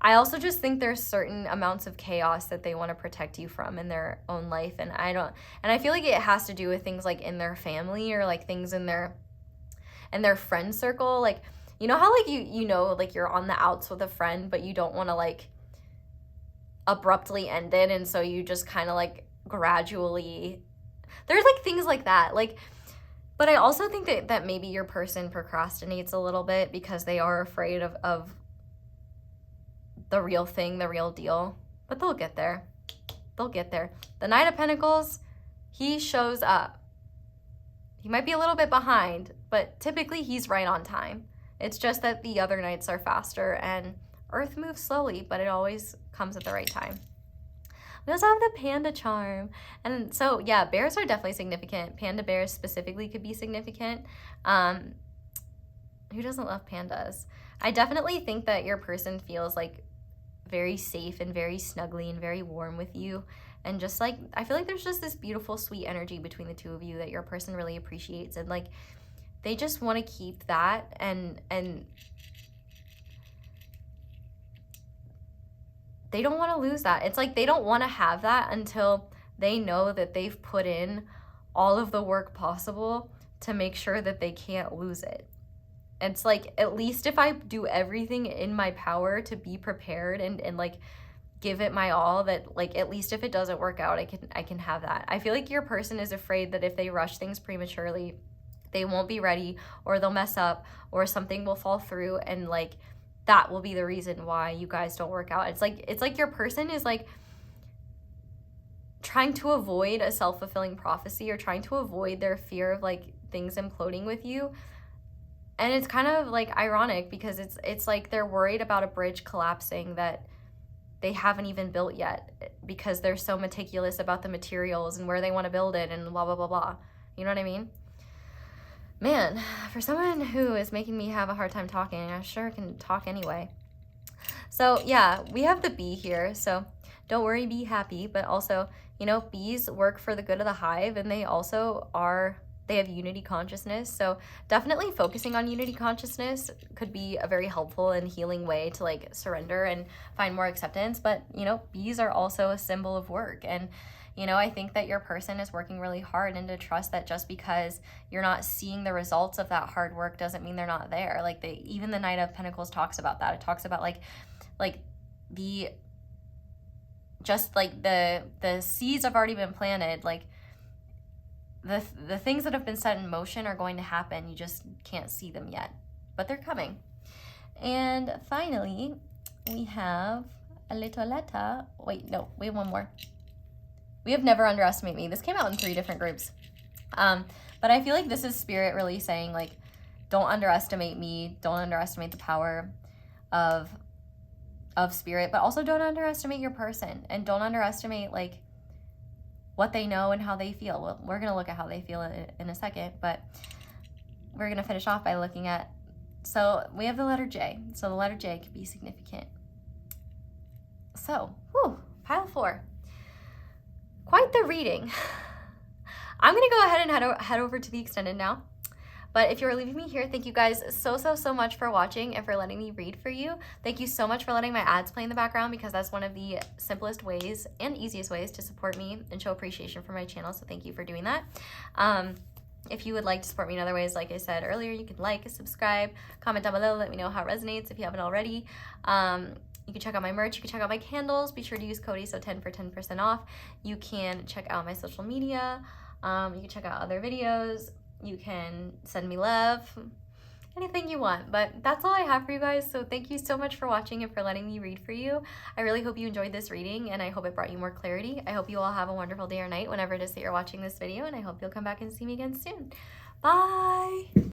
I also just think there's certain amounts of chaos that they want to protect you from in their own life. And I feel like it has to do with things like in their family or like things in their friend circle. Like, you know how like you know like you're on the outs with a friend, but you don't want to like abruptly end it, and so you just kind of like gradually, there's like things like that. Like, but I also think that maybe your person procrastinates a little bit because they are afraid of the real thing, the real deal. But they'll get there. They'll get there. The Knight of Pentacles, he shows up. He might be a little bit behind, but typically he's right on time. It's just that the other knights are faster and Earth moves slowly, but it always comes at the right time. We also have the panda charm. And so, yeah, bears are definitely significant. Panda bears specifically could be significant. Who doesn't love pandas? I definitely think that your person feels like very safe and very snuggly and very warm with you. And just like, I feel like there's just this beautiful, sweet energy between the two of you that your person really appreciates. And like, they just want to keep that. And they don't want to lose that. It's like they don't want to have that until they know that they've put in all of the work possible to make sure that they can't lose it. It's like, at least if I do everything in my power to be prepared and like give it my all, that like, at least if it doesn't work out, I can have that. I feel like your person is afraid that if they rush things prematurely, they won't be ready, or they'll mess up, or something will fall through, and like that will be the reason why you guys don't work out. It's like your person is like trying to avoid a self-fulfilling prophecy, or trying to avoid their fear of like things imploding with you. And it's kind of like ironic, because it's like they're worried about a bridge collapsing that they haven't even built yet, because they're so meticulous about the materials and where they want to build it and blah, blah, blah, blah. You know what I mean? Man, for someone who is making me have a hard time talking, I sure can talk anyway. So yeah, we have the bee here. So don't worry, be happy. But also, you know, bees work for the good of the hive, and they also they have unity consciousness. So definitely focusing on unity consciousness could be a very helpful and healing way to like surrender and find more acceptance. But, you know, bees are also a symbol of work. And, you know, I think that your person is working really hard, and to trust that just because you're not seeing the results of that hard work doesn't mean they're not there. Like even the Knight of Pentacles talks about that. It talks about like the seeds have already been planted. Like the things that have been set in motion are going to happen. You just can't see them yet, but they're coming. And finally, we have a little letter. Wait, no, we have one more. We have Never Underestimate Me. This came out in 3 different groups. But I feel like this is Spirit really saying, like, don't underestimate me. Don't underestimate the power of Spirit, but also don't underestimate your person, and don't underestimate, like, what they know and how they feel. Well, we're going to look at how they feel in a second, but we're going to finish off by looking at, so we have the letter J. So the letter J could be significant. So, pile 4. Quite the reading. I'm going to go ahead and head over to the extended now. But if you're leaving me here, thank you guys so much for watching and for letting me read for you. Thank you so much for letting my ads play in the background, because that's one of the simplest ways and easiest ways to support me and show appreciation for my channel. So thank you for doing that. If you would like to support me in other ways, like I said earlier, you can like, subscribe, comment down below, let me know how it resonates if you haven't already. You can check out my merch, you can check out my candles. Be sure to use code ASO10 for 10% off. You can check out my social media. You can check out other videos. You can send me love, anything you want. But that's all I have for you guys. So thank you so much for watching and for letting me read for you. I really hope you enjoyed this reading, and I hope it brought you more clarity. I hope you all have a wonderful day or night whenever it is that you're watching this video, and I hope you'll come back and see me again soon. Bye!